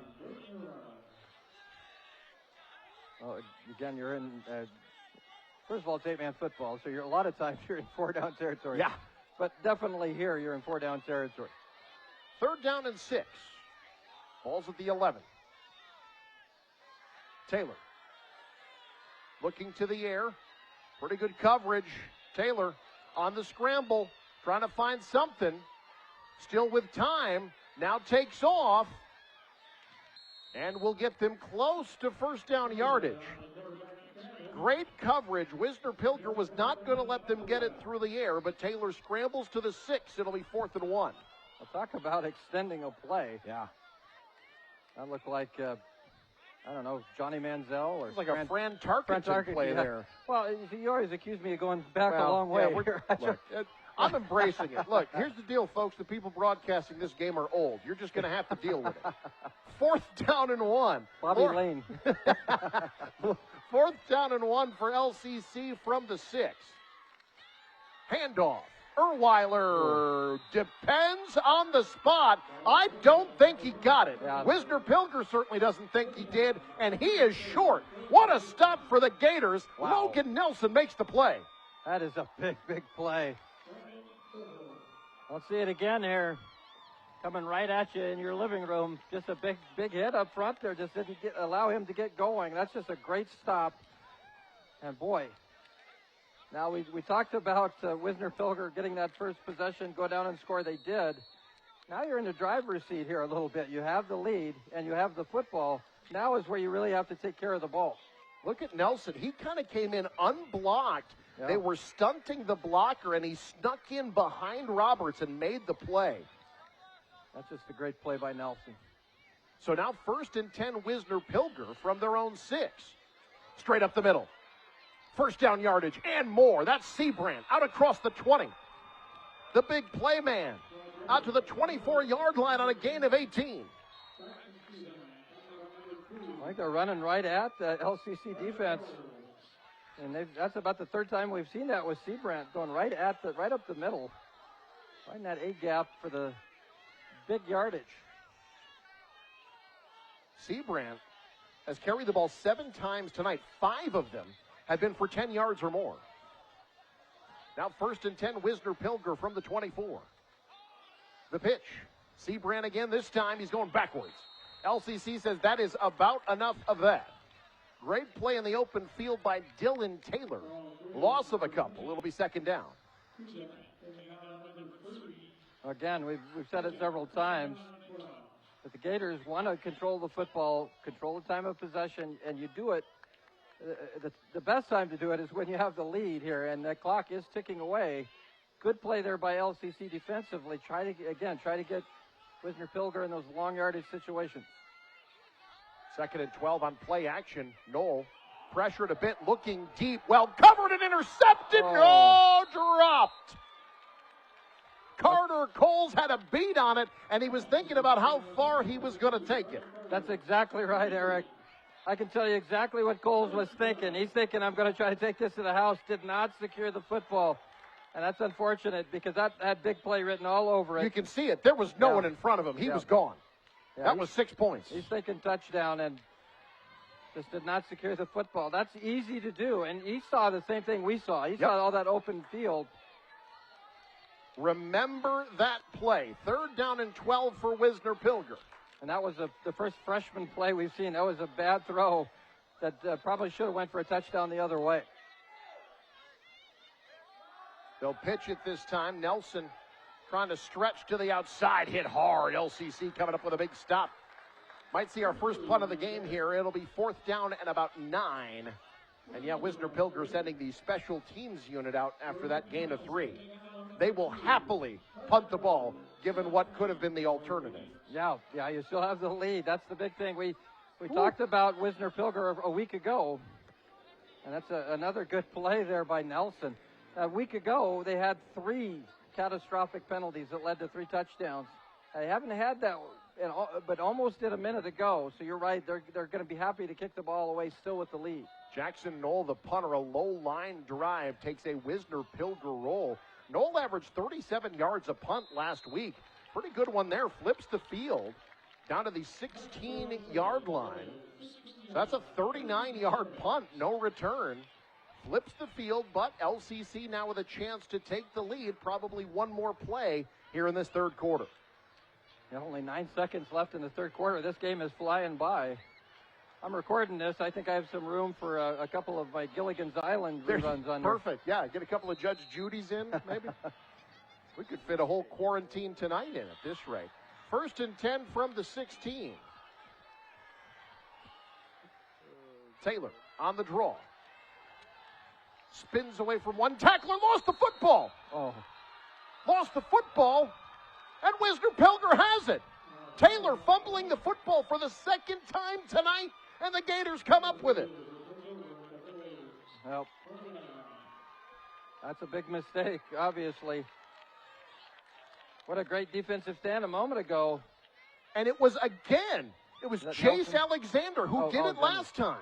Well, again, you're in, first of all, it's 8-man football, so a lot of times you're in 4-down territory. Yeah. But definitely here you're in 4-down territory. 3rd down and 6. Ball's at the 11. Taylor looking to the air. Pretty good coverage. Taylor on the scramble, trying to find something. Still with time. Now takes off. And will get them close to 1st down yardage. Great coverage. Wisner Pilger was not going to let them get it through the air, but Taylor scrambles to the 6. It'll be 4th and 1. Well, talk about extending a play. Yeah. That looked like, I don't know, Johnny Manziel or it's like a Fran Tarkenton play there. Well, you always accuse me of going back a long way. Look, I'm embracing it. Look, here's the deal, folks. The people broadcasting this game are old. You're just going to have to deal with it. 4th down and 1. Bobby Lane. 4th down and 1 for LCC from the 6. Handoff. Erweiler depends on the spot. I don't think he got it. Yeah. Wisner Pilger certainly doesn't think he did, and he is short. What a stop for the Gators. Wow. Logan Nelson makes the play. That is a big, big play. Let's see it again here. Coming right at you in your living room. Just a big, big hit up front there. Just didn't allow him to get going. That's just a great stop. And boy, now we talked about Wisner Pilger getting that first possession, go down and score. They did. Now you're in the driver's seat here a little bit. You have the lead and you have the football. Now is where you really have to take care of the ball. Look at Nelson. He kind of came in unblocked. Yeah. They were stunting the blocker, and he snuck in behind Roberts and made the play. That's just a great play by Nelson. So now 1st and 10, Wisner Pilger from their own 6. Straight up the middle. 1st down yardage and more. That's Seabrand out across the 20. The big play man out to the 24-yard line on a gain of 18. I think they're running right at the LCC defense. And that's about the 3rd time we've seen that with Seabrand going right up the middle. Right in that A-gap for the big yardage. Seabrand has carried the ball 7 times tonight. 5 of them have been for 10 yards or more. Now 1st and 10, Wisner Pilger from the 24. The pitch. Seabrand again. This time he's going backwards. LCC says that is about enough of that. Great play in the open field by Dylan Taylor. Loss of a couple. It'll be 2nd down. Again, we've said it several times, but the Gators want to control the football, control the time of possession, and you do it. The best time to do it is when you have the lead here, and the clock is ticking away. Good play there by LCC defensively. Try to get Wisner Pilger in those long yardage situations. 2nd and 12 on play action. Knoll pressured a bit, looking deep. Well covered and intercepted. Oh, dropped. Carter Coles had a beat on it, and he was thinking about how far he was going to take it. That's exactly right, Eric. I can tell you exactly what Coles was thinking. He's thinking, I'm going to try to take this to the house. Did not secure the football. And that's unfortunate because that had big play written all over it. You can see it. There was no one in front of him. He was gone. Yeah, that was 6 points. He's thinking touchdown and just did not secure the football. That's easy to do. And he saw the same thing we saw. He saw all that open field. Remember that play. 3rd down and 12 for Wisner Pilger. And that was the first freshman play we've seen. That was a bad throw that probably should have went for a touchdown the other way. They'll pitch it this time. Nelson trying to stretch to the outside, hit hard. LCC coming up with a big stop. Might see our first punt of the game here. It'll be 4th down and about 9. And yeah, Wisner Pilger sending the special teams unit out after that gain of 3. They will happily punt the ball, given what could have been the alternative. Yeah, you still have the lead. That's the big thing. We talked about Wisner Pilger a week ago, and that's another good play there by Nelson. A week ago, they had 3 catastrophic penalties that led to 3 touchdowns. They haven't had that, but almost did a minute ago. So you're right. They're going to be happy to kick the ball away still with the lead. Jackson Knoll, the punter, a low line drive, takes a Wisner Pilger roll. Knoll averaged 37 yards a punt last week. Pretty good one there. Flips the field down to the 16-yard line. So that's a 39-yard punt, no return. Flips the field, but LCC now with a chance to take the lead. Probably one more play here in this third quarter. Yeah, only 9 seconds left in the third quarter. This game is flying by. I'm recording this. I think I have some room for a couple of my Gilligan's Island reruns on there. Perfect. Yeah, get a couple of Judge Judy's in, maybe. We could fit a whole quarantine tonight in at this rate. 1st and 10 from the 16. Taylor on the draw. Spins away from one tackler, lost the football. Lost the football, and Wisner Pilger has it. Taylor fumbling the football for the 2nd time tonight, and the Gators come up with it. Well, that's a big mistake, obviously. What a great defensive stand a moment ago. And it was Chase Alexander who did it last time.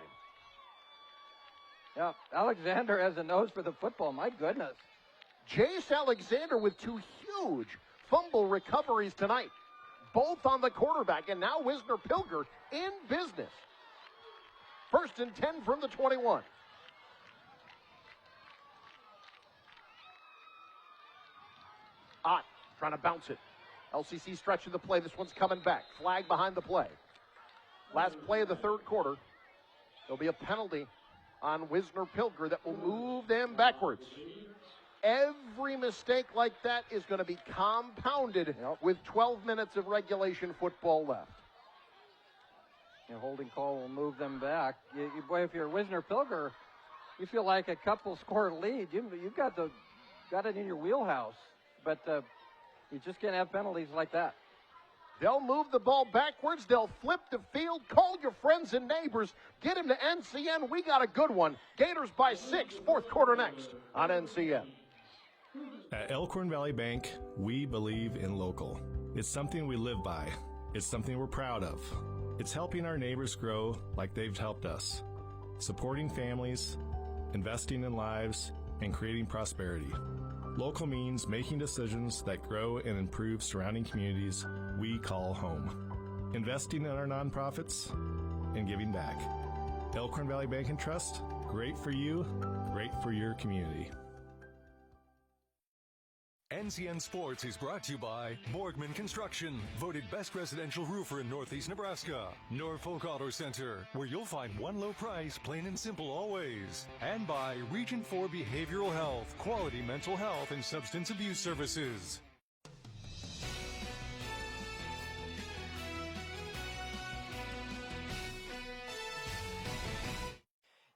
Yeah, Alexander has a nose for the football. My goodness. Chase Alexander with 2 huge fumble recoveries tonight, both on the quarterback, and now Wisner Pilger in business. 1st and 10 from the 21. Ott trying to bounce it. LCC stretching the play. This one's coming back. Flag behind the play. Last play of the third quarter. There'll be a penalty on Wisner Pilger that will move them backwards. Every mistake like that is going to be compounded with 12 minutes of regulation football left. A holding call will move them back. Boy, if you're Wisner Pilger, you feel like a couple score lead. You've got it in your wheelhouse, but you just can't have penalties like that. They'll move the ball backwards. They'll flip the field. Call your friends and neighbors. Get them to NCN. We got a good one. Gators by 6. Fourth quarter next on NCN. At Elkhorn Valley Bank, we believe in local. It's something we live by. It's something we're proud of. It's helping our neighbors grow like they've helped us. Supporting families, investing in lives, and creating prosperity. Local means making decisions that grow and improve surrounding communities we call home. Investing in our nonprofits and giving back. Elkhorn Valley Bank and Trust, great for you, great for your community. NCN Sports is brought to you by Borgman Construction, voted best residential roofer in Northeast Nebraska. Norfolk Auto Center, where you'll find one low price, plain and simple always. And by Region 4 Behavioral Health, quality mental health and substance abuse services.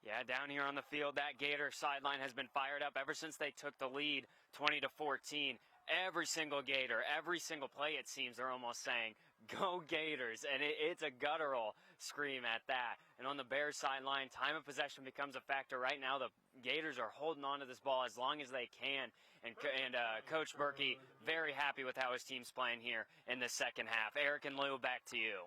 Yeah, down here on the field, that Gator sideline has been fired up ever since they took the lead 20-14. Every single Gator, every single play, it seems they're almost saying, "Go Gators," and it's a guttural scream at that. And on the Bears sideline, time of possession becomes a factor. Right now, the Gators are holding on to this ball as long as they can, and Coach Berkey very happy with how his team's playing here in the second half. Eric and Lou, back to you.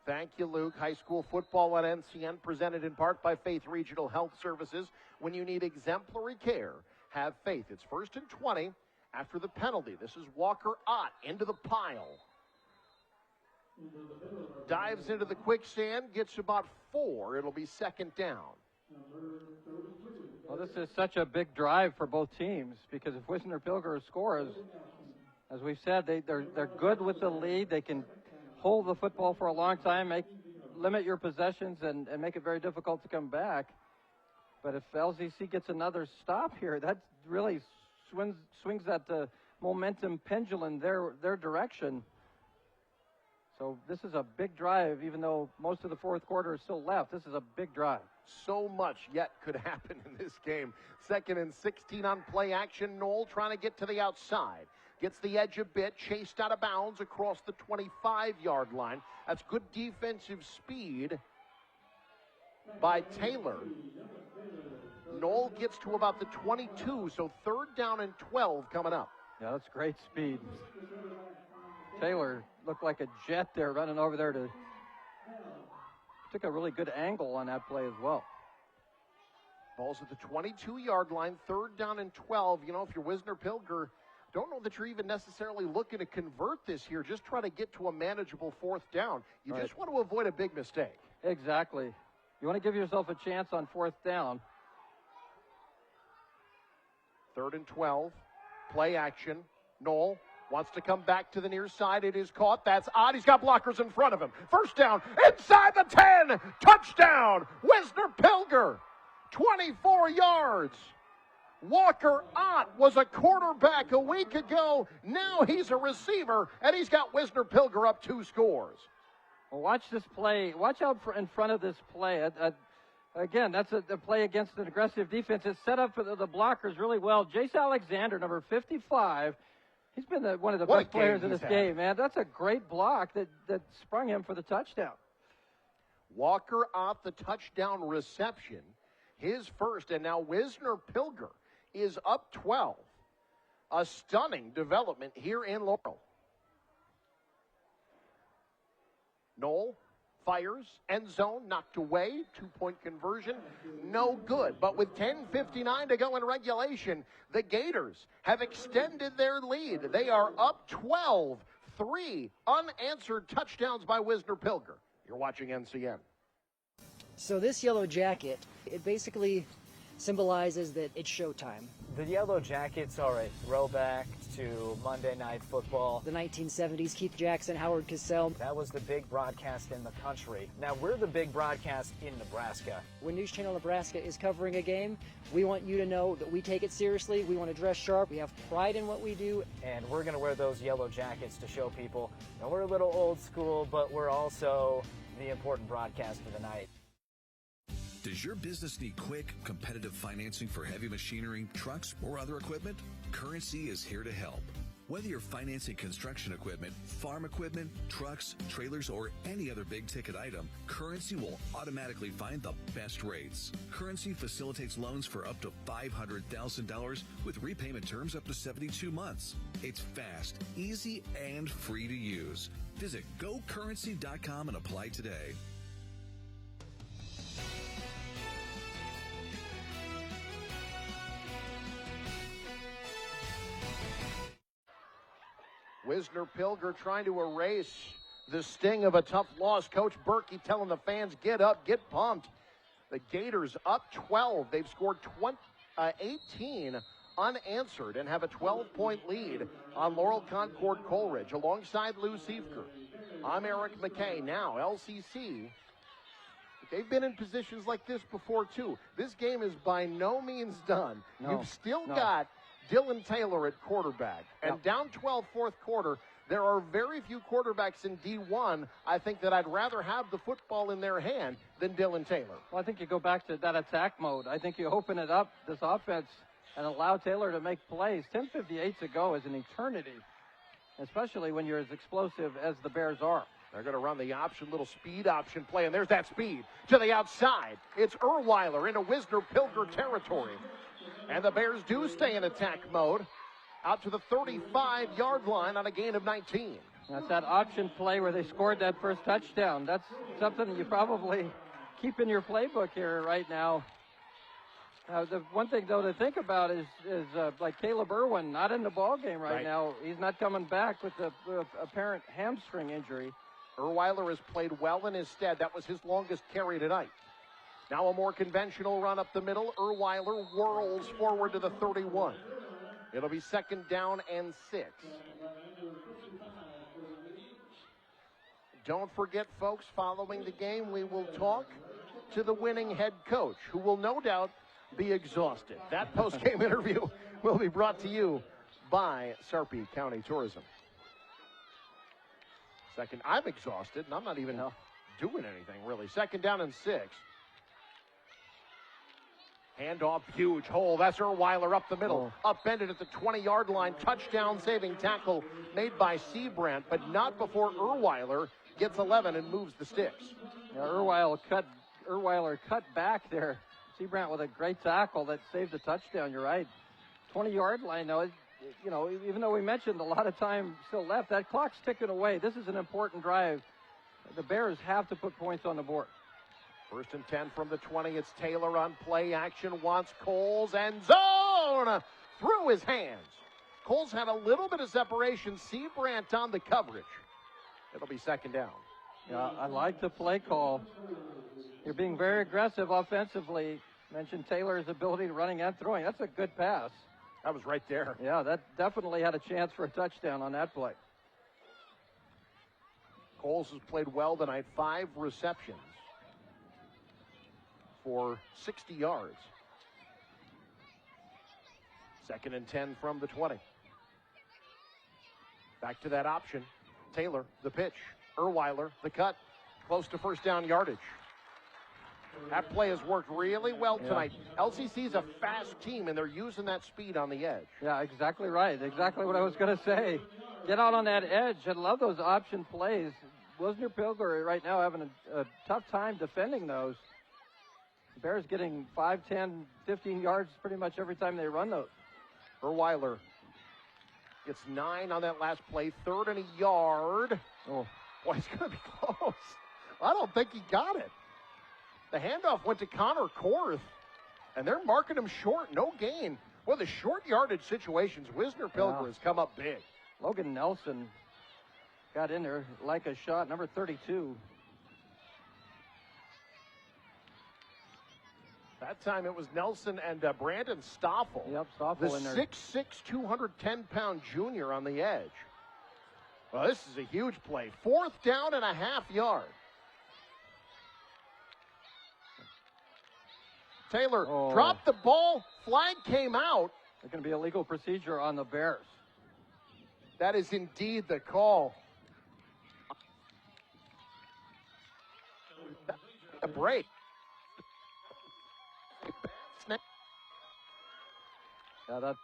Thank you, Luke. High school football on NCN, presented in part by Faith Regional Health Services. When you need exemplary care, have Faith. It's 1st and 20 after the penalty. This is Walker Ott into the pile. Dives into the quicksand, gets about 4. It'll be 2nd down. Well, this is such a big drive for both teams because if Wisner Pilger scores, as we've said, they're good with the lead. They can hold the football for a long time, limit your possessions, and make it very difficult to come back. But if LCC gets another stop here, that really swings that momentum pendulum their direction. So this is a big drive, even though most of the fourth quarter is still left. This is a big drive. So much yet could happen in this game. 2nd and 16 on play action. Knoll trying to get to the outside. Gets the edge a bit, chased out of bounds across the 25-yard line. That's good defensive speed by Taylor. Knoll gets to about the 22, so 3rd down and 12 coming up. Yeah, that's great speed. Taylor looked like a jet there running over there took a really good angle on that play as well. Ball's at the 22-yard line, 3rd down and 12. You know, if you're Wisner Pilger, don't know that you're even necessarily looking to convert this here. Just try to get to a manageable 4th down. You just want to avoid a big mistake. Exactly. You want to give yourself a chance on 4th down. 3rd and 12. Play action. Knoll wants to come back to the near side. It is caught. That's odd. He's got blockers in front of him. 1st down. Inside the 10. Touchdown. Wisner Pilger. 24 yards. Walker Ott was a quarterback a week ago. Now he's a receiver, and he's got Wisner Pilger up 2 scores. Well, watch this play. Watch out in front of this play. Again, that's a play against an aggressive defense. It's set up for the blockers really well. Jace Alexander, number 55, he's been one of the best players in this game, man. That's a great block that sprung him for the touchdown. Walker Ott, the touchdown reception, his first, and now Wisner Pilger is up 12. A stunning development here in Laurel. Knoll fires, end zone, knocked away, 2-point conversion, no good. But with 10:59 to go in regulation, the Gators have extended their lead. They are up 12, 3 unanswered touchdowns by Wisner Pilger. You're watching NCN. So this yellow jacket, it basically symbolizes that it's showtime. The Yellow Jackets are a throwback to Monday Night Football. The 1970s, Keith Jackson, Howard Cosell. That was the big broadcast in the country. Now we're the big broadcast in Nebraska. When News Channel Nebraska is covering a game, we want you to know that we take it seriously. We want to dress sharp. We have pride in what we do. And we're going to wear those yellow jackets to show people that we're a little old school, but we're also the important broadcast of the night. Does your business need quick, competitive financing for heavy machinery, trucks, or other equipment? Currency is here to help. Whether you're financing construction equipment, farm equipment, trucks, trailers, or any other big-ticket item, Currency will automatically find the best rates. Currency facilitates loans for up to $500,000 with repayment terms up to 72 months. It's fast, easy, and free to use. Visit GoCurrency.com and apply today. Wisner Pilger trying to erase the sting of a tough loss. Coach Berkey telling the fans, get up, get pumped. The Gators up 12. They've scored 18 unanswered and have a 12-point lead on Laurel Concord Coleridge alongside Lou Siefker. I'm Eric McKay. Now, LCC, they've been in positions like this before, too. This game is by no means done. You've still got Dylan Taylor at quarterback. And down 12 fourth quarter, there are very few quarterbacks in D1, I think, that I'd rather have the football in their hand than Dylan Taylor. Well, I think you go back to that attack mode. I think you open it up, this offense, and allow Taylor to make plays. 10:58 to go is an eternity, especially when you're as explosive as the Bears are. They're going to run the option, little speed option play, and there's that speed to the outside. It's Erweiler into Wisner Pilger territory. And the Bears do stay in attack mode out to the 35-yard line on a gain of 19. That's that option play where they scored that first touchdown. That's something that you probably keep in your playbook here right now. The one thing, though, to think about is like Caleb Irwin, not in the ball game right now. He's not coming back with the apparent hamstring injury. Erweiler has played well in his stead. That was his longest carry tonight. Now a more conventional run up the middle. Erweiler whirls forward to the 31. It'll be 2nd down and 6. Don't forget, folks, following the game, we will talk to the winning head coach, who will no doubt be exhausted. That post-game interview will be brought to you by Sarpy County Tourism. Second, I'm exhausted, and I'm not even doing anything, really. Second down and 6. Handoff, huge hole. That's Erweiler up the middle. Upended at the 20-yard line. Touchdown saving tackle made by Seabrandt, but not before Erweiler gets 11 and moves the sticks. Yeah, Erweiler cut back there. Seabrandt with a great tackle that saved the touchdown. You're right. 20-yard line, though. Even though we mentioned a lot of time still left, that clock's ticking away. This is an important drive. The Bears have to put points on the board. First and 10 from the 20. It's Taylor on play action. Wants Coles, end zone through his hands. Coles had a little bit of separation. Seabrandt on the coverage. It'll be second down. Yeah, I like the play call. You're being very aggressive offensively. Mentioned Taylor's ability to running and throwing. That's a good pass. That was right there. Yeah, that definitely had a chance for a touchdown on that play. Coles has played well tonight. 5 receptions for 60 yards. Second and 10 from the 20. Back to that option. Taylor, the pitch. Erweiler, the cut. Close to first down yardage. That play has worked really well tonight. LCC's a fast team, and they're using that speed on the edge. Yeah, exactly right. Exactly what I was going to say. Get out on that edge. I love those option plays. Wisner Pilger right now having a tough time defending those. The Bears getting 5, 10, 15 yards pretty much every time they run those. Erweiler gets 9 on that last play. 3rd and a yard. Oh, boy, he's going to be close. I don't think he got it. The handoff went to Connor Korth, and they're marking him short. No gain. Well, the short yardage situations, Wisner Pilger has come up big. Logan Nelson got in there like a shot, number 32. That time it was Nelson and Brandon Stoffel. Yep, Stoffel the in there. 6'6", 210-pound junior on the edge. Well, this is a huge play. 4th down and a half yard. Taylor dropped the ball. Flag came out. There's going to be a legal procedure on the Bears. That is indeed the call. A break. Yeah, that.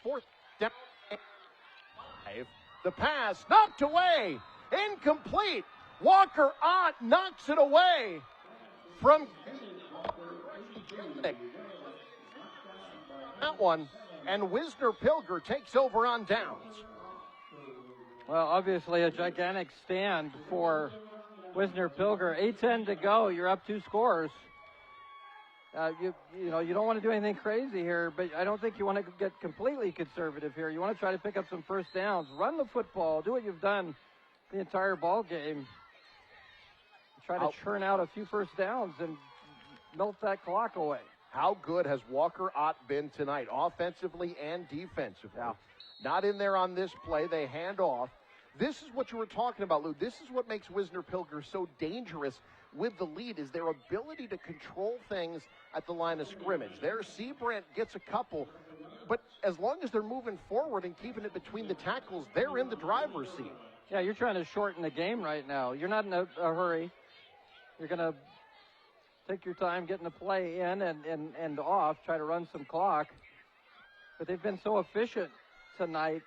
Fourth down. The pass knocked away. Incomplete. Walker Ott knocks it away from that one, and Wisner Pilger takes over on downs. Well, obviously a gigantic stand for Wisner Pilger. 8:10 to go. You're up 2 scores. You don't want to do anything crazy here, but I don't think you want to get completely conservative here. You want to try to pick up some first downs, run the football, do what you've done the entire ball game. Try to churn out a few first downs and melt that clock away. How good has Walker Ott been tonight, offensively and defensively? Yeah. Not in there on this play. They hand off. This is what you were talking about, Lou. This is what makes Wisner Pilger so dangerous with the lead, is their ability to control things at the line of scrimmage. There, Seabrandt gets a couple, but as long as they're moving forward and keeping it between the tackles, they're in the driver's seat. Yeah, you're trying to shorten the game right now. You're not in a hurry. You're going to take your time getting the play in and off, try to run some clock. But they've been so efficient tonight.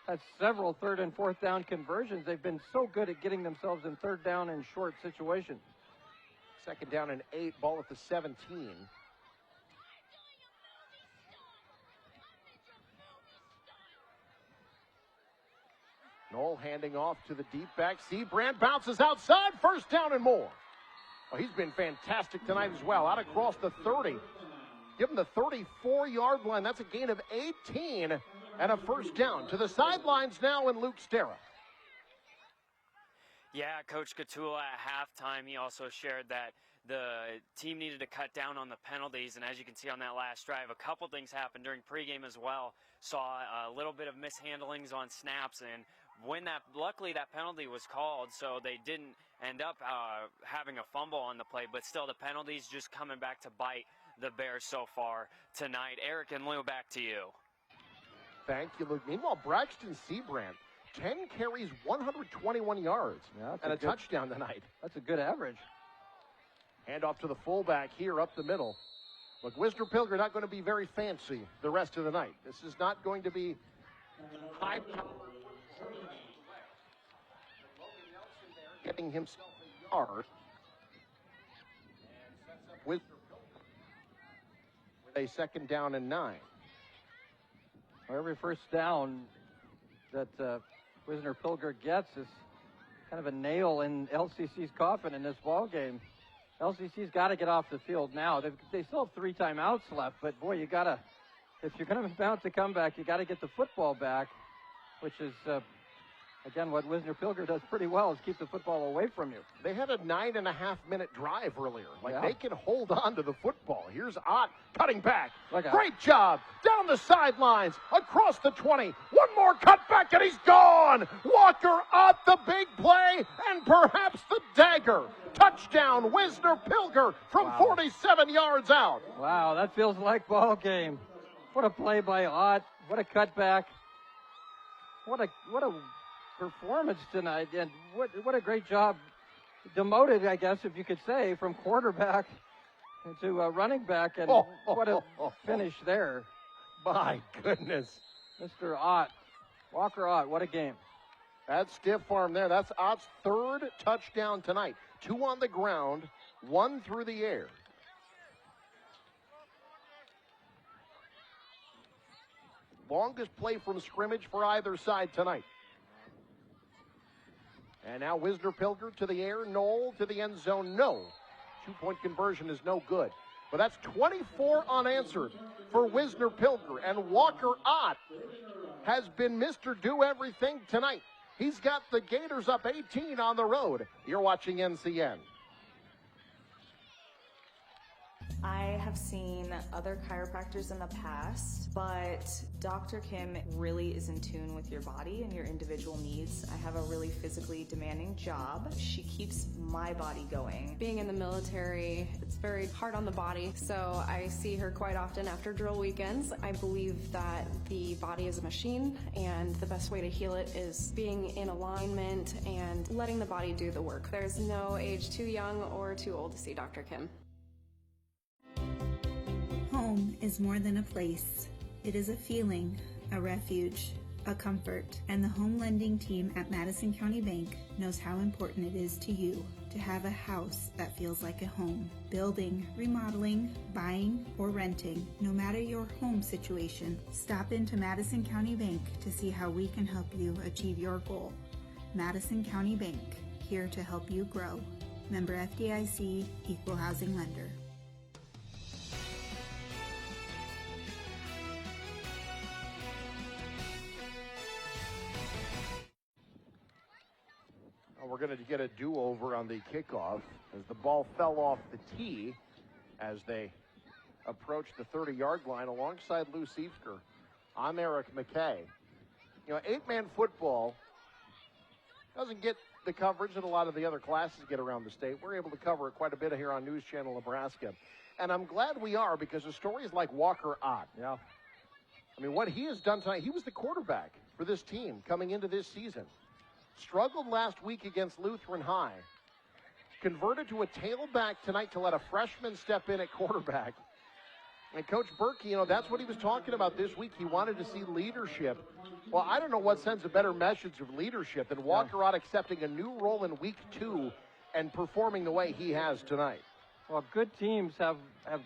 Had several 3rd and 4th down conversions. They've been so good at getting themselves in 3rd down and short situations. 2nd down and 8, ball at the 17. Knoll handing off to the deep back. Seabrandt bounces outside, 1st down and more. Well, he's been fantastic tonight as well. Out across the 30. Give him the 34-yard line. That's a gain of 18 and a 1st down. To the sidelines now in Luke Stera. Yeah, Coach Catula at halftime, he also shared that the team needed to cut down on the penalties, and as you can see on that last drive, a couple things happened during pregame as well. Saw a little bit of mishandlings on snaps, and luckily that penalty was called, so they didn't end up having a fumble on the play, but still the penalties just coming back to bite the Bears so far tonight. Eric and Lou, back to you. Thank you, Luke. Meanwhile, Braxton Seabrand, 10 carries, 121 yards, and a touchdown tonight. That's a good average. Hand off to the fullback here up the middle. Look, Wisner Pilger not going to be very fancy the rest of the night. This is not going to be high power. Getting himself a yard. And sets up Wisner Pilger with a 2nd down and 9. Well, every first down that Wisner Pilger gets is kind of a nail in LCC's coffin in this ball game. LCC's got to get off the field now. They still have 3 timeouts left, but boy, if you're going to mount a comeback, you got to get the football back, which is, again, what Wisner Pilger does pretty well is keep the football away from you. They had a 9.5-minute drive earlier. They can hold on to the football. Here's Ott cutting back. Great job. Down the sidelines, across the 20. One more cutback, and he's gone. Walker Ott, the big play, and perhaps the dagger. Touchdown, Wisner Pilger from 47 yards out. Wow, that feels like ball game. What a play by Ott. What a cutback. What a performance tonight, and what a great job. Demoted, I guess, if you could say, from quarterback to running back, and what a finish there. My goodness. Mr. Ott, Walker Ott, what a game. That stiff arm there, that's Ott's 3rd touchdown tonight. 2 on the ground, 1 through the air. Longest play from scrimmage for either side tonight. And now Wisner Pilger to the air, Knoll to the end zone, no. 2-point conversion is no good. But that's 24 unanswered for Wisner Pilger. And Walker Ott has been Mr. Do-Everything tonight. He's got the Gators up 18 on the road. You're watching NCN. I have seen other chiropractors in the past, but Dr. Kim really is in tune with your body and your individual needs. I have a really physically demanding job. She keeps my body going. Being in the military, it's very hard on the body, so I see her quite often after drill weekends. I believe that the body is a machine, and the best way to heal it is being in alignment and letting the body do the work. There's no age too young or too old to see Dr. Kim. Home is more than a place. It is a feeling, a refuge, a comfort, and the home lending team at Madison County Bank knows how important it is to you to have a house that feels like a home. Building, remodeling, buying, or renting, no matter your home situation, stop into Madison County Bank to see how we can help you achieve your goal. Madison County Bank, here to help you grow. Member FDIC, Equal Housing Lender. We're going to get a do-over on the kickoff as the ball fell off the tee as they approach the 30-yard line alongside Lou Siefsker. I'm Eric McKay. You know, 8-man football doesn't get the coverage that a lot of the other classes get around the state. We're able to cover it quite a bit here on News Channel Nebraska. And I'm glad we are, because of stories like Walker Ott. Yeah. I mean, what he has done tonight, he was the quarterback for this team coming into this season. Struggled last week against Lutheran High. Converted to a tailback tonight to let a freshman step in at quarterback. And Coach Burke, you know, that's what he was talking about this week. He wanted to see leadership. Well, I don't know what sends a better message of leadership than Walker Ott accepting a new role in week 2 and performing the way he has tonight. Well, good teams have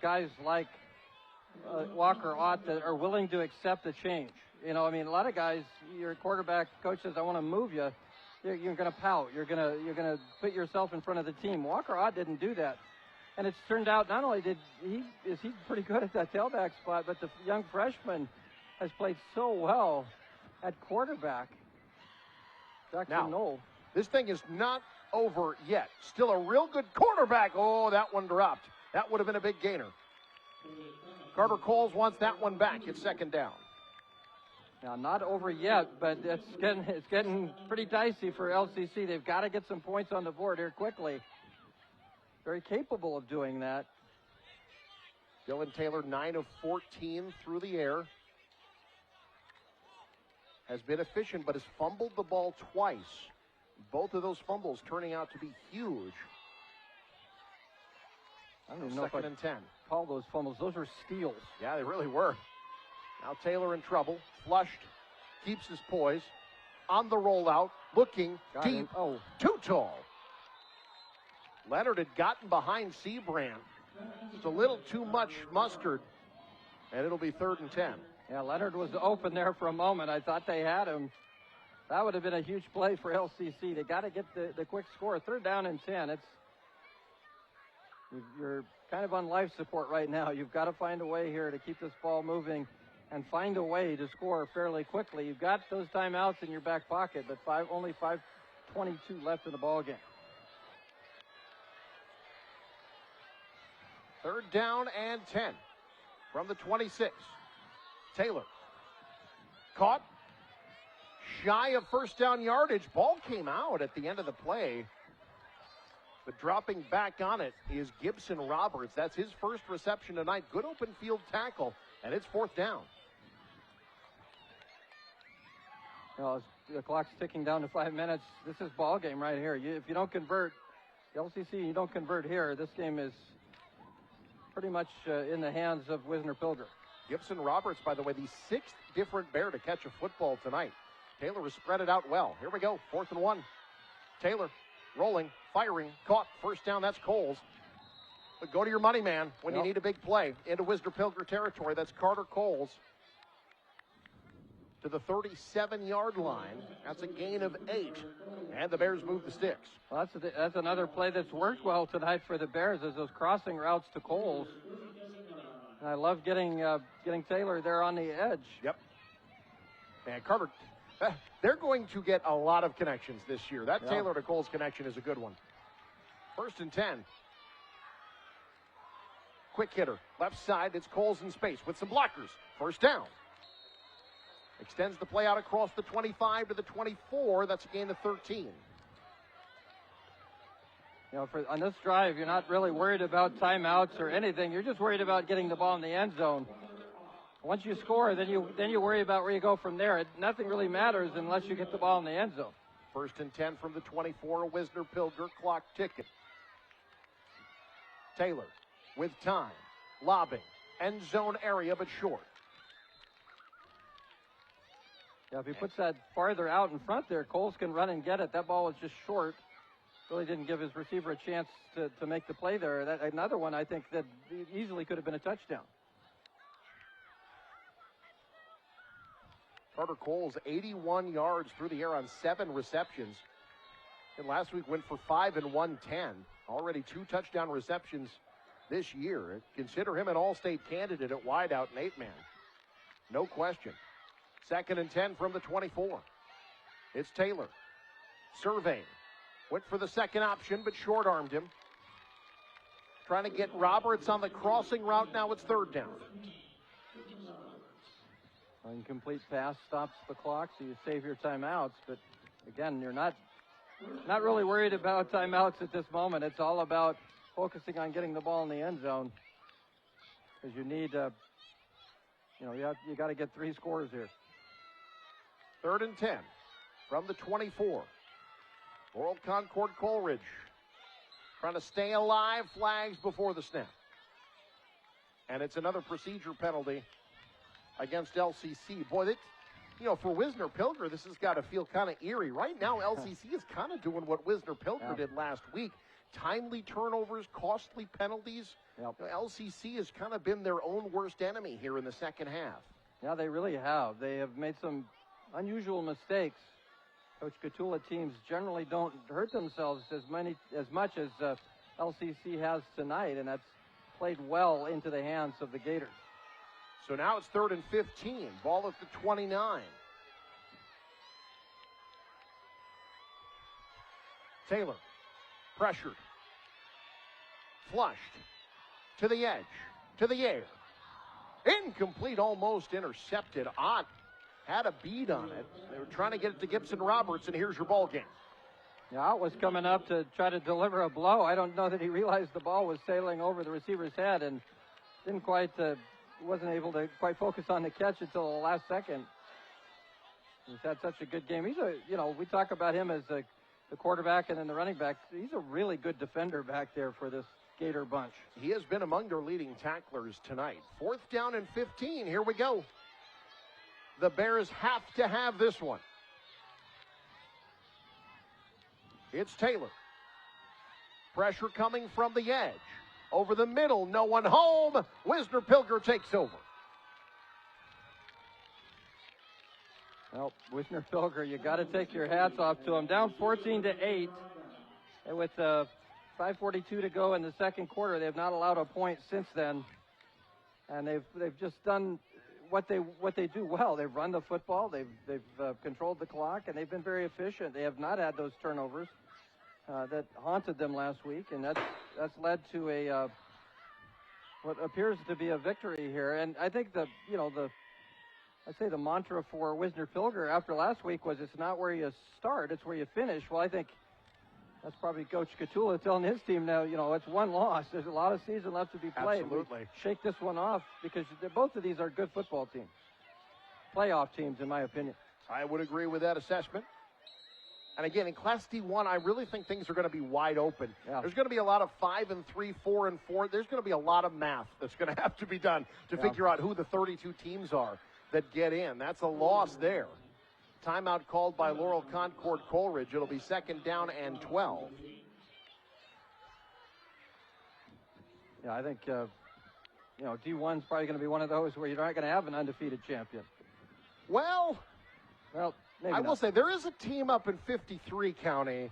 guys like Walker Ott that are willing to accept the change. You know, I mean, a lot of guys, your quarterback coach says, I want to move you. You're going to pout. You're going to put yourself in front of the team. Walker Ott didn't do that. And it's turned out not only is he pretty good at that tailback spot, but the young freshman has played so well at quarterback. Jackson Knoll. This thing is not over yet. Still a real good quarterback. Oh, that one dropped. That would have been a big gainer. Carter Coles wants that one back. It's second down. Now, not over yet, but it's getting pretty dicey for LCC. They've got to get some points on the board here quickly. Very capable of doing that. Dylan Taylor, 9 of 14 through the air. Has been efficient, but has fumbled the ball twice. Both of those fumbles turning out to be huge. I don't even know if Second and 10. Call those fumbles. Those were steals. Yeah, they really were. Now Taylor in trouble. Flushed. Keeps his poise. On the rollout. Looking Got deep. him. Oh. Too tall. Leonard had gotten behind Seabrand. Just a little too much mustard. And it'll be 3rd and 10. Yeah, Leonard was open there for a moment. I thought they had him. That would have been a huge play for LCC. They got to get the quick score. 3rd down and 10. You're kind of on life support right now. You've got to find a way here to keep this ball moving and find a way to score fairly quickly. You've got those timeouts in your back pocket, but only 5:22 left in the ball game. 3rd down and 10 from the 26. Taylor caught shy of first down yardage. Ball came out at the end of the play. But dropping back on it is Gibson Roberts. That's his first reception tonight. Good open field tackle, and it's 4th down. Well, the clock's ticking down to 5 minutes. This is ball game right here. If you don't convert, the LCC, you don't convert here, this game is pretty much in the hands of Wisner Pilger. Gibson Roberts, by the way, the 6th different Bear to catch a football tonight. Taylor has spread it out well. Here we go, 4th and 1. Taylor rolling, firing, caught. First down, that's Coles. But go to your money man when you need a big play. Into Wisner Pilger territory, that's Carter Coles. To the 37-yard line. That's a gain of 8. And the Bears move the sticks. Well, that's another play that's worked well tonight for the Bears, is those crossing routes to Coles. And I love getting Taylor there on the edge. Yep. And Carter, they're going to get a lot of connections this year. That Taylor to Coles connection is a good one. 1st and 10. Quick hitter. Left side, it's Coles in space with some blockers. First down. Extends the play out across the 25 to the 24. That's a gain of 13. You know, on this drive, you're not really worried about timeouts or anything. You're just worried about getting the ball in the end zone. Once you score, then you worry about where you go from there. Nothing really matters unless you get the ball in the end zone. 1st and 10 from the 24. Wisner Pilger, clock ticking. Taylor with time, lobbing, end zone area, but short. Yeah, if he puts that farther out in front there, Coles can run and get it. That ball was just short. Really didn't give his receiver a chance to make the play there. Another one, I think, that easily could have been a touchdown. Carter Coles, 81 yards through the air on 7 receptions. And last week went for 5 and 110. Already 2 touchdown receptions this year. Consider him an all-state candidate at wideout and 8-man. No question. 2nd and 10 from the 24. It's Taylor. Surveying. Went for the second option, but short-armed him. Trying to get Roberts on the crossing route. Now it's 3rd down. Incomplete pass stops the clock, so you save your timeouts. But again, you're not really worried about timeouts at this moment. It's all about focusing on getting the ball in the end zone, because you need, you got to get 3 scores here. 3rd and 10 from the 24. World Concord Coleridge trying to stay alive. Flags before the snap. And it's another procedure penalty against LCC. Boy, for Wisner Pilger, this has got to feel kind of eerie. Right now, LCC is kind of doing what Wisner Pilger did last week. Timely turnovers, costly penalties. Yep. LCC has kind of been their own worst enemy here in the second half. Yeah, they really have. They have made some unusual mistakes. Coach Catula teams generally don't hurt themselves as much as LCC has tonight, and that's played well into the hands of the Gators. So now it's 3rd and 15. Ball at the 29. Taylor, pressured, flushed, to the edge, to the air. Incomplete, almost intercepted. Ott had a bead on it. They were trying to get it to Gibson Roberts, and here's your ball game. Yeah, Ott was coming up to try to deliver a blow. I don't know that he realized the ball was sailing over the receiver's head and wasn't able to quite focus on the catch until the last second. He's had such a good game. We talk about him as the quarterback and then the running back. He's a really good defender back there for this Gator bunch. He has been among their leading tacklers tonight. 4th down and 15. Here we go. The Bears have to have this one. It's Taylor. Pressure coming from the edge. Over the middle, no one home. Wisner Pilger takes over. Well, Wisner Pilger, you got to take your hats off to him. Down 14-8, and with 5:42 to go in the second quarter, they have not allowed a point since then, and they've just done what they do well. They've run the football, they've controlled the clock, and they've been very efficient. They have not had those turnovers that haunted them last week, and that's led to what appears to be a victory here. And I think the mantra for Wisner Pilger after last week was it's not where you start, it's where you finish. Well, I think that's probably Coach Catula telling his team now, it's one loss. There's a lot of season left to be played. Absolutely. We shake this one off because both of these are good football teams. Playoff teams, in my opinion. I would agree with that assessment. And again, in Class D1, I really think things are going to be wide open. Yeah. There's going to be a lot of 5-3, 4-4. There's going to be a lot of math that's going to have to be done to figure out who the 32 teams are that get in. That's a loss there. Timeout called by Laurel Concord Coleridge. It'll be 2nd down and 12. Yeah, I think, D1's probably going to be one of those where you're not going to have an undefeated champion. Well, maybe I will say there is a team up in 53 County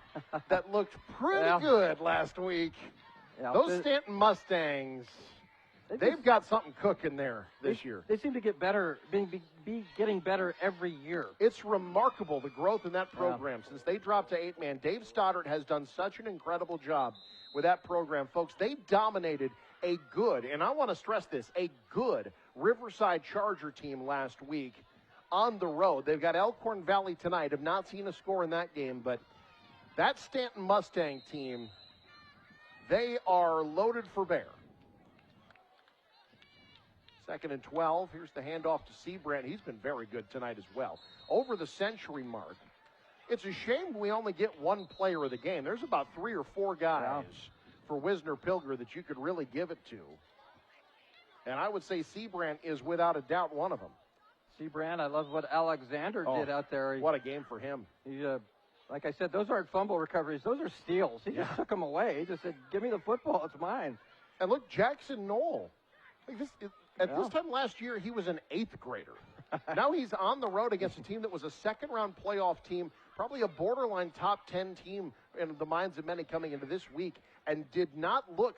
that looked pretty good last week. Yeah, those Stanton Mustangs, they've got something cooking there this year. They seem to get better, be getting better every year. It's remarkable, the growth in that program. Since they dropped to 8-man, Dave Stoddard has done such an incredible job with that program. Folks, they dominated a good, and I want to stress this, a good Riverside Charger team last week on the road. They've got Elkhorn Valley tonight. Have not seen a score in that game, but that Stanton Mustang team, they are loaded for bear. 2nd and 12. Here's the handoff to Seabrand. He's been very good tonight as well. Over the century mark. It's a shame we only get one player of the game. There's about 3 or 4 guys for Wisner Pilger that you could really give it to. And I would say Seabrand is without a doubt one of them. Seabrand, I love what Alexander did out there. What a game for him. He, like I said, those aren't fumble recoveries. Those are steals. He just took them away. He just said, give me the football. It's mine. And look, Jackson Knoll. At this time last year, he was an 8th grader. Now he's on the road against a team that was a 2nd-round playoff team, probably a borderline top 10 team in the minds of many coming into this week, and did not look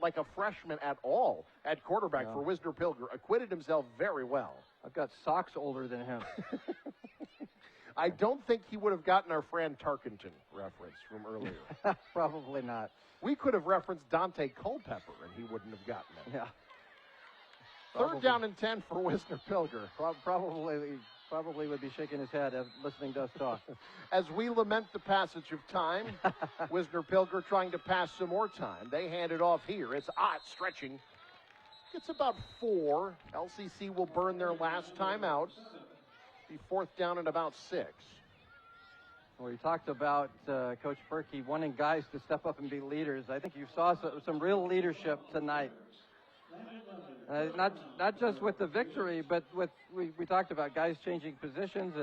like a freshman at all at quarterback for Wisner Pilger. Acquitted himself very well. I've got socks older than him. I don't think he would have gotten our Fran Tarkenton reference from earlier. Probably not. We could have referenced Dante Culpepper, and he wouldn't have gotten it. Yeah. 3rd down and 10 for Wisner Pilger. Probably would be shaking his head listening to us talk. As we lament the passage of time, Wisner Pilger trying to pass some more time. They hand it off here. It's Ott stretching. It's about 4. LCC will burn their last time out. Be 4th down and about 6. Well, you talked about Coach Berkey wanting guys to step up and be leaders. I think you saw some real leadership tonight. Not just with the victory, but we talked about guys changing positions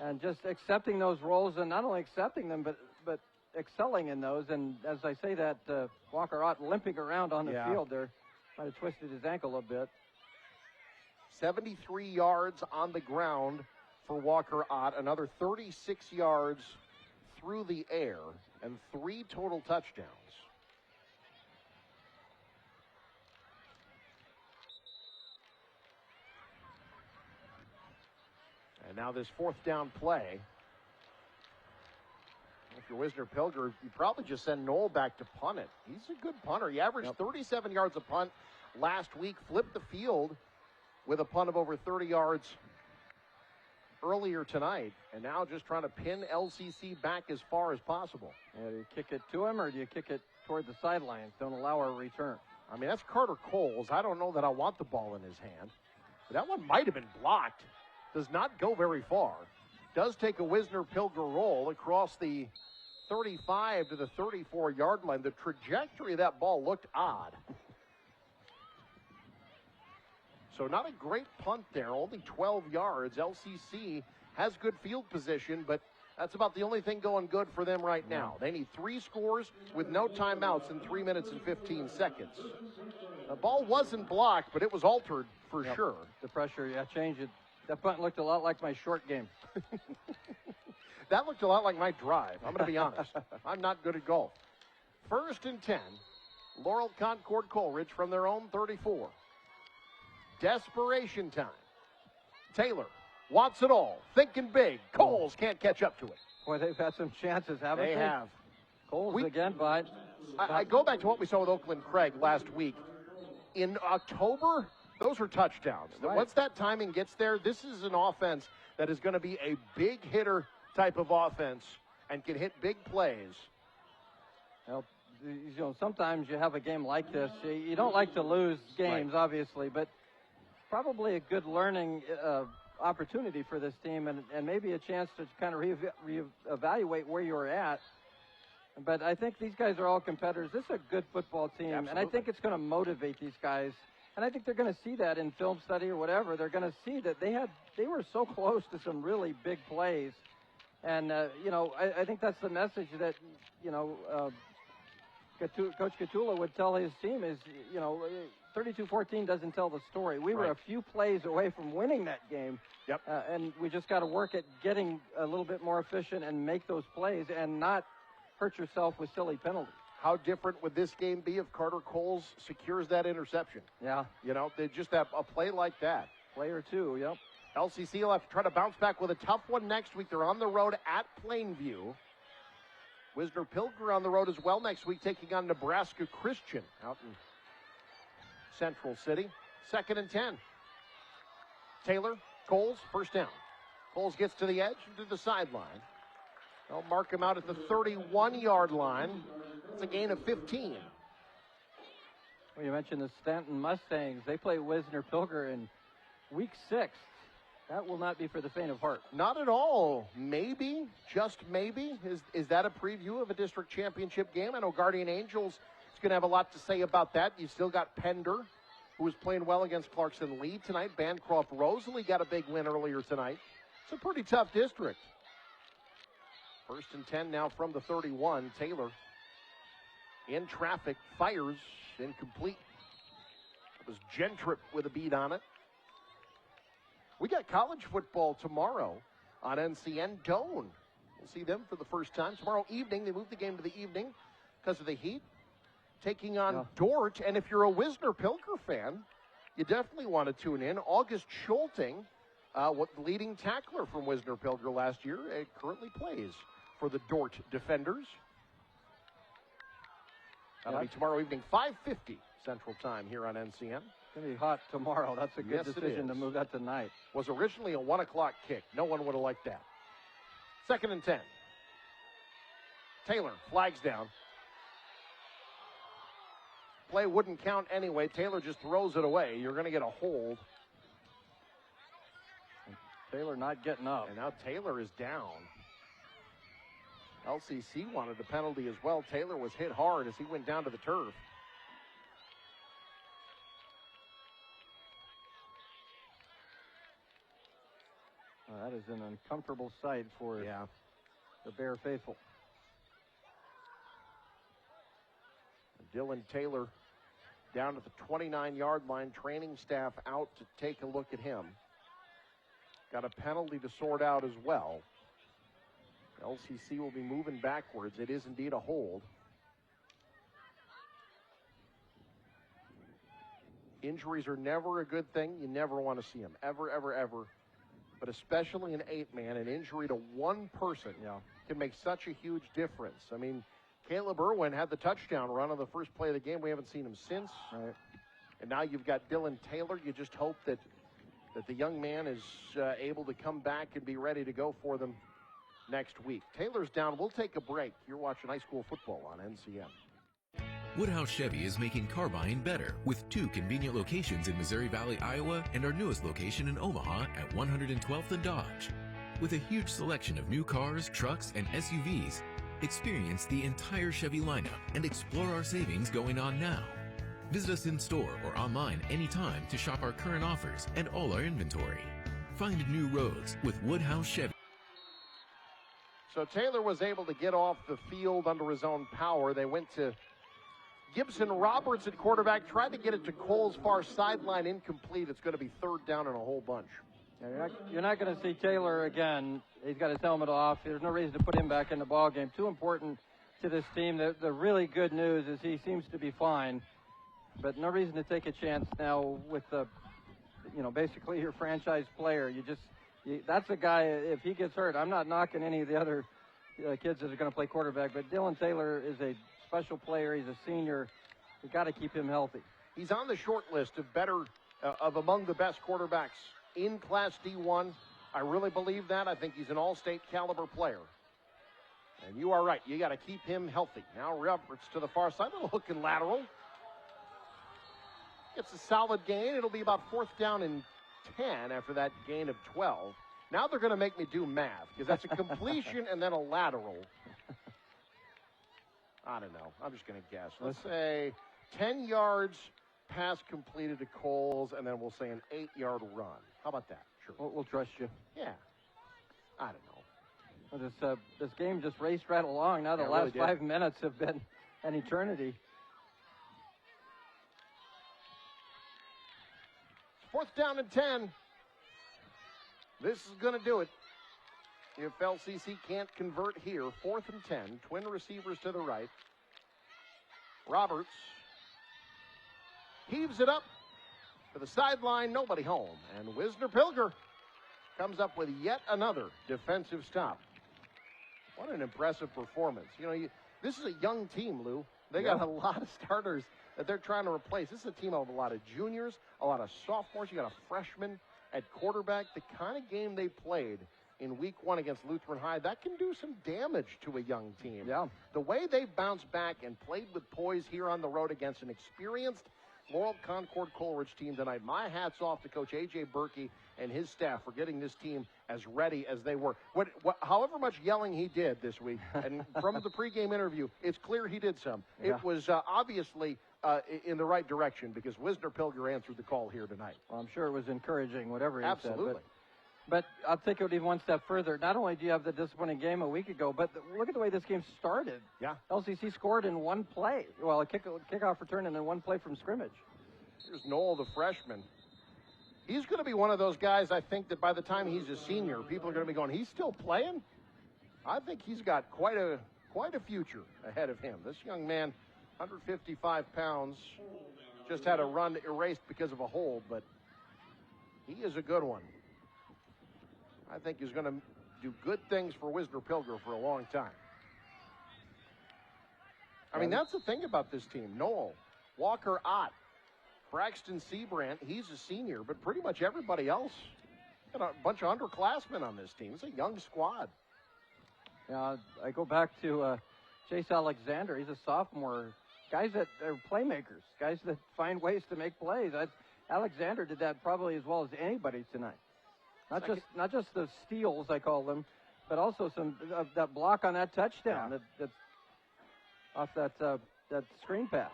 and just accepting those roles, and not only accepting them, but excelling in those. And as I say that, Walker Ott limping around on the field there, might have twisted his ankle a bit. 73 yards on the ground for Walker Ott, another 36 yards through the air, and 3 total touchdowns. And now this 4th down play. If you're Wisner Pilger, you probably just send Noel back to punt it. He's a good punter. He averaged 37 yards a punt last week, flipped the field with a punt of over 30 yards earlier tonight, and now just trying to pin LCC back as far as possible. Do you kick it to him or do you kick it toward the sidelines? Don't allow a return. I mean, that's Carter Coles. I don't know that I want the ball in his hand. But that one might have been blocked. Does not go very far. Does take a Wisner Pilger roll across the 35 to the 34-yard line. The trajectory of that ball looked odd. So not a great punt there, only 12 yards. LCC has good field position, but that's about the only thing going good for them right now. They need 3 scores with no timeouts in 3 minutes and 15 seconds. The ball wasn't blocked, but it was altered for sure. The pressure, changed it. That punt looked a lot like my short game. That looked a lot like my drive. I'm going to be honest. I'm not good at golf. 1st and 10. Laurel Concord Coleridge from their own 34. Desperation time. Taylor wants it all. Thinking big. Coles can't catch up to it. Boy, they've had some chances, haven't they? They have. Coles again, but I go back to what we saw with Oakland Craig last week. In October, those are touchdowns. Right. Once that timing gets there, this is an offense that is going to be a big hitter type of offense and can hit big plays. Well, sometimes you have a game like this. You don't like to lose games, obviously, but probably a good learning opportunity for this team and maybe a chance to kind of reevaluate where you're at. But I think these guys are all competitors. This is a good football team, and I think it's going to motivate these guys. And I think they're going to see that in film study or whatever. They're going to see that they were so close to some really big plays. And, I think that's the message that, Coach Catula would tell his team is, 32-14 doesn't tell the story. We were a few plays away from winning that game. Yep. And we just got to work at getting a little bit more efficient and make those plays and not hurt yourself with silly penalties. How different would this game be if Carter Coles secures that interception? Yeah. They just have a play like that. Play or two, yep. LCC will have to try to bounce back with a tough one next week. They're on the road at Plainview. Wisner Pilger on the road as well next week, taking on Nebraska Christian out in Central City. 2nd and 10. Taylor, Coles, first down. Coles gets to the edge and to the sideline. They'll mark him out at the 31-yard line. It's a gain of 15. Well, you mentioned the Stanton Mustangs. They play Wisner Pilger in week 6. That will not be for the faint of heart. Not at all. Maybe, just maybe. Is that a preview of a district championship game? I know Guardian Angels is going to have a lot to say about that. You've still got Pender, who was playing well against Clarkson Lee tonight. Bancroft Rosalie got a big win earlier tonight. It's a pretty tough district. 1st and 10 now from the 31. Taylor in traffic, fires, incomplete. It was Gentrip with a beat on it. We got college football tomorrow on NCN. Doan. We'll see them for the first time. Tomorrow evening, they moved the game to the evening because of the heat. Taking on Dort. And if you're a Wisner Pilger fan, you definitely want to tune in. August Schulting, the leading tackler from Wisner Pilger last year, currently plays for the Dort Defenders. That'll be tomorrow evening, 5:50 Central Time here on NCN. It's going to be hot tomorrow. That's a good decision to move that tonight. Was originally a 1 o'clock kick. No one would have liked that. 2nd and 10. Taylor flags down. Play wouldn't count anyway. Taylor just throws it away. You're going to get a hold. And Taylor not getting up. And now Taylor is down. LCC wanted a penalty as well. Taylor was hit hard as he went down to the turf. That is an uncomfortable sight for the Bear faithful. Dylan Taylor down to the 29-yard line. Training staff out to take a look at him. Got a penalty to sort out as well. LCC will be moving backwards. It is indeed a hold. Injuries are never a good thing. You never want to see them. Ever, ever, ever. But especially an 8-man, an injury to one person can make such a huge difference. I mean, Caleb Irwin had the touchdown run on the first play of the game. We haven't seen him since. Right. And now you've got Dylan Taylor. You just hope that the young man is able to come back and be ready to go for them next week. Taylor's down. We'll take a break. You're watching high school football on NCM. Woodhouse Chevy is making car buying better with 2 convenient locations in Missouri Valley, Iowa, and our newest location in Omaha at 112th and Dodge. With a huge selection of new cars, trucks, and SUVs, experience the entire Chevy lineup and explore our savings going on now. Visit us in store or online anytime to shop our current offers and all our inventory. Find new roads with Woodhouse Chevy. So Taylor was able to get off the field under his own power. They went to Gibson Roberts at quarterback, tried to get it to Cole's far sideline, incomplete. It's going to be 3rd down and a whole bunch. Yeah, you're not going to see Taylor again. He's got his helmet off. There's no reason to put him back in the ball game. Too important to this team. The really good news is he seems to be fine, but no reason to take a chance now with basically your franchise player. That's a guy. If he gets hurt, I'm not knocking any of the other kids that are going to play quarterback, but Dylan Taylor is a special player. He's a senior. You've got to keep him healthy. He's on the short list of among the best quarterbacks in Class D1. I really believe that. I think he's an all-state caliber player. And you are right. You got to keep him healthy. Now Roberts to the far side. A hook and lateral. It's a solid gain. It'll be about 4th down and 10 after that gain of 12. Now they're going to make me do math because that's a completion and then a lateral. I don't know. I'm just going to guess. Let's say 10 yards pass completed to Coles, and then we'll say an 8-yard run. How about that? Sure. We'll trust you. Yeah. I don't know. Well, this game just raced right along. Now the last 5 minutes have been an eternity. 4th down and 10. This is going to do it. If LCC can't convert here, 4th and 10, twin receivers to the right. Roberts heaves it up to the sideline, nobody home. And Wisner Pilger comes up with yet another defensive stop. What an impressive performance. This is a young team, Lou. They got a lot of starters that they're trying to replace. This is a team of a lot of juniors, a lot of sophomores. You got a freshman at quarterback. The kind of game they played in week 1 against Lutheran High, that can do some damage to a young team. Yeah. The way they've bounced back and played with poise here on the road against an experienced Laurel Concord Coleridge team tonight, my hat's off to Coach A.J. Berkey and his staff for getting this team as ready as they were. However much yelling he did this week, and from the pregame interview, it's clear he did some. Yeah. It was obviously in the right direction because Wisner Pilger answered the call here tonight. Well, I'm sure it was encouraging, whatever he Absolutely. said. But I'll take it even one step further. Not only do you have the disappointing game a week ago, but look at the way this game started. Yeah. LCC scored in one play. Well, a kickoff return and then one play from scrimmage. Here's Noel, the freshman. He's going to be one of those guys, I think, that by the time he's a senior, people are going to be going, he's still playing? I think he's got quite a future ahead of him. This young man, 155 pounds, just had a run erased because of a hold, but he is a good one. I think he's going to do good things for Wisner Pilger for a long time. I mean, that's the thing about this team. Noel, Walker Ott, Braxton Seabrant, he's a senior, but pretty much everybody else, got a bunch of underclassmen on this team. It's a young squad. Yeah, I go back to Chase Alexander. He's a sophomore. Guys that are playmakers, guys that find ways to make plays. Alexander did that probably as well as anybody tonight. Not just the steals, I call them, but also some of that block on that touchdown, that off that screen pass.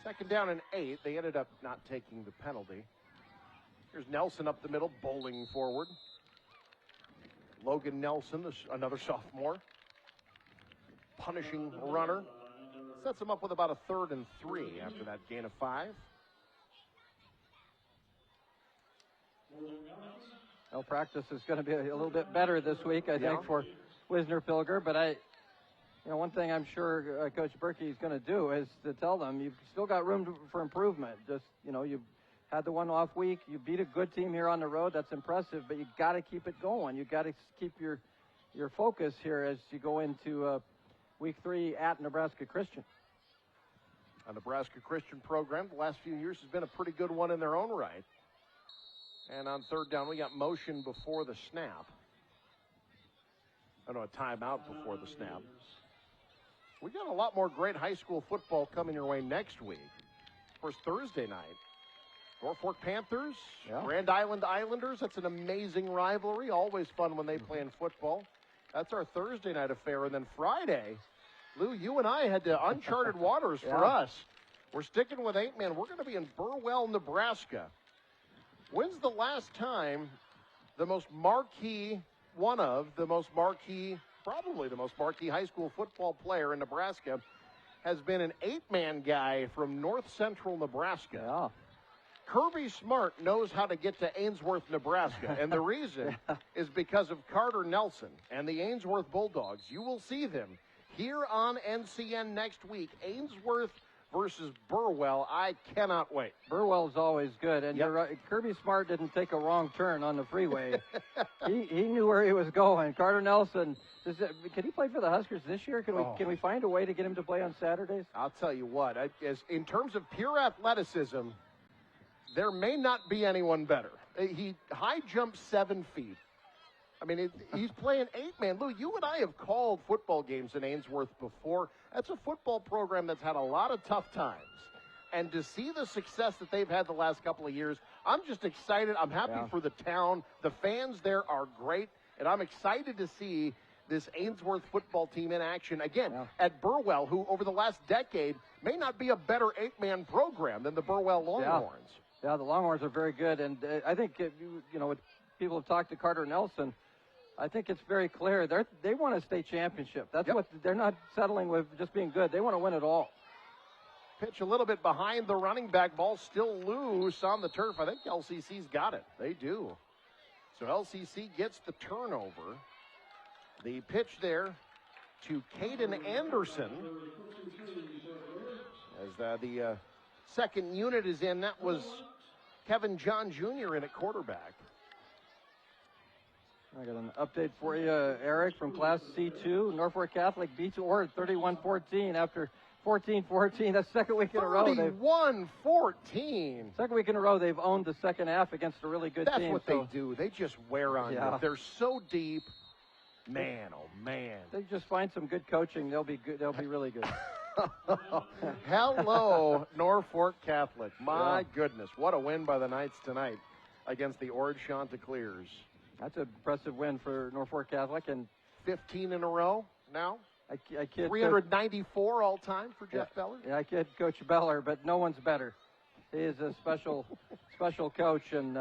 2nd down and 8. They ended up not taking the penalty. Here's Nelson up the middle, bowling forward. Logan Nelson, another sophomore, punishing runner. Sets him up with about a 3rd and 3 after that gain of 5. Well, practice is going to be a little bit better this week, I think, for Wisner Pilger. But one thing I'm sure Coach Berkey is going to do is to tell them you've still got room for improvement. Just, you've had the one off week. You beat a good team here on the road. That's impressive, but you got to keep it going. You got to keep your your focus here as you go into week 3 at Nebraska Christian. A Nebraska Christian program the last few years has been a pretty good one in their own right. And on third down, we got motion before the snap. A timeout before the snap. We got a lot more great high school football coming your way next week. Of course, Thursday night, Norfolk Panthers, Grand Island Islanders. That's an amazing rivalry. Always fun when they play in football. That's our Thursday night affair. And then Friday, Lou, you and I had to uncharted waters for us. We're sticking with 8-man. We're going to be in Burwell, Nebraska. When's the last time the most marquee, probably the most marquee high school football player in Nebraska has been an 8-man guy from north central Nebraska? Yeah. Kirby Smart knows how to get to Ainsworth, Nebraska, and the reason is because of Carter Nelson and the Ainsworth Bulldogs. You will see them here on NCN next week. Ainsworth versus Burwell. I cannot wait. Burwell's always good, and you're right. Kirby Smart didn't take a wrong turn on the freeway. he knew where he was going. Carter Nelson, can he play for the Huskers this year? Can we find a way to get him to play on Saturdays? I'll tell you what, in terms of pure athleticism, there may not be anyone better. He high jumps 7 feet. I mean, he's playing 8-man. Lou, you and I have called football games in Ainsworth before. That's a football program that's had a lot of tough times. And to see the success that they've had the last couple of years, I'm just excited. I'm happy for the town. The fans there are great. And I'm excited to see this Ainsworth football team in action again at Burwell, who over the last decade may not be a better 8-man program than the Burwell Longhorns. Yeah, the Longhorns are very good. And I think, when people have talked to Carter Nelson, I think it's very clear they want a state championship. That's what they're not settling with just being good. They want to win it all. Pitch a little bit behind the running back. Ball still loose on the turf. I think LCC's got it. They do. So LCC gets the turnover. The pitch there to Caden Anderson. As the second unit is in, that was Kevin John Jr. in at quarterback. I got an update for you, Eric, from Class C2. Norfolk Catholic beats Ord 31-14 after 14-14. That's second week in a row. 31-14. Second week in a row, they've owned the second half against a really good team. That's what they do. They just wear on you. They're so deep. Man, oh man. They just find some good coaching. They'll be good. They'll be really good. Hello, Norfolk Catholic. My goodness, what a win by the Knights tonight against the Ord Chanticleers. That's an impressive win for Norfolk Catholic, and 15 in a row now. I kid 394 all time for Jeff Beller. Yeah, I kid Coach Beller, but no one's better. He is a special coach, and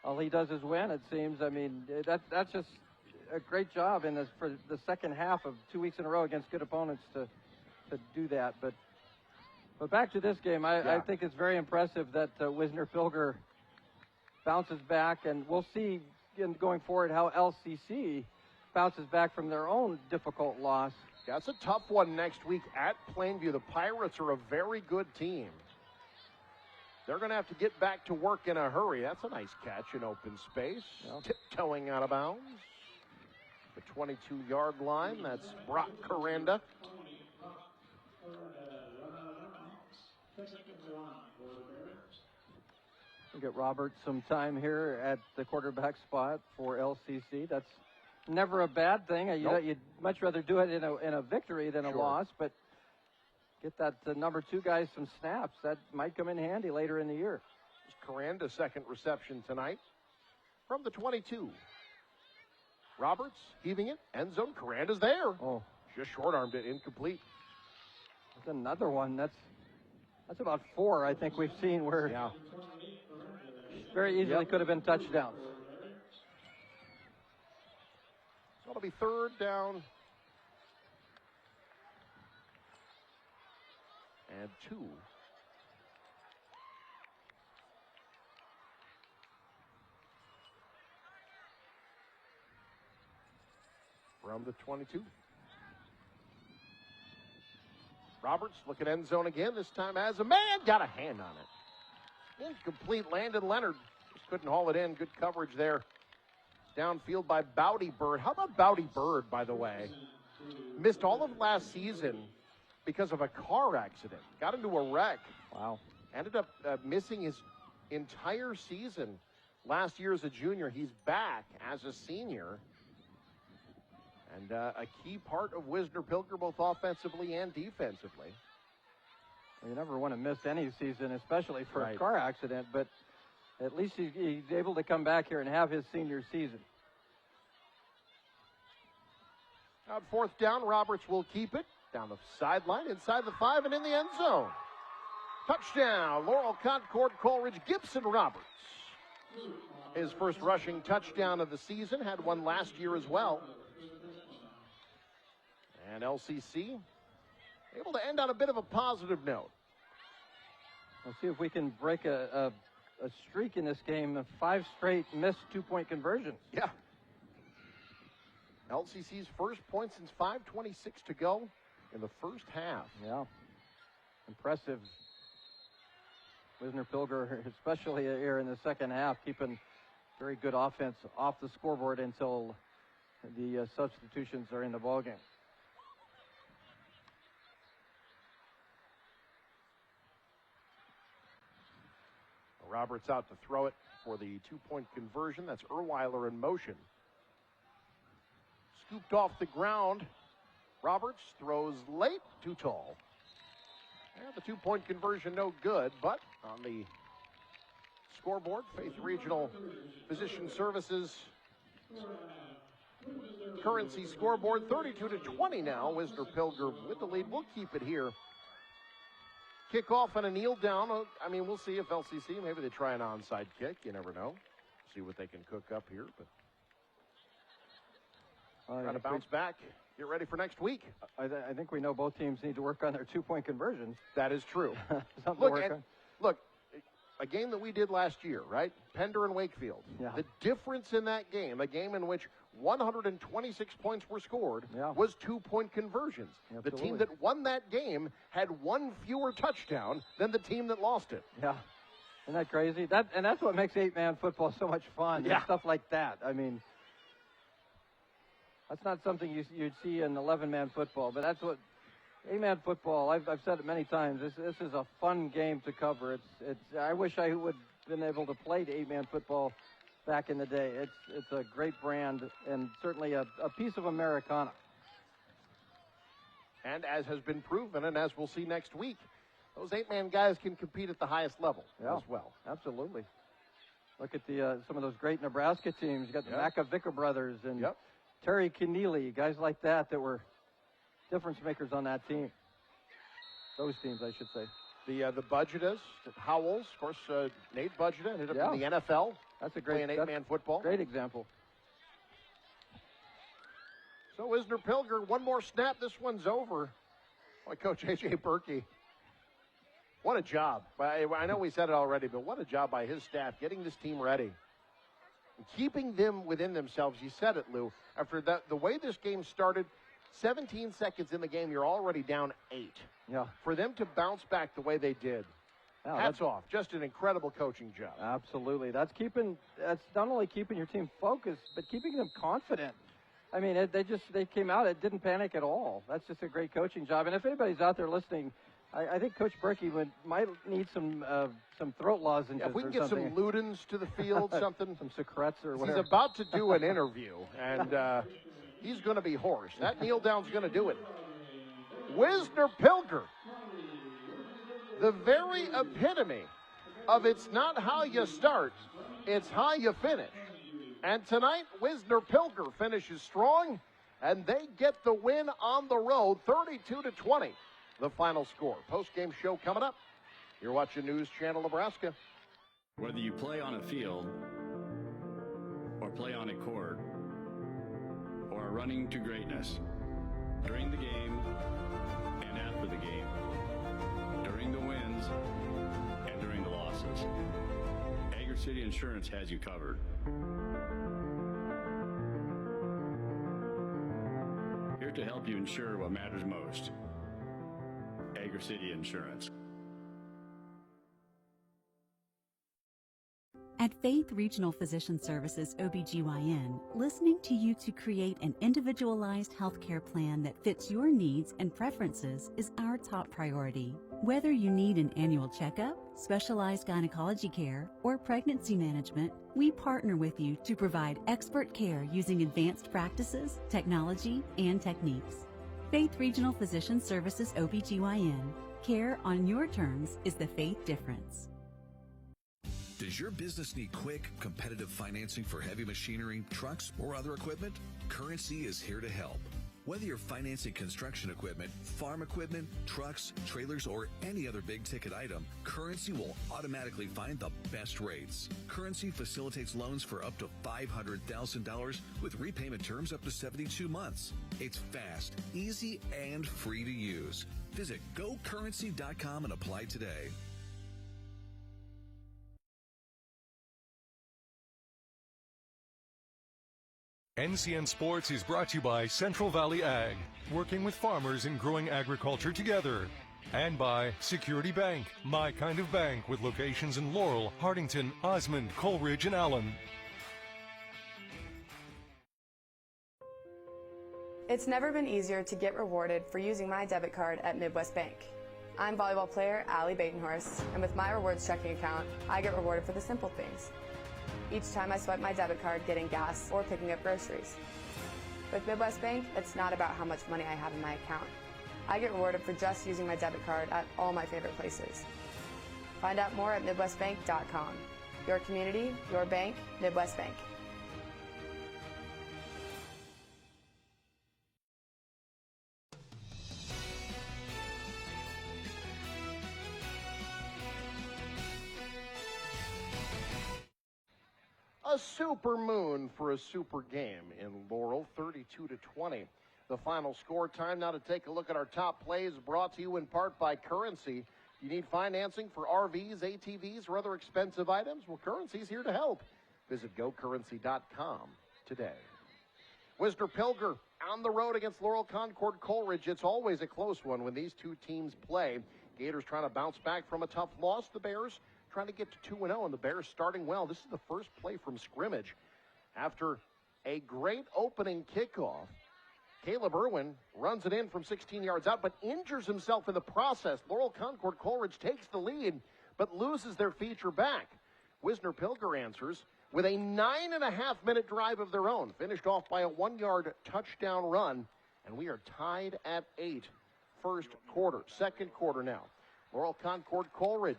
all he does is win. It seems. I mean, that's just a great job for the second half of 2 weeks in a row against good opponents to do that. But back to this game, I think it's very impressive that Wisner Pilger bounces back, and we'll see going forward how LCC bounces back from their own difficult loss. That's a tough one next week at Plainview. The Pirates are a very good team. They're going to have to get back to work in a hurry. That's a nice catch in open space. Tiptoeing out of bounds. The 22-yard line. That's Brock Coranda. We'll get Robert some time here at the quarterback spot for LCC. That's never a bad thing. You'd much rather do it in a victory than a loss, but get that number 2 guy some snaps. That might come in handy later in the year. Coranda's second reception tonight from the 22. Roberts heaving it, end zone. Coranda's there. Oh, just short-armed it, incomplete. That's another one. That's about 4 I think we've seen where very easily could have been touchdowns. So it'll be third down and 2. From the 22. Roberts looking end zone again, this time as a man. Got a hand on it. Incomplete. Landon Leonard just couldn't haul it in. Good coverage there. downfield by Bowdy Bird. How about Bowdy Bird, by the way? Missed all of last season because of a car accident. Got into a wreck. Wow. Ended up missing his entire season last year as a junior. He's back as a senior. And a key part of Wisner Pilger, both offensively and defensively. You never want to miss any season, especially for a car accident, but at least he's able to come back here and have his senior season. On fourth down, Roberts will keep it down the sideline, inside the 5 and in the end zone. Touchdown, Laurel Concord Coleridge. Gibson Roberts. His first rushing touchdown of the season, had one last year as well. And LCC able to end on a bit of a positive note. We'll see if we can break a streak in this game of 5 straight missed 2-point conversions. Yeah. LCC's first point since 5:26 to go in the first half. Yeah. Impressive. Wisner Pilger, especially here in the second half, keeping very good offense off the scoreboard until the substitutions are in the ballgame. Roberts out to throw it for the 2-point conversion. That's Erweiler in motion. Scooped off the ground. Roberts throws late, too tall. And the 2-point conversion no good, but on the scoreboard, Faith Regional Physician Services currency scoreboard, 32-20 now. Wisner Pilger with the lead. We'll keep it here. Kickoff and a kneel down. I mean, we'll see if LCC, maybe they try an onside kick. You never know. See what they can cook up here. But trying to bounce back. Get ready for next week. I think we know both teams need to work on their 2-point conversions. That is true. Something to work on. Look, a game that we did last year, right? Pender and Wakefield. Yeah. The difference in that game, a game in which 126 points were scored, was 2-point conversions. Absolutely. The team that won that game had 1 fewer touchdown than the team that lost it. Yeah. Isn't that crazy? That's what makes 8-man football so much fun. Yeah. And stuff like that. I mean, that's not something you'd see in 11-man football, but that's what 8-man football, I've said it many times, this is a fun game to cover. I wish I would have been able to play the 8-man football back in the day. It's a great brand and certainly a piece of Americana. And as has been proven, and as we'll see next week, those 8-man guys can compete at the highest level as well. Absolutely. Look at some of those great Nebraska teams. You got the Maca-Vicker brothers and Terry Keneally, guys like that were difference makers on that team. Those teams, I should say. The Budgetas, Howells, of course, Nate Budgeta ended up in the NFL. That's a great playing 8-man football. Great example. So Wisner Pilger, one more snap. This one's over. Boy, Coach A.J. Berkey. What a job. I know we said it already, but what a job by his staff getting this team ready. Keeping them within themselves. You said it, Lou. After the way this game started, 17 seconds in the game, you're already down 8. Yeah. For them to bounce back the way they did, hats off. Just an incredible coaching job. Absolutely. That's not only keeping your team focused, but keeping them confident. I mean, they came out, it didn't panic at all. That's just a great coaching job. And if anybody's out there listening, I think Coach Berkey might need some throat lozenges. If we can or get something. some Ludens to the field, something. Some secrets or whatever. He's about to do an interview, and he's going to be hoarse. That kneel down's going to do it. Wisner Pilger, the very epitome of it's not how you start, it's how you finish. And tonight, Wisner Pilger finishes strong, and they get the win on the road, 32-20. The final score. Post-game show coming up. You're watching News Channel Nebraska. Whether you play on a field or play on a court or are running to greatness, during the game and after the game, during the wins and during the losses, Agri City Insurance has you covered. Here to help you insure what matters most. Agri City Insurance. At Faith Regional Physician Services OBGYN, listening to you to create an individualized healthcare plan that fits your needs and preferences is our top priority. Whether you need an annual checkup, specialized gynecology care, or pregnancy management, we partner with you to provide expert care using advanced practices, technology, and techniques. Faith Regional Physician Services OBGYN. Care on your terms is the Faith difference. Does your business need quick, competitive financing for heavy machinery, trucks, or other equipment? Currency is here to help. Whether you're financing construction equipment, farm equipment, trucks, trailers, or any other big-ticket item, Currency will automatically find the best rates. Currency facilitates loans for up to $500,000 with repayment terms up to 72 months. It's fast, easy, and free to use. Visit GoCurrency.com and apply today. NCN Sports is brought to you by Central Valley Ag, working with farmers in growing agriculture together. And by Security Bank, my kind of bank, with locations in Laurel, Hardington, Osmond, Coleridge, and Allen. It's never been easier to get rewarded for using my debit card at Midwest Bank. I'm volleyball player Allie Badenhorst, and with my rewards checking account, I get rewarded for the simple things. Each time I swipe my debit card getting gas or picking up groceries. With Midwest Bank, it's not about how much money I have in my account. I get rewarded for just using my debit card at all my favorite places. Find out more at MidwestBank.com. Your community, your bank, Midwest Bank. A super moon for a super game in Laurel, 32-20. The final score time. Now to take a look at our top plays, brought to you in part by Currency. You need financing for RVs, ATVs, or other expensive items? Well, Currency's here to help. Visit GoCurrency.com today. Wisner Pilger on the road against Laurel Concord Coleridge. It's always a close one when these two teams play. Gators trying to bounce back from a tough loss. The Bears trying to get to 2-0, and the Bears starting well. This is the first play from scrimmage. After a great opening kickoff, Caleb Irwin runs it in from 16 yards out, but injures himself in the process. Laurel Concord Coleridge takes the lead, but loses their feature back. Wisner Pilger answers with a 9.5-minute drive of their own, finished off by a 1-yard touchdown run, and we are tied at 8. First quarter, second quarter now. Laurel Concord Coleridge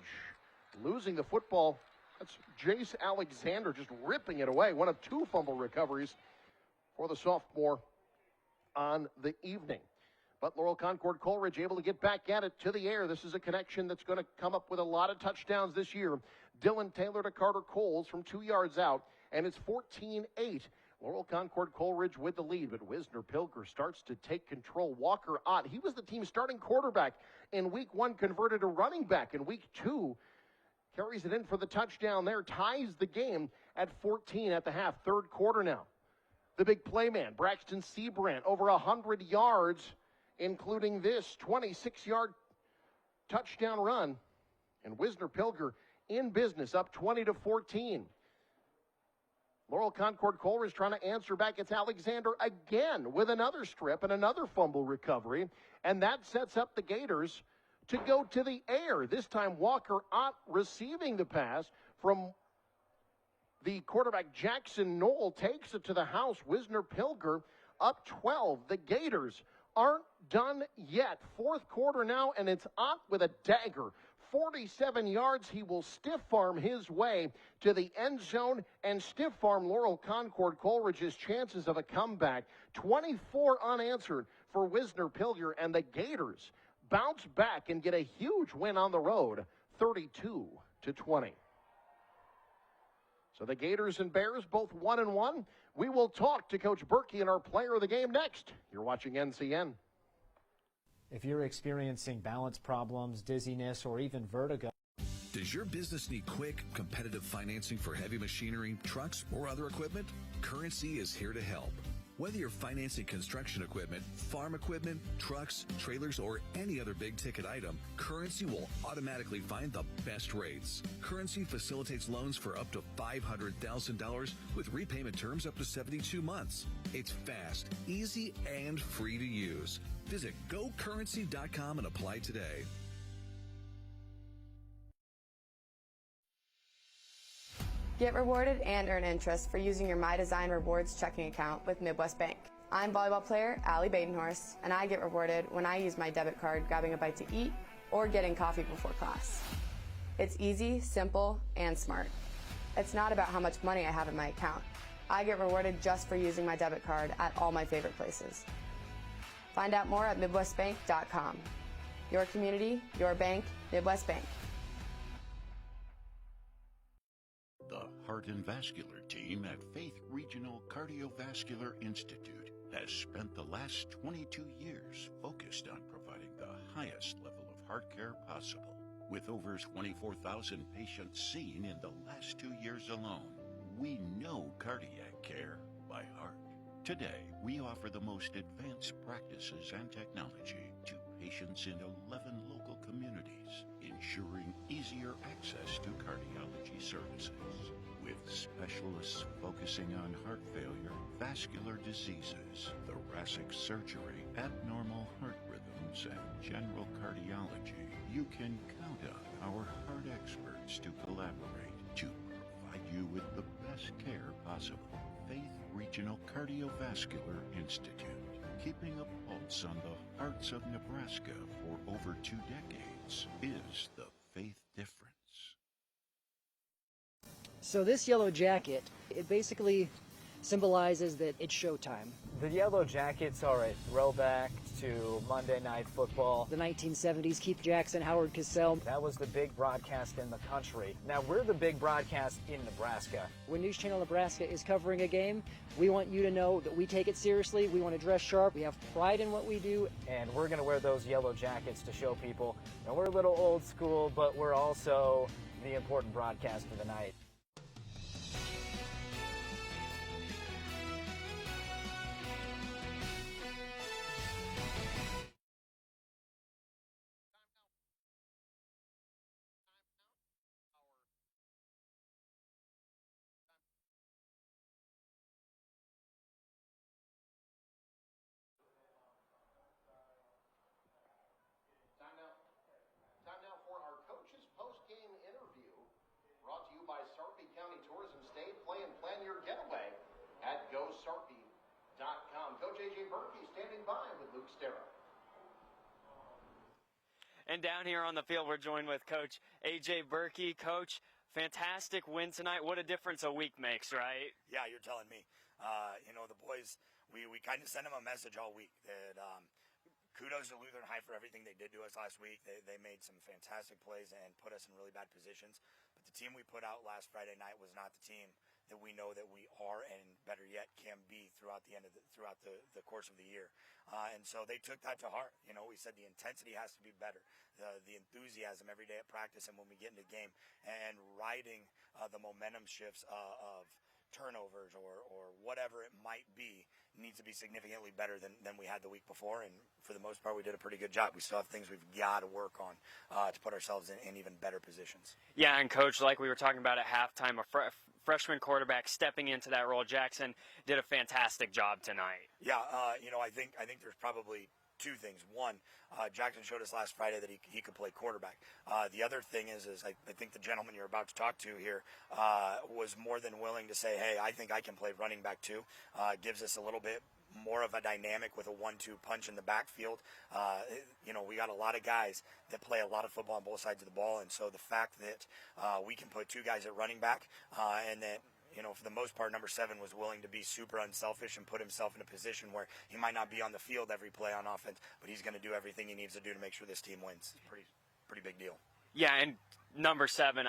losing the football. That's Jace Alexander just ripping it away. One of 2 fumble recoveries for the sophomore on the evening. But Laurel Concord Coleridge able to get back at it to the air. This is a connection that's going to come up with a lot of touchdowns this year. Dylan Taylor to Carter Coles from 2 yards out, and it's 14-8. Laurel Concord Coleridge with the lead, but Wisner Pilger starts to take control. Walker Ott, he was the team's starting quarterback in week 1, converted to running back in week 2. Carries it in for the touchdown there, ties the game at 14 at the half. Third quarter now. The big play man, Braxton Seabrant, over 100 yards, including this 26-yard touchdown run. And Wisner Pilger in business, up 20-14. Laurel Concord Coleridge trying to answer back. It's Alexander again with another strip and another fumble recovery. And that sets up the Gators to go to the air. This time Walker Ott receiving the pass from the quarterback Jackson Knoll, takes it to the house. Wisner Pilger up 12. The Gators aren't done yet. Fourth quarter now, and it's Ott with a dagger. 47 yards, he will stiff arm his way to the end zone and stiff arm Laurel Concord Coleridge's chances of a comeback. 24 unanswered for Wisner Pilger, and the Gators bounce back and get a huge win on the road, 32-20. So the Gators and Bears both 1-1. We will talk to Coach Berkey and our player of the game next. You're watching NCN. If you're experiencing balance problems, dizziness, or even vertigo. Does your business need quick, competitive financing for heavy machinery, trucks, or other equipment? Currency is here to help. Whether you're financing construction equipment, farm equipment, trucks, trailers, or any other big-ticket item, Currency will automatically find the best rates. Currency facilitates loans for up to $500,000 with repayment terms up to 72 months. It's fast, easy, and free to use. Visit GoCurrency.com and apply today. Get rewarded and earn interest for using your My Design Rewards checking account with Midwest Bank. I'm volleyball player Allie Badenhorst, and I get rewarded when I use my debit card grabbing a bite to eat or getting coffee before class. It's easy, simple, and smart. It's not about how much money I have in my account. I get rewarded just for using my debit card at all my favorite places. Find out more at MidwestBank.com. Your community, your bank, Midwest Bank. The Heart and Vascular team at Faith Regional Cardiovascular Institute has spent the last 22 years focused on providing the highest level of heart care possible. With over 24,000 patients seen in the last 2 years alone, we know cardiac care by heart. Today, we offer the most advanced practices and technology to patients in 11 local communities, ensuring easier access to cardiology services. With specialists focusing on heart failure, vascular diseases, thoracic surgery, abnormal heart rhythms, and general cardiology, you can count on our heart experts to collaborate to provide you with the best care possible. Faith Regional Cardiovascular Institute, keeping a pulse on the hearts of Nebraska for over 2 decades, is the faith difference. So this yellow jacket, it basically symbolizes that it's showtime. The Yellow Jackets are a throwback to Monday Night Football. The 1970s, Keith Jackson, Howard Cosell. That was the big broadcast in the country. Now we're the big broadcast in Nebraska. When News Channel Nebraska is covering a game, we want you to know that we take it seriously. We want to dress sharp. We have pride in what we do. And we're going to wear those yellow jackets to show people. Now we're a little old school, but we're also the important broadcast of the night. Time now for our coach's post-game interview, brought to you by Sarpy County Tourism. Stay, play, and plan your getaway at GoSarpy.com. Coach A.J. Berkey standing by with Luke Stera. And down here on the field, we're joined with Coach A.J. Berkey. Coach, fantastic win tonight. What a difference a week makes, right? Yeah, you're telling me. The boys, we kind of sent them a message all week that kudos to Lutheran High for everything they did to us last week. They made some fantastic plays and put us in really bad positions. But the team we put out last Friday night was not the team that we know that we are, and better yet, can be throughout the course of the year. And so they took that to heart. We said the intensity has to be better, the enthusiasm every day at practice and when we get into the game, and riding the momentum shifts of turnovers or whatever it might be needs to be significantly better than we had the week before, and for the most part we did a pretty good job. We still have things we've got to work on to put ourselves in even better positions. Yeah, and Coach, like we were talking about at halftime, a freshman quarterback stepping into that role, Jackson did a fantastic job tonight. Yeah, I think there's probably two things. One, Jackson showed us last Friday that he could play quarterback. The other thing is I think the gentleman you're about to talk to here was more than willing to say, hey, I think I can play running back too. Gives us a little bit more of a dynamic with a 1-2 punch in the backfield. We got a lot of guys that play a lot of football on both sides of the ball, and so the fact that we can put 2 guys at running back and that for the most part, number 7 was willing to be super unselfish and put himself in a position where he might not be on the field every play on offense, but he's going to do everything he needs to do to make sure this team wins. It's pretty big deal. Yeah, and number 7,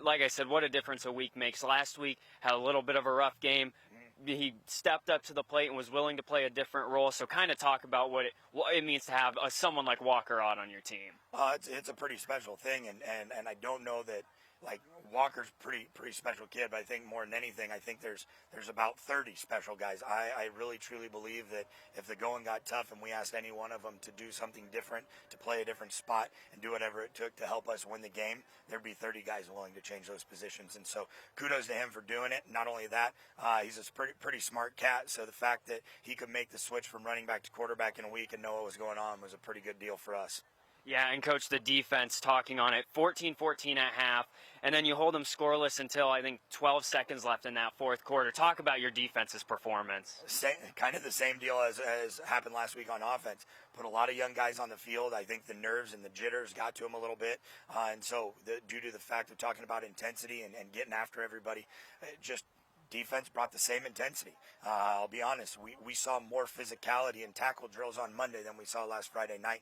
like I said, what a difference a week makes. Last week had a little bit of a rough game. He stepped up to the plate and was willing to play a different role. So kind of talk about what it means to have someone like Walker out on your team. It's a pretty special thing, and I don't know that like Walker's pretty special kid, but I think more than anything, I think there's about 30 special guys. I really truly believe that if the going got tough and we asked any one of them to do something different, to play a different spot and do whatever it took to help us win the game, there'd be 30 guys willing to change those positions. And so kudos to him for doing it. Not only that, he's a pretty smart cat, so the fact that he could make the switch from running back to quarterback in a week and know what was going on was a pretty good deal for us. Yeah, and Coach, the defense talking on it, 14-14 at half, and then you hold them scoreless until, I think, 12 seconds left in that fourth quarter. Talk about your defense's performance. Kind of the same deal as happened last week on offense. Put a lot of young guys on the field. I think the nerves and the jitters got to them a little bit, and so due to the fact of talking about intensity and getting after everybody, just defense brought the same intensity. I'll be honest, we saw more physicality and tackle drills on Monday than we saw last Friday night.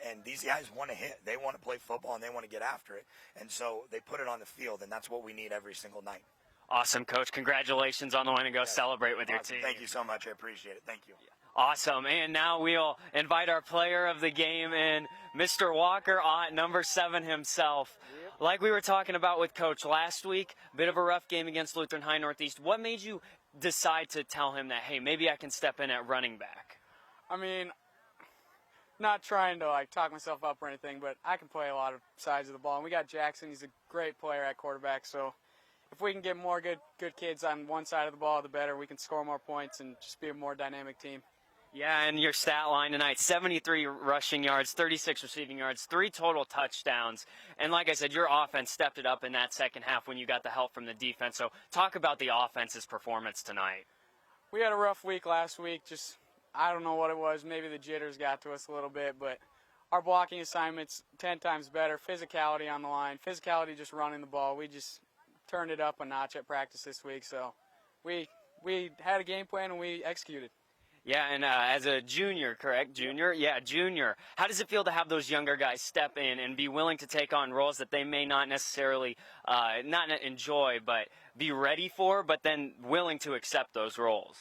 And these guys want to hit. They want to play football, and they want to get after it. And so they put it on the field, and that's what we need every single night. Awesome, Coach. Congratulations on the win, and go celebrate with your team. Thank you so much. I appreciate it. Thank you. Awesome. And now we'll invite our player of the game in, Mr. Walker Ott, number 7 himself. Like we were talking about with Coach last week, bit of a rough game against Lutheran High Northeast. What made you decide to tell him that, hey, maybe I can step in at running back? I mean, not trying to talk myself up or anything, but I can play a lot of sides of the ball. And we got Jackson. He's a great player at quarterback. So if we can get more good kids on one side of the ball, the better. We can score more points and just be a more dynamic team. Yeah, and your stat line tonight, 73 rushing yards, 36 receiving yards, 3 total touchdowns. And like I said, your offense stepped it up in that second half when you got the help from the defense. So talk about the offense's performance tonight. We had a rough week last week. Just, I don't know what it was. Maybe the jitters got to us a little bit. But our blocking assignments 10 times better. Physicality on the line. Physicality just running the ball. We just turned it up a notch at practice this week. So we had a game plan and we executed. Yeah, and as a junior, correct? Junior? Yeah, junior. How does it feel to have those younger guys step in and be willing to take on roles that they may not necessarily not enjoy, but be ready for, but then willing to accept those roles?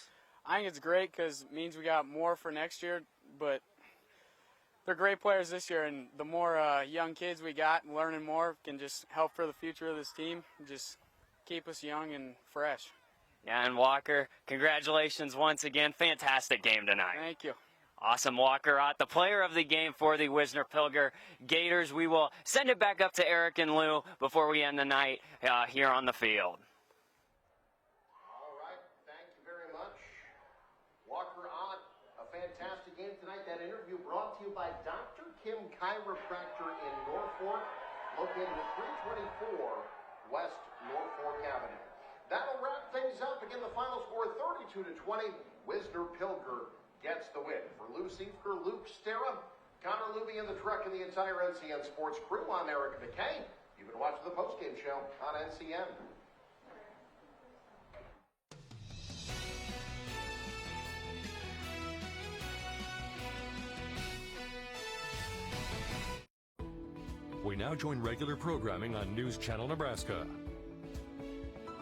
I think it's great because it means we got more for next year, but they're great players this year, and the more young kids we got learning more can just help for the future of this team, just keep us young and fresh. Yeah, and Walker, congratulations once again. Fantastic game tonight. Thank you. Awesome, Walker Ott, the player of the game for the Wisner Pilger Gators. We will send it back up to Eric and Lou before we end the night here on the field. All right, thank you very much. Walker Ott, a fantastic game tonight. That interview brought to you by Dr. Kim Chiropractor in Norfolk, located at 324 West Norfolk Avenue. That'll wrap things up. Again, the final score 32-20. Wisner Pilger gets the win. For Lou Siefker, Luke Stera, Connor Luby in the truck, and the entire NCN Sports crew, I'm Eric McKay. You've been watching the postgame show on NCN. We now join regular programming on News Channel Nebraska.